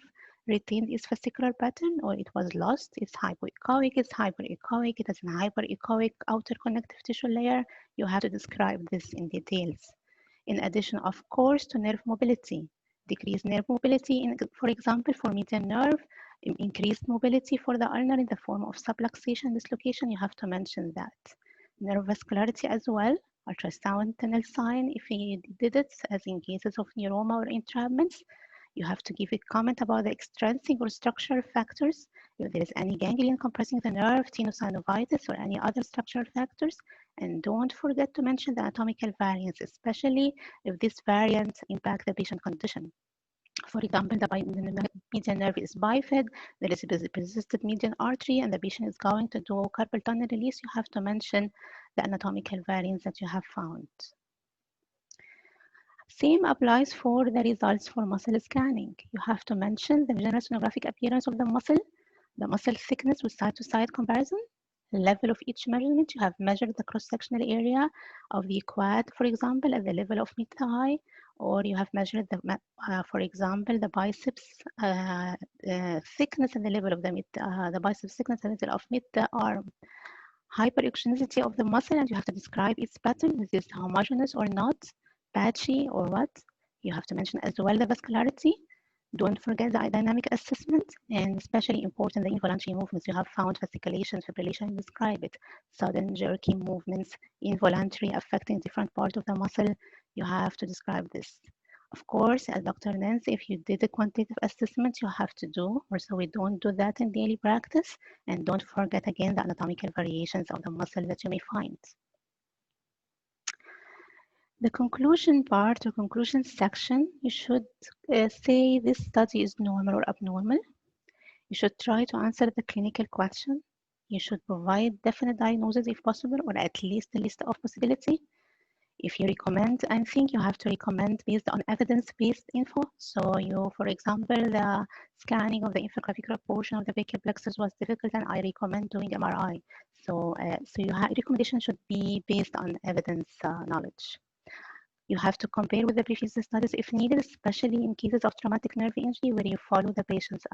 retained its fascicular pattern or it was lost. It's hypoechoic, it's hyperechoic, it has an hyperechoic outer connective tissue layer. You have to describe this in details. In addition, of course, to nerve mobility. Decreased nerve mobility, for example, for median nerve, increased mobility for the ulnar in the form of subluxation, dislocation, you have to mention that. Nerve vascularity as well, ultrasound tunnel sign, if you did it, as in cases of neuroma or entrapments. You have to give a comment about the extrinsic or structural factors, if there is any ganglion compressing the nerve, tenosynovitis, or any other structural factors. And don't forget to mention the anatomical variants, especially if these variants impact the patient condition. For example, the median nerve is bifid, there is a persistent median artery, and the patient is going to do carpal tunnel release. You have to mention the anatomical variants that you have found. Same applies for the results for muscle scanning. You have to mention the general sonographic appearance of the muscle thickness with side-to-side comparison, level of each measurement. You have measured the cross-sectional area of the quad, for example, at the level of mid-thigh, or you have measured, for example, the biceps thickness at the level of the biceps thickness at the level of mid-arm. Hyperechogenicity of the muscle, and you have to describe its pattern. Is this homogeneous or not? Patchy or what? You have to mention as well the vascularity. Don't forget the dynamic assessment, and especially important, the involuntary movements. You have found fasciculation, fibrillation, describe it. Sudden jerky movements, involuntary, affecting different parts of the muscle. You have to describe this. Of course, as Dr. Nancy, if you did a quantitative assessment, you have to do, or so we don't do that in daily practice. And don't forget again the anatomical variations of the muscle that you may find. The conclusion part or conclusion section, you should say this study is normal or abnormal. You should try to answer the clinical question. You should provide definite diagnosis if possible, or at least a list of possibility. If you recommend anything, you have to recommend based on evidence-based info. So you, for example, the scanning of the infraclavicular portion of the brachial plexus was difficult, and I recommend doing MRI. So your recommendation should be based on evidence knowledge. You have to compare with the previous studies if needed, especially in cases of traumatic nerve injury where you follow the patients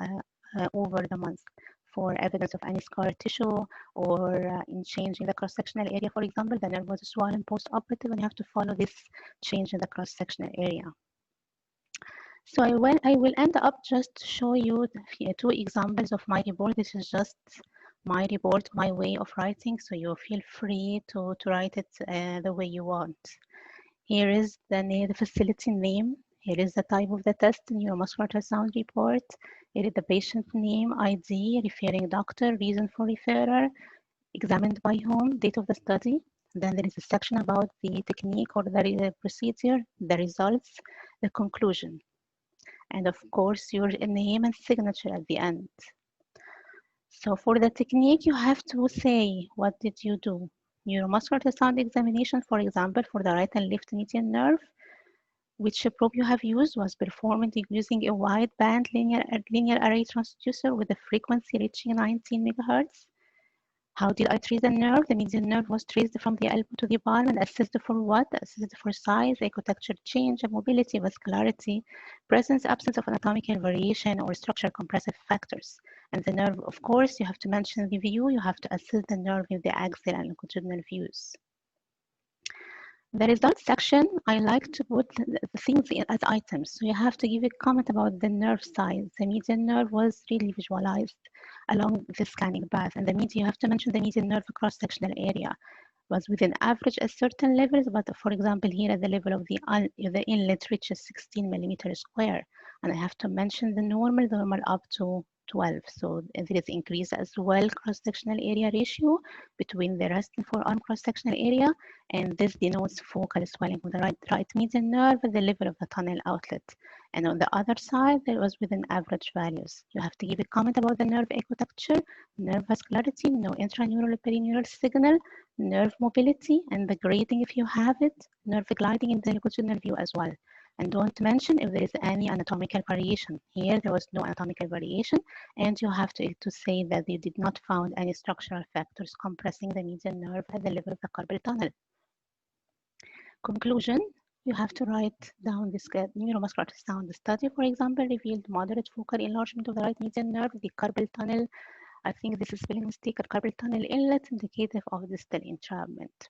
over the months for evidence of any scar tissue, or in changing the cross-sectional area. For example, the nerve was swollen post-operative, and you have to follow this change in the cross-sectional area. So I will end up just to show you 2 examples of my report. This is just my report, my way of writing, so you feel free to write it the way you want. Here is the facility name. Here is the type of the test, neuromuscular ultrasound report. Here is the patient name, ID, referring doctor, reason for referral, examined by whom, date of the study. Then there is a section about the technique or the procedure, the results, the conclusion. And of course, your name and signature at the end. So for the technique, you have to say, what did you do? Neuromuscular ultrasound examination, for example, for the right and left median nerve, which probe you have used was performed using a wide band linear array transducer with a frequency reaching 19 megahertz. How did I trace the nerve? The median nerve was traced from the elbow to the palm and assessed for what? Assessed for size, ecotexture change, mobility, vascularity, presence, absence of anatomical variation or structural compressive factors. And the nerve, of course, you have to mention the view. You have to assess the nerve with the axial and longitudinal views. The results section, I like to put the things as items. So you have to give a comment about the nerve size. The median nerve was really visualized along the scanning path. And the median, you have to mention the median nerve cross-sectional area was within average at certain levels, but for example, here at the level of the inlet reaches 16 millimeters square. And I have to mention the normal up to 12. So there is increase as well cross-sectional area ratio between the rest and forearm cross-sectional area. And this denotes focal swelling of the right median nerve at the level of the tunnel outlet. And on the other side, there was within average values. You have to give a comment about the nerve ecotexture, nerve vascularity, no intraneural or perineural signal, nerve mobility, and the grading if you have it, nerve gliding in the longitudinal view as well. And don't mention if there is any anatomical variation. Here, there was no anatomical variation, and you have to say that you did not found any structural factors compressing the median nerve at the level of the carpal tunnel. Conclusion, you have to write down this neuromuscular ultrasound study, for example, revealed moderate focal enlargement of the right median nerve, the carpal tunnel. I think this is spelling mistake, a carpal tunnel inlet indicative of distal entrapment.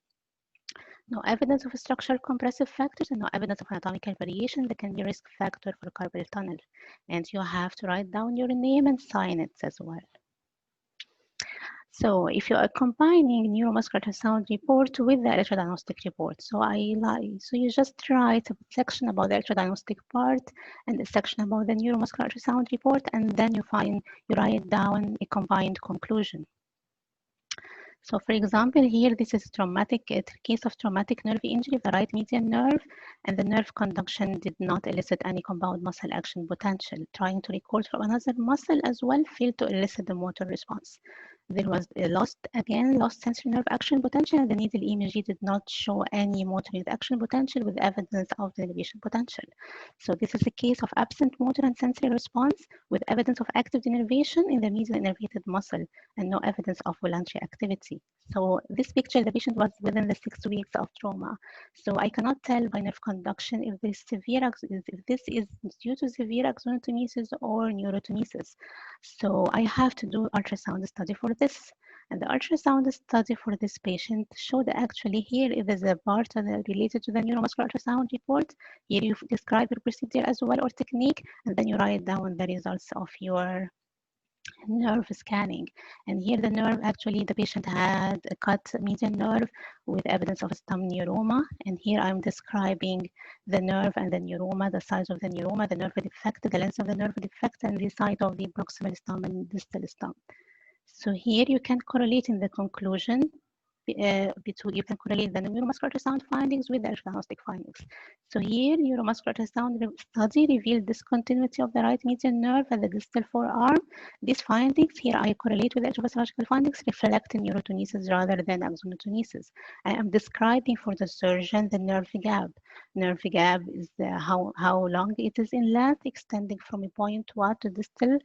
No evidence of structural compressive factors and no evidence of anatomical variation that can be a risk factor for carpal tunnel. And you have to write down your name and sign it as well. So if you are combining neuromuscular ultrasound report with the electrodiagnostic report, so you just write a section about the electrodiagnostic part and a section about the neuromuscular ultrasound report, and then you write down a combined conclusion. So for example, here, this is a case of traumatic nerve injury of the right median nerve, and the nerve conduction did not elicit any compound muscle action potential. Trying to record from another muscle as well failed to elicit the motor response. There was a lost sensory nerve action potential, and the needle EMG did not show any motor action potential with evidence of denervation potential. So this is a case of absent motor and sensory response with evidence of active denervation in the medial innervated muscle and no evidence of voluntary activity. So this picture, the patient was within the 6 weeks of trauma. So I cannot tell by nerve conduction if this is due to severe axonotmesis or neurotomesis. So I have to do ultrasound study for this. And the ultrasound study for this patient showed actually here if there's a part related to the neuromuscular ultrasound report. Here you describe your procedure as well or technique, and then you write down the results of your nerve scanning. And here the nerve, actually the patient had a cut median nerve with evidence of stem neuroma. And here I'm describing the nerve and the neuroma, the size of the neuroma, the nerve defect, the length of the nerve defect, and the site of the proximal stem and distal stem. So here you can correlate in the conclusion you can correlate the neuromuscular ultrasound findings with the diagnostic findings. So here, neuromuscular ultrasound study revealed discontinuity of the right median nerve at the distal forearm. These findings here I correlate with the electrophysiological findings reflecting neurotonesis rather than axonotmesis. I am describing for the surgeon the nerve gap. Nerve gap is how long it is in length, extending from a point 1 to distal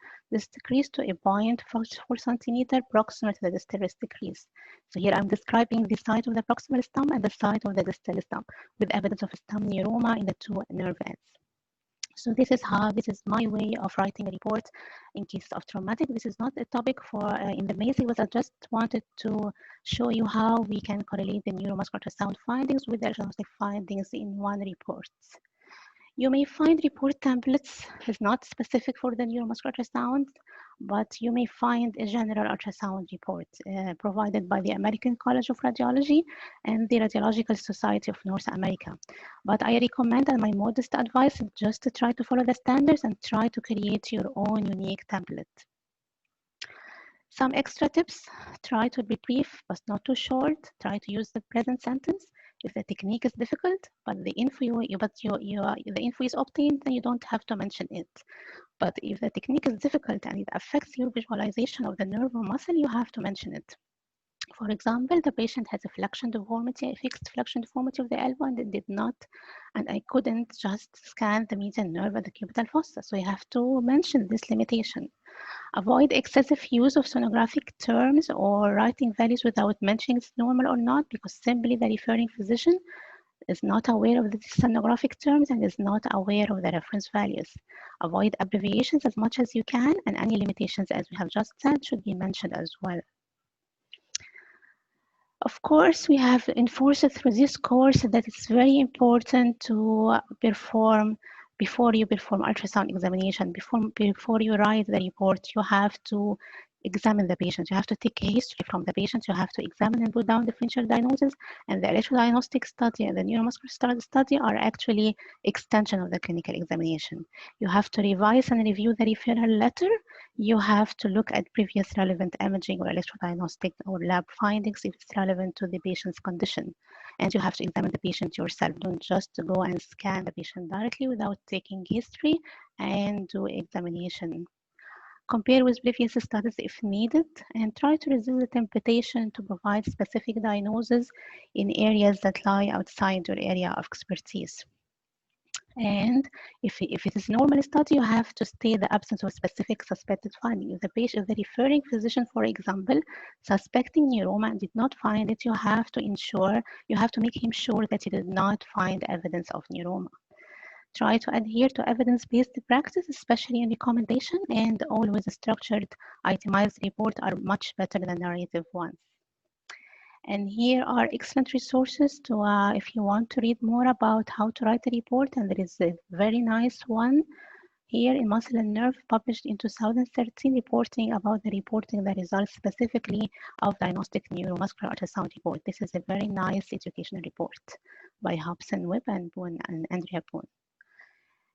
crease to a point 4 centimeter proximal to the distal wrist crease. So here I'm describing the site of the proximal stem and the site of the distal stem with evidence of stem neuroma in the 2 nerve ends. So this is my way of writing a report in case of traumatic. This is not a topic for in the basic, but I just wanted to show you how we can correlate the neuromuscular ultrasound findings with the diagnostic findings in one report. You may find report templates is not specific for the neuromuscular ultrasound, but you may find a general ultrasound report provided by the American College of Radiology and the Radiological Society of North America. But I recommend, and my modest advice, is just to try to follow the standards and try to create your own unique template. Some extra tips: try to be brief but not too short. Try to use the present sentence. If the technique is difficult, but the info is obtained, then you don't have to mention it. But if the technique is difficult and it affects your visualization of the nerve or muscle, you have to mention it. For example, the patient has a flexion deformity, a fixed flexion deformity of the elbow, and it did not, and I couldn't just scan the median nerve at the cubital fossa. So you have to mention this limitation. Avoid excessive use of sonographic terms or writing values without mentioning it's normal or not, because simply the referring physician is not aware of the sonographic terms and is not aware of the reference values. Avoid abbreviations as much as you can, and any limitations, as we have just said, should be mentioned as well. Of course, we have enforced through this course that it's very important to perform, before you perform ultrasound examination, before you write the report, you have to examine the patient. You have to take a history from the patient. You have to examine and put down differential diagnosis, and the electrodiagnostic study and the neuromuscular study are actually extension of the clinical examination. You have to revise and review the referral letter. You have to look at previous relevant imaging or electrodiagnostic or lab findings if it's relevant to the patient's condition. And you have to examine the patient yourself. Don't just go and scan the patient directly without taking history and do examination. Compare with previous studies if needed, and try to resist the temptation to provide specific diagnosis in areas that lie outside your area of expertise. And if it is normal study, you have to state the absence of specific suspected finding. If the referring physician, for example, suspecting neuroma and did not find it, you have to make him sure that he did not find evidence of neuroma. Try to adhere to evidence-based practice, especially in recommendation, and always structured, itemized reports are much better than narrative ones. And here are excellent resources to if you want to read more about how to write a report. And there is a very nice one here in Muscle and Nerve, published in 2013, reporting about the results specifically of diagnostic neuromuscular ultrasound report. This is a very nice educational report by Hobson Webb and Boone and Andrea Boone.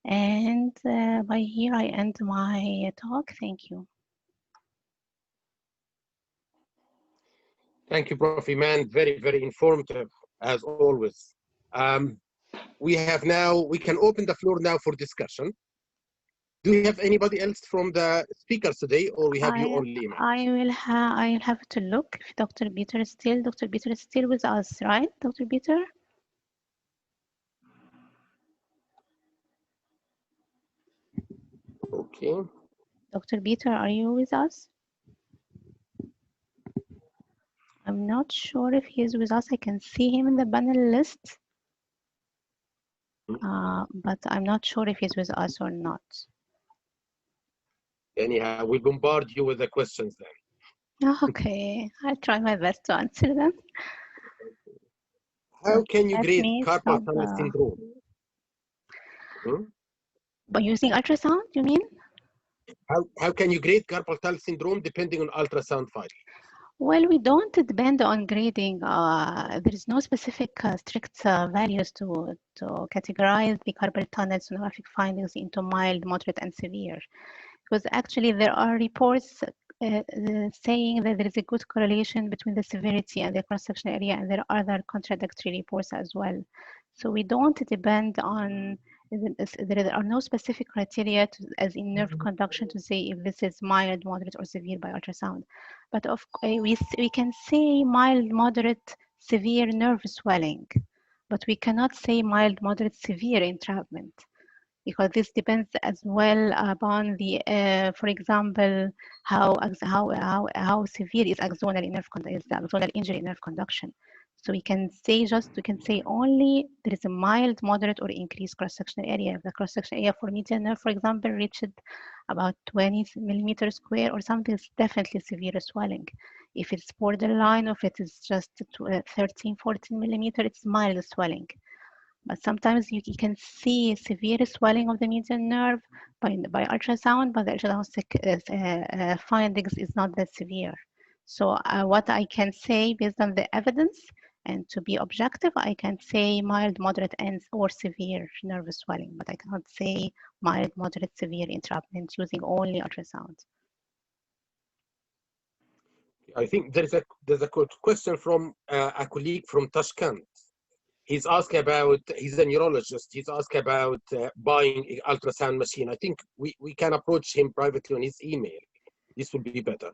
And by here I end my talk. Thank you. Thank you, Prof. Iman. Very, very informative, as always. We can open the floor now for discussion. Do we have anybody else from the speakers today, or we have you only? I'll have to look if Dr. Peter is still with us, right, Dr. Peter? Okay. Dr. Peter, are you with us? I'm not sure if he is with us. I can see him in the panel list, but I'm not sure if he's with us or not. Anyhow, we'll bombard you with the questions then. Okay, I'll try my best to answer them. How can you grade carpal tunnel syndrome? By using ultrasound, you mean? How can you grade carpal tunnel syndrome depending on ultrasound file? Well, we don't depend on grading. There is no specific strict values to categorize the carpal tunnel sonographic findings into mild, moderate, and severe. Because actually there are reports saying that there is a good correlation between the severity and the cross-sectional area, and there are other contradictory reports as well. So we don't depend on, there are no specific criteria as in nerve conduction to say if this is mild, moderate, or severe by ultrasound. But we can say mild, moderate, severe nerve swelling, but we cannot say mild, moderate, severe entrapment, because this depends as well upon the, for example, how severe is axonal nerve conduction, is the axonal injury in nerve conduction. So we can say only there is a mild, moderate, or increased cross-sectional area. If the cross-sectional area for median nerve, for example, reached about 20 millimeters square or something, it's definitely severe swelling. If it's borderline, or if it is just 13, 14 millimeters, it's mild swelling. But sometimes you can see severe swelling of the median nerve by ultrasound, but the ultradiagnostic findings is not that severe. So what I can say based on the evidence, and to be objective, I can say mild, moderate, or severe nerve swelling, but I cannot say mild, moderate, severe entrapment using only ultrasound. I think there's a question from a colleague from Tashkent. He's asked about, he's a neurologist, he's asked about buying an ultrasound machine. I think we can approach him privately on his email. This would be better.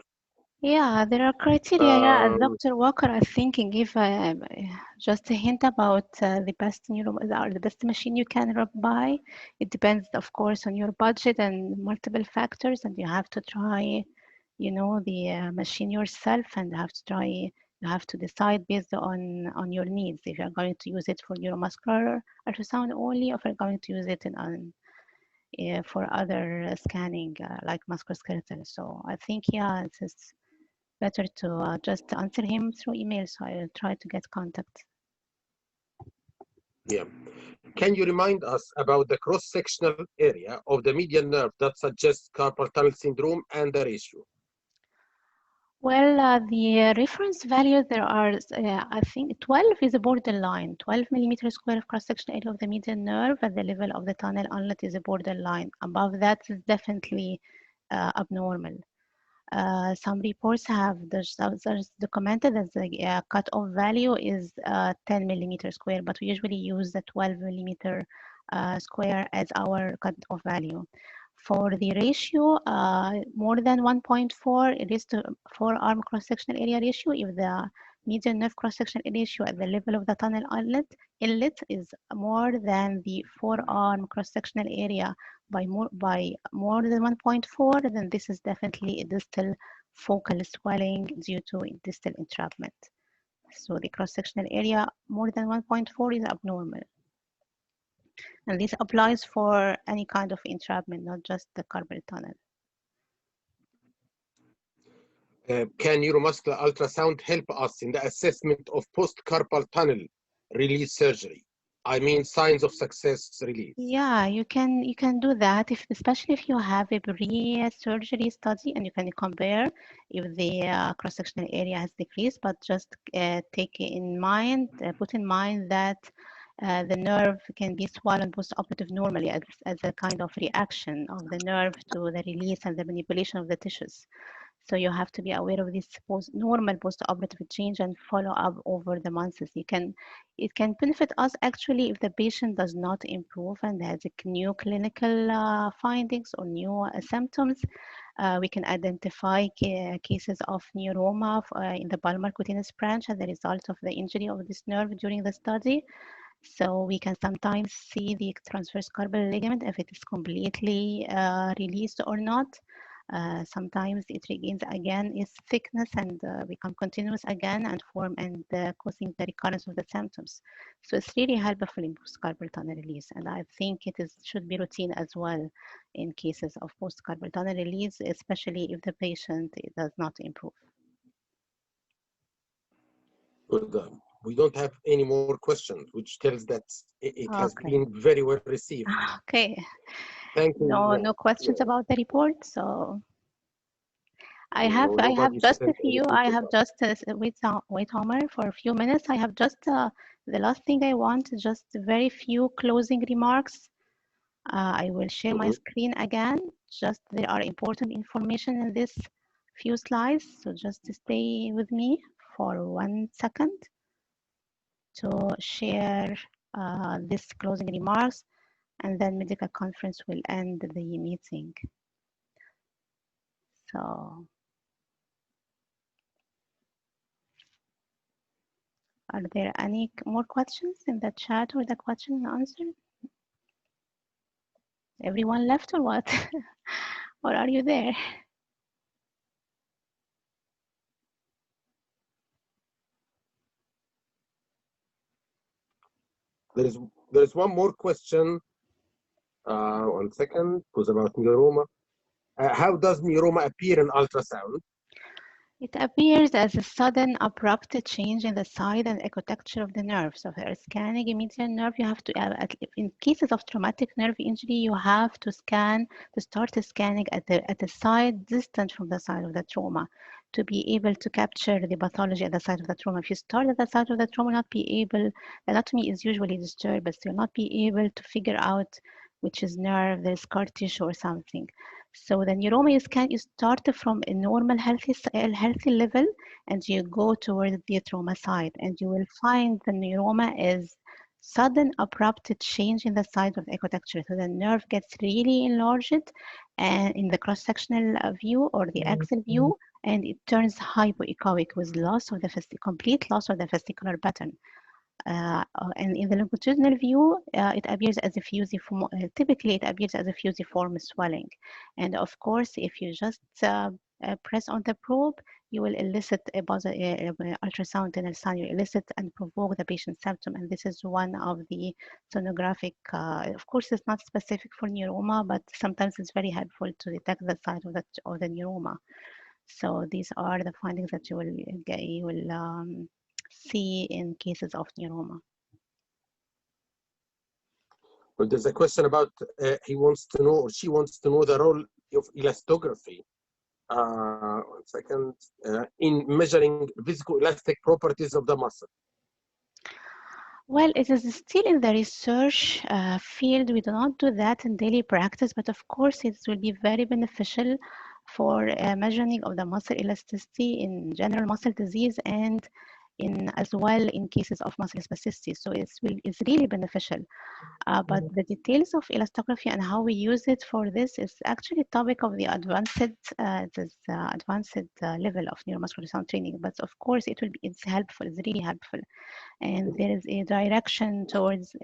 Yeah, there are criteria. Yeah, as Um, Dr. Walker, I think, can give just a hint about the best or the best machine you can buy. It depends, of course, on your budget and multiple factors, and you have to try, you know, the machine yourself, and have to try. You have to decide based on your needs if you're going to use it for neuromuscular ultrasound only, or if you're going to use it for other scanning like musculoskeletal. So I think, yeah, it's better to just answer him through email, so I'll try to get contact. yeah. Can you remind us about the cross-sectional area of the median nerve that suggests carpal tunnel syndrome and the ratio? Well, the reference value, there are, I think 12 is a borderline. 12 millimeter square of cross-section area of the median nerve at the level of the tunnel inlet is a borderline. Above that is definitely abnormal. Some reports have there's documented that the cutoff value is 10 millimeter square, but we usually use the 12 millimeter square as our cutoff value. For the ratio, more than 1.4, it is to forearm cross-sectional area ratio. If the median nerve cross-sectional ratio at the level of the tunnel inlet is more than the forearm cross-sectional area by more than 1.4, then this is definitely a distal focal swelling due to distal entrapment. So the cross-sectional area more than 1.4 is abnormal. And this applies for any kind of entrapment, not just the carpal tunnel. Can neuromuscular ultrasound help us in the assessment of post-carpal tunnel release surgery? I mean, signs of success release. Yeah, you can do that, especially if you have a pre-surgery study, and you can compare if the cross-sectional area has decreased, but just put in mind that the nerve can be swollen post-operative normally as a kind of reaction of the nerve to the release and the manipulation of the tissues. So you have to be aware of this normal post-operative change and follow up over the months. It can benefit us actually if the patient does not improve and has new clinical findings or new symptoms. We can identify cases of neuroma in the palmar cutaneous branch as a result of the injury of this nerve during the study. So we can sometimes see the transverse carpal ligament if it is completely released or not. Sometimes it regains again its thickness and become continuous again and form and causing the recurrence of the symptoms. So it's really helpful in post-carpal tunnel release, and I think should be routine as well in cases of post-carpal tunnel release, especially if the patient does not improve. Good. We don't have any more questions, which tells that it has Okay. been very well received. Okay. Thank you. No questions about the report, so I have nobody just a sent few. anything I to have us. just wait, Homer, for a few minutes. I have just the last thing I want, just very few closing remarks. I will share my screen again. Just there are important information in this few slides, so just stay with me for 1 second to share this closing remarks, and then medical conference will end the meeting. So, are there any more questions in the chat or the question and answer? Everyone left or what? Or are you there? There is one more question. 1 second. It was about neuroma. How does neuroma appear in ultrasound? It appears as a sudden, abrupt change in the side and ecotexture of the nerve. So, for scanning a median nerve, you have to, in cases of traumatic nerve injury, you have to start scanning at the side distant from the site of the trauma to be able to capture the pathology at the site of the trauma. If you start at the site of the trauma, not be able, the anatomy is usually disturbed, but you'll not be able to figure out which is nerve, there's scar tissue or something. So the neuroma scan, you start from a normal healthy level and you go towards the trauma site, and you will find the neuroma is sudden abrupt change in the size of ecotexture. So the nerve gets really enlarged and in the cross-sectional view or the axial view, and it turns hypoechoic with loss of the complete loss of the vesicular pattern. And in the longitudinal view, it appears as a fusiform. Typically, it appears as a fusiform swelling. And of course, if you just press on the probe, you will elicit a ultrasound tunnel sign. You elicit and provoke the patient's symptom. And this is one of the sonographic. Of course, it's not specific for neuroma, but sometimes it's very helpful to detect the site of the neuroma. So these are the findings that you will see in cases of neuroma. Well, there's a question about he wants to know, or she wants to know the role of elastography. 1 second. In measuring viscoelastic properties of the muscle. Well, it is still in the research field. We do not do that in daily practice, but of course it will be very beneficial for measuring of the muscle elasticity in general muscle disease and as well in cases of muscle spasticity. So it's really beneficial. But the details of elastography and how we use it for this is actually a topic of the advanced level of neuromuscular sound training. But of course, it's helpful. It's really helpful, and there is a direction towards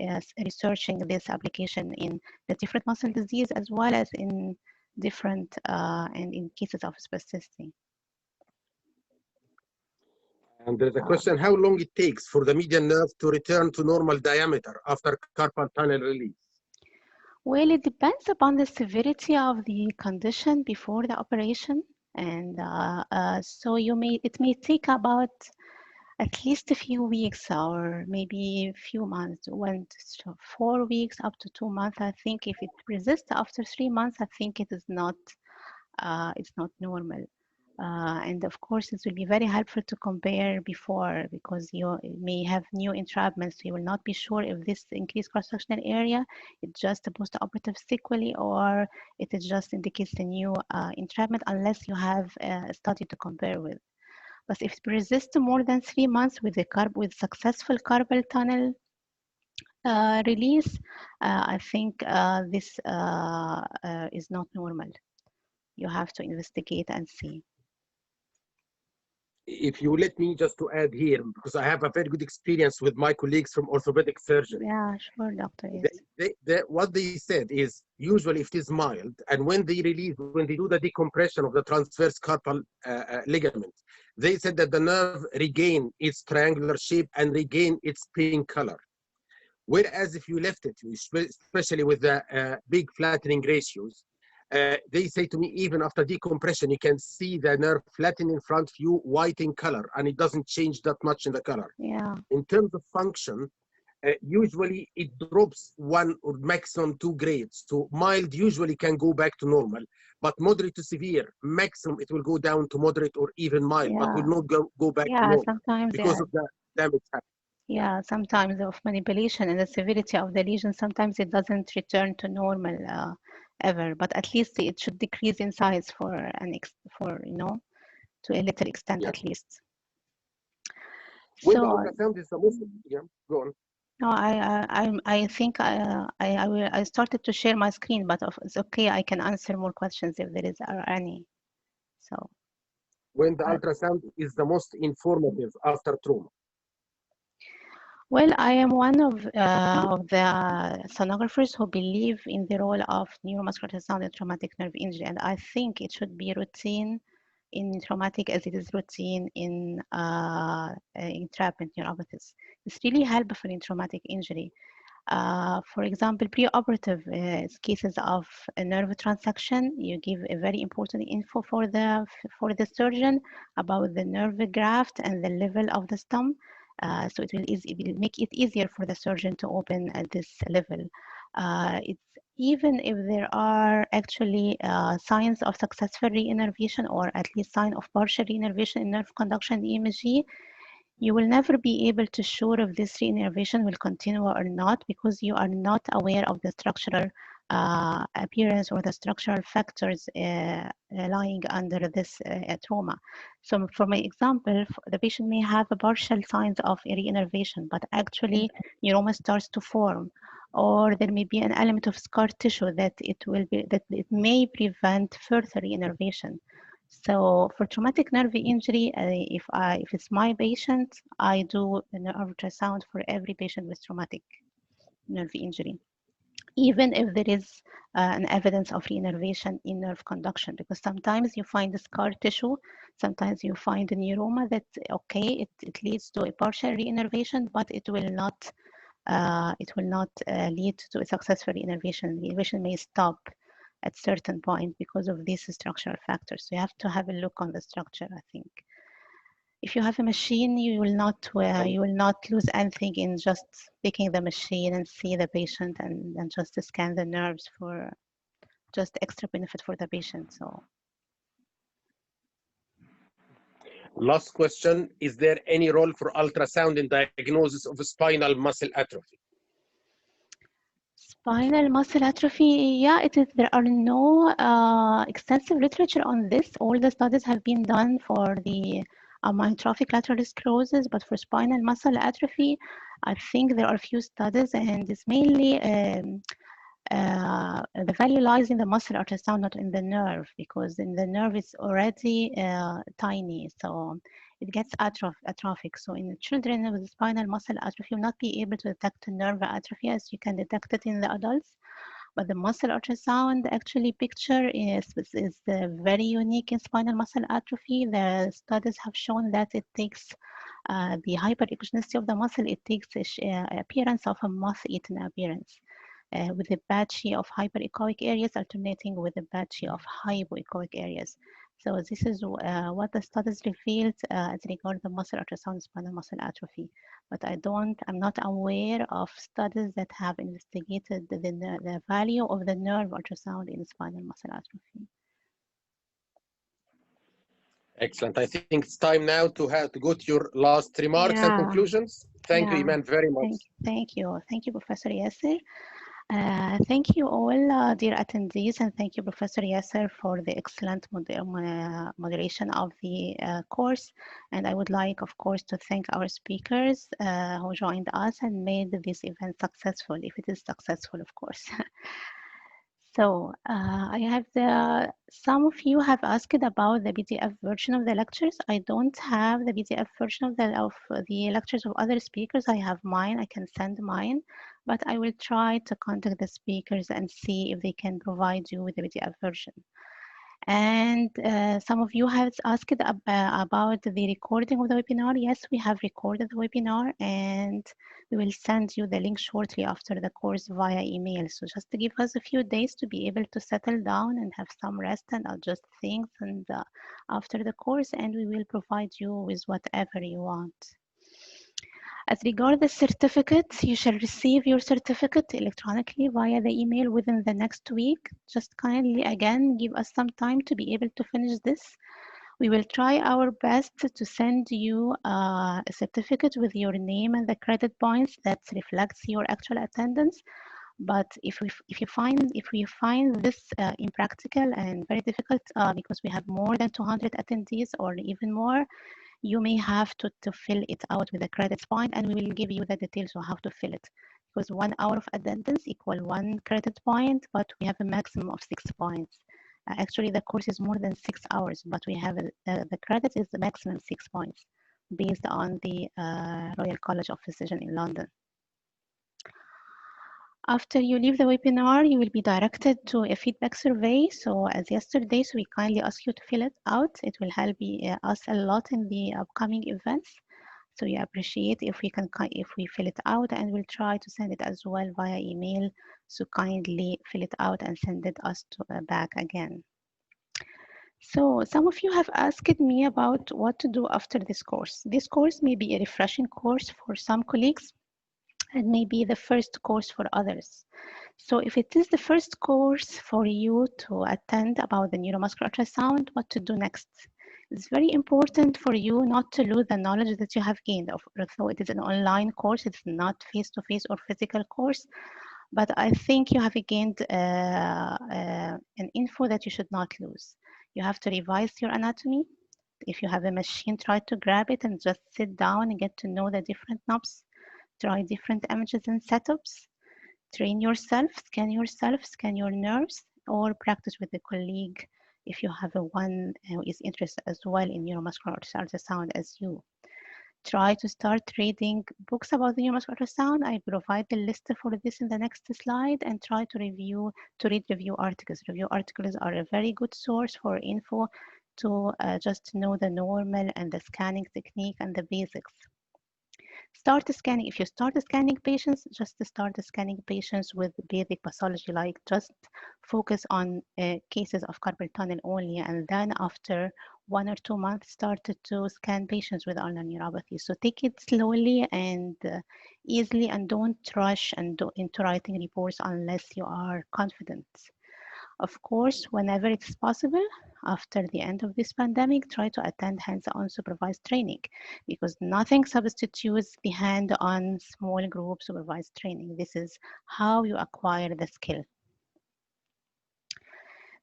researching this application in the different muscle disease as well as in different and in cases of spasticity. And there's a question, how long it takes for the median nerve to return to normal diameter after carpal tunnel release? Well, it depends upon the severity of the condition before the operation. And so it may take about at least a few weeks or maybe a few months, 4 weeks up to 2 months. I think if it persists after 3 months, I think it is not, it's not normal. And of course, it will be very helpful to compare before because you may have new entrapments. So you will not be sure if this increased cross-sectional area is just a post-operative sequelae or it is just indicates a new entrapment unless you have a study to compare with. But if it persists more than 3 months with successful carpal tunnel release, I think this is not normal. You have to investigate and see. If you let me just to add here, because I have a very good experience with my colleagues from orthopedic surgery. Yeah, sure, doctor. Yes. What they said is usually if it is mild, and when they do the decompression of the transverse carpal ligament, they said that the nerve regain its triangular shape and regain its pink color. Whereas if you left it, especially with the big flattening ratios, they say to me, even after decompression, you can see the nerve flatten in front of you, white in color, and it doesn't change that much in the color. Yeah. In terms of function, usually it drops 1 or maximum 2 grades. So mild usually can go back to normal, but moderate to severe, maximum it will go down to moderate or even mild, but will not go back to normal sometimes, because of the damage happened. Yeah, sometimes of manipulation and the severity of the lesion, sometimes it doesn't return to normal ever, but at least it should decrease in size to a little extent at least. When the ultrasound is the most, go on. No, I think I started to share my screen, but it's okay. I can answer more questions if there are any. So. When the ultrasound is the most informative after trauma. Well, I am one of the sonographers who believe in the role of neuromuscular ultrasound in traumatic nerve injury, and I think it should be routine in traumatic as it is routine in entrapment neuropathies. It's really helpful in traumatic injury. For example, preoperative cases of a nerve transection, you give a very important info for the surgeon about the nerve graft and the level of the stump. So it will make it easier for the surgeon to open at this level. It's even if there are actually signs of successful reinnervation or at least sign of partial reinnervation in nerve conduction EMG, you will never be able to sure if this reinnervation will continue or not because you are not aware of the structural appearance or the structural factors lying under this trauma. So for my example, the patient may have a partial signs of reinnervation, but actually neuroma starts to form, or there may be an element of scar tissue that it may prevent further reinnervation. So for traumatic nerve injury, if it's my patient, I do an ultrasound for every patient with traumatic nerve injury, even if there is an evidence of reinnervation in nerve conduction, because sometimes you find the scar tissue, sometimes you find a neuroma that, okay, it leads to a partial reinnervation, but it will not lead to a successful reinnervation. Reinnervation may stop at certain point because of these structural factors. So you have to have a look on the structure, I think. If you have a machine, you will not lose anything in just picking the machine and see the patient and just scan the nerves for just extra benefit for the patient. So last question, is there any role for ultrasound in diagnosis of spinal muscle atrophy? spinal muscle atrophy, yeah, it is. There are no extensive literature on this. All the studies have been done for the amyotrophic lateral sclerosis, but for spinal muscle atrophy, I think there are a few studies, and it's mainly the value lies in the muscle ultrasound, not in the nerve, because in the nerve it's already tiny, so it gets atrophic. So in the children with spinal muscle atrophy, you'll not be able to detect nerve atrophy as you can detect it in the adults. But the muscle ultrasound actually picture is very unique in spinal muscle atrophy. The studies have shown that it takes the hyperechogenicity of the muscle, it takes appearance of a moth-eaten appearance. With a patchy of hyperechoic areas alternating with a patchy of hypoechoic areas. So this is what the studies revealed as regard the muscle ultrasound spinal muscle atrophy. But I'm not aware of studies that have investigated the value of the nerve ultrasound in spinal muscle atrophy. Excellent. I think it's time now to go to your last remarks and conclusions. Thank you, Iman, very much. Thank you, Professor Yasser. Thank you all, dear attendees, and thank you, Professor Yasser, for the excellent moderation of the course. And I would like, of course, to thank our speakers who joined us and made this event successful, if it is successful, of course. So I have some of you have asked about the PDF version of the lectures. I don't have the PDF version of the lectures of other speakers. I have mine, I can send mine, but I will try to contact the speakers and see if they can provide you with the PDF version. And some of you have asked about the recording of the webinar. Yes, we have recorded the webinar and we will send you the link shortly after the course via email. So just to give us a few days to be able to settle down and have some rest and adjust things and after the course, and we will provide you with whatever you want. As regards the certificate, you shall receive your certificate electronically via the email within the next week. Just kindly, again, give us some time to be able to finish this. We will try our best to send you a certificate with your name and the credit points that reflects your actual attendance. But if we find this impractical and very difficult because we have more than 200 attendees or even more, you may have to fill it out with a credits point, and we will give you the details on how to fill it. Because 1 hour of attendance equal 1 credit point, but we have a maximum of 6 points. Actually, the course is more than 6 hours, but we have the credit is the maximum 6 points based on the Royal College of Physicians in London. After you leave the webinar, you will be directed to a feedback survey. So as yesterday, so we kindly ask you to fill it out. It will help us a lot in the upcoming events. So we appreciate if we fill it out, and we'll try to send it as well via email. So kindly fill it out and send it us back again. So some of you have asked me about what to do after this course. This course may be a refreshing course for some colleagues, and maybe the first course for others. So if it is the first course for you to attend about the neuromuscular ultrasound, what to do next? It's very important for you not to lose the knowledge that you have gained. Although it is an online course, it's not face-to-face or physical course, but I think you have gained an info that you should not lose. You have to revise your anatomy. If you have a machine, try to grab it and just sit down and get to know the different knobs. Try different images and setups. Train yourself, scan your nerves, or practice with a colleague if you have a one who is interested as well in neuromuscular ultrasound as you. Try to start reading books about the neuromuscular ultrasound. I provide the list for this in the next slide, and try to read review articles. Review articles are a very good source for info to just know the normal and the scanning technique and the basics. Start scanning. If you start scanning patients, just start scanning patients with basic pathology, like just focus on cases of carpal tunnel only, and then after 1 or 2 months, start to scan patients with ulnar neuropathy. So take it slowly and easily, and don't rush into writing reports unless you are confident. Of course, whenever it's possible, after the end of this pandemic, try to attend hands-on supervised training, because nothing substitutes the hand-on small group supervised training. This is how you acquire the skill.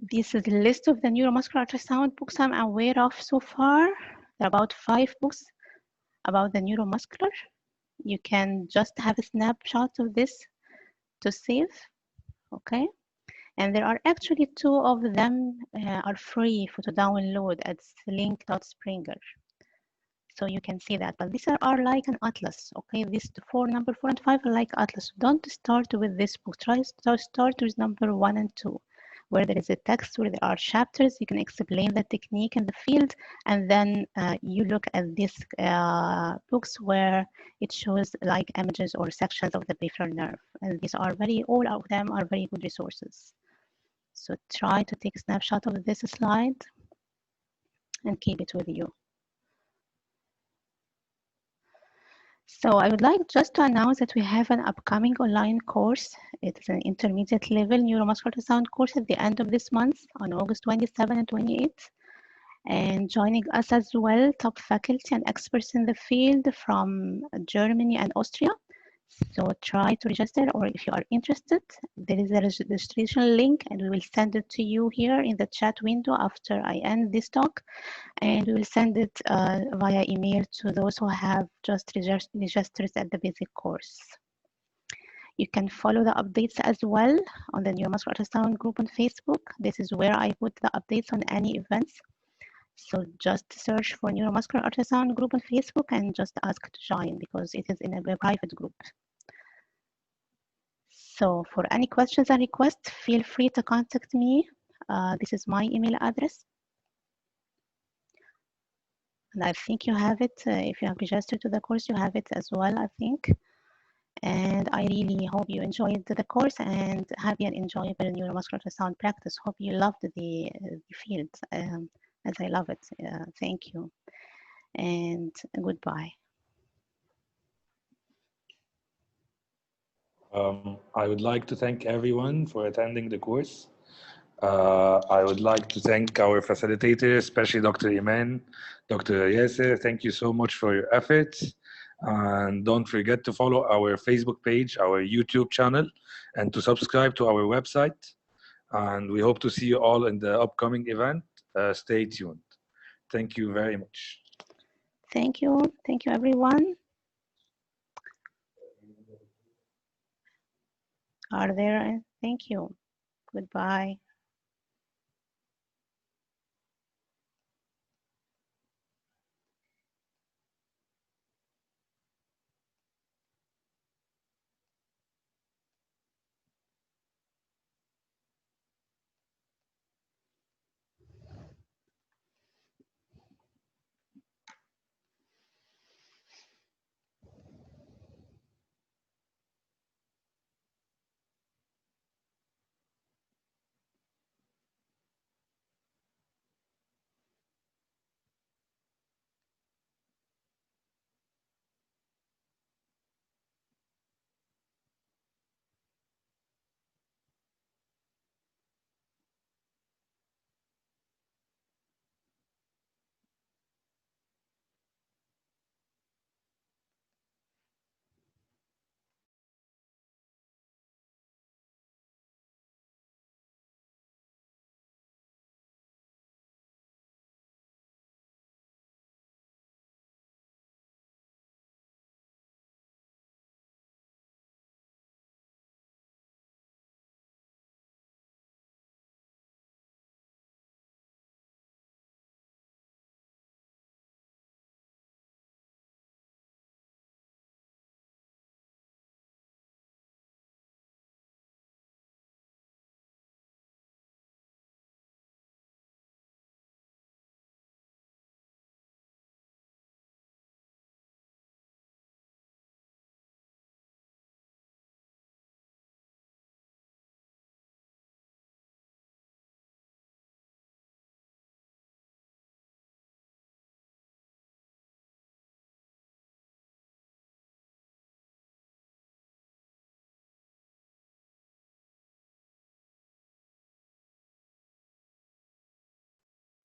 This is a list of the neuromuscular ultrasound books I'm aware of so far. There are about 5 books about the neuromuscular. You can just have a snapshot of this to save, okay? And there are actually 2 of them are free to download at link.springer. So you can see that, but these are like an atlas, okay? These number 4 and 5 are like atlas. Don't start with this book. Try to start with number 1 and 2, where there is a text, where there are chapters. You can explain the technique and the field, and then you look at these books where it shows like images or sections of the peripheral nerve. And these are all of them are very good resources. So try to take a snapshot of this slide and keep it with you. So I would like just to announce that we have an upcoming online course. It's an intermediate level neuromuscular ultrasound course at the end of this month on August 27 and 28. And joining us as well, top faculty and experts in the field from Germany and Austria. So try to register, or if you are interested, there is a registration link, and we will send it to you here in the chat window after I end this talk. And we will send it via email to those who have just registered at the basic course. You can follow the updates as well on the neuromuscular ultrasound group on Facebook. This is where I put the updates on any events. So just search for neuromuscular ultrasound group on Facebook and just ask to join, because it is in a private group. So for any questions and requests, feel free to contact me. This is my email address. And I think you have it. If you have registered to the course, you have it as well, I think. And I really hope you enjoyed the course and have an enjoyable neuromuscular ultrasound practice. Hope you loved the field as I love it. Thank you and goodbye. I would like to thank everyone for attending the course. I would like to thank our facilitators, especially Dr. Iman, Dr. Yasser. Thank you so much for your efforts. And don't forget to follow our Facebook page, our YouTube channel, and to subscribe to our website. And we hope to see you all in the upcoming event. Stay tuned. Thank you very much. Thank you. Thank you, everyone. Are there? Thank you. Goodbye.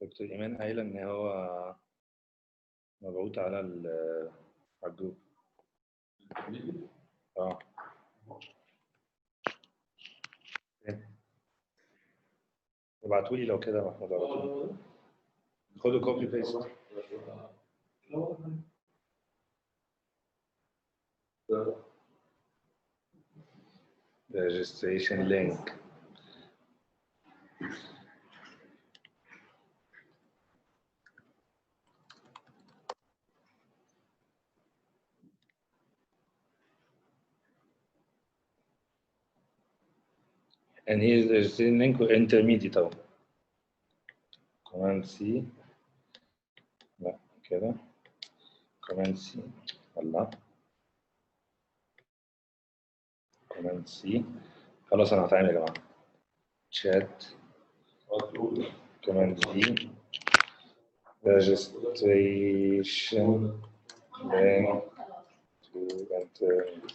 دكتور إيمان قايلة إن هو مبعوت على الجروب. ابعتولي لو كده يا محمود على طول. خدوا كوبي بيست. registration link. And here is the registration link intermediate اهو. كمان سي. لا كده. كمان سي. الله. كمان سي. خلاص انا هتعامل يا جماعه. chat. كمان سي. registration link to intermediate.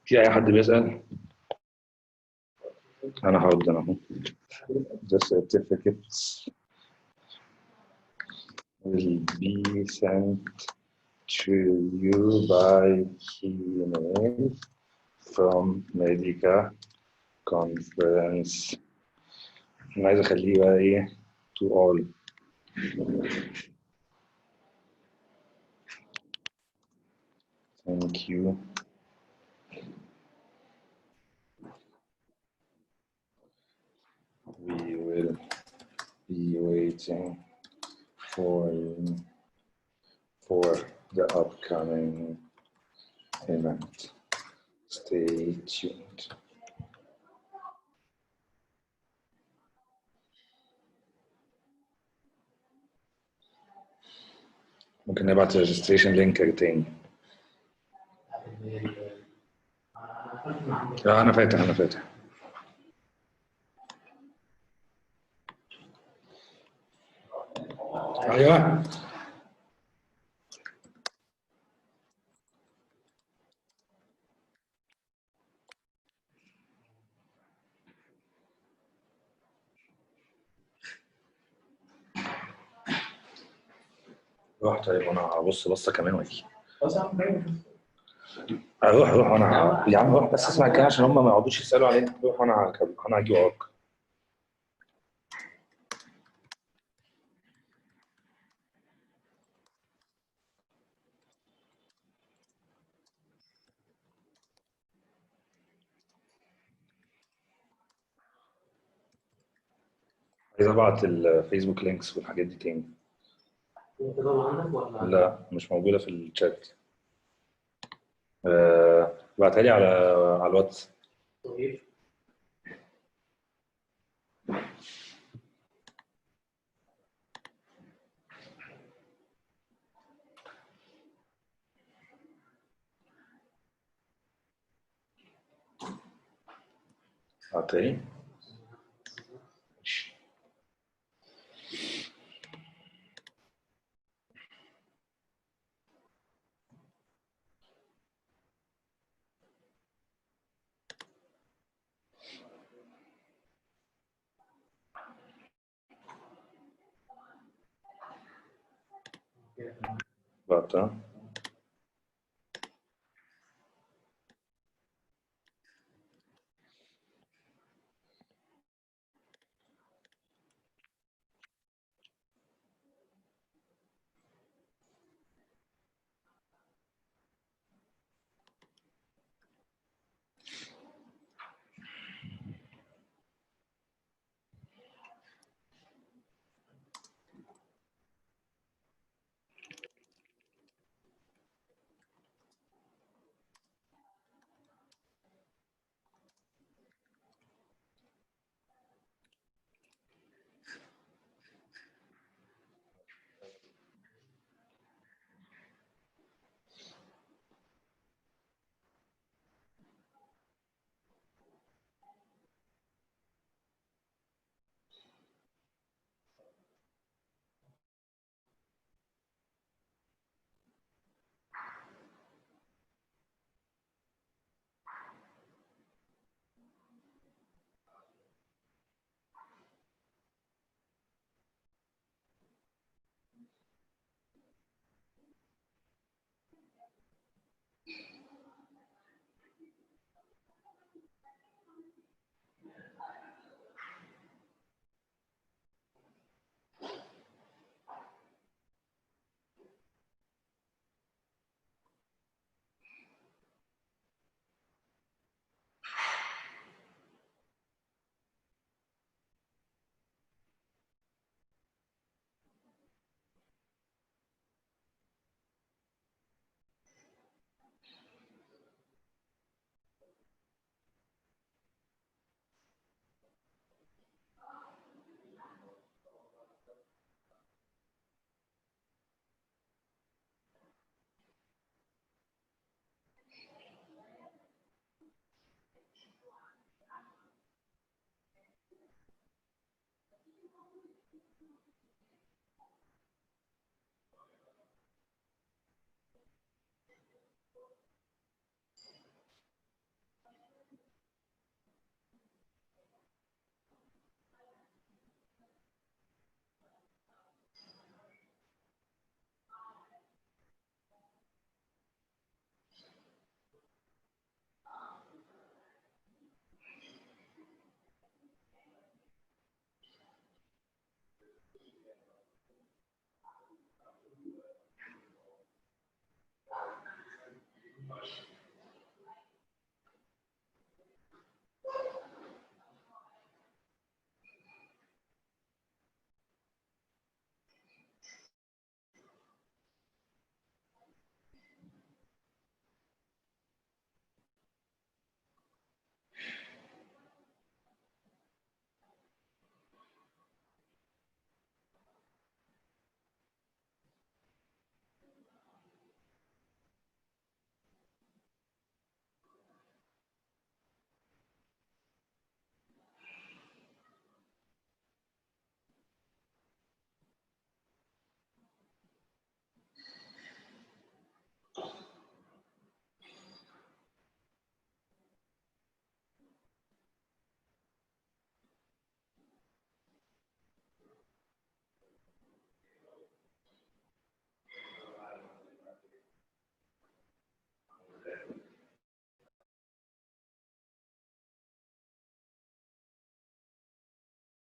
في أي حد بيسأل؟ أنا هرد أنا أهو. The certificates will be sent to you by email from Medica Conference. أنا عايز أخليه بقى إيه to all. Thank you. We will be waiting for the upcoming event. Stay tuned. ممكن نبعت registration link تاني. أنا فاتح. أيوه. روح طيب وانا هبص بصه كمان واجي. اروح وانا يا عم روح بس اسمع الكلام عشان هم ما يقعدوش يسالوا علينا. روح وانا هاجي وراك. عايز ابعت الفيسبوك لينكس والحاجات دي تاني. لا مش موجودة في الشات. ابعتها لي على الواتس. بعتها. بعتها.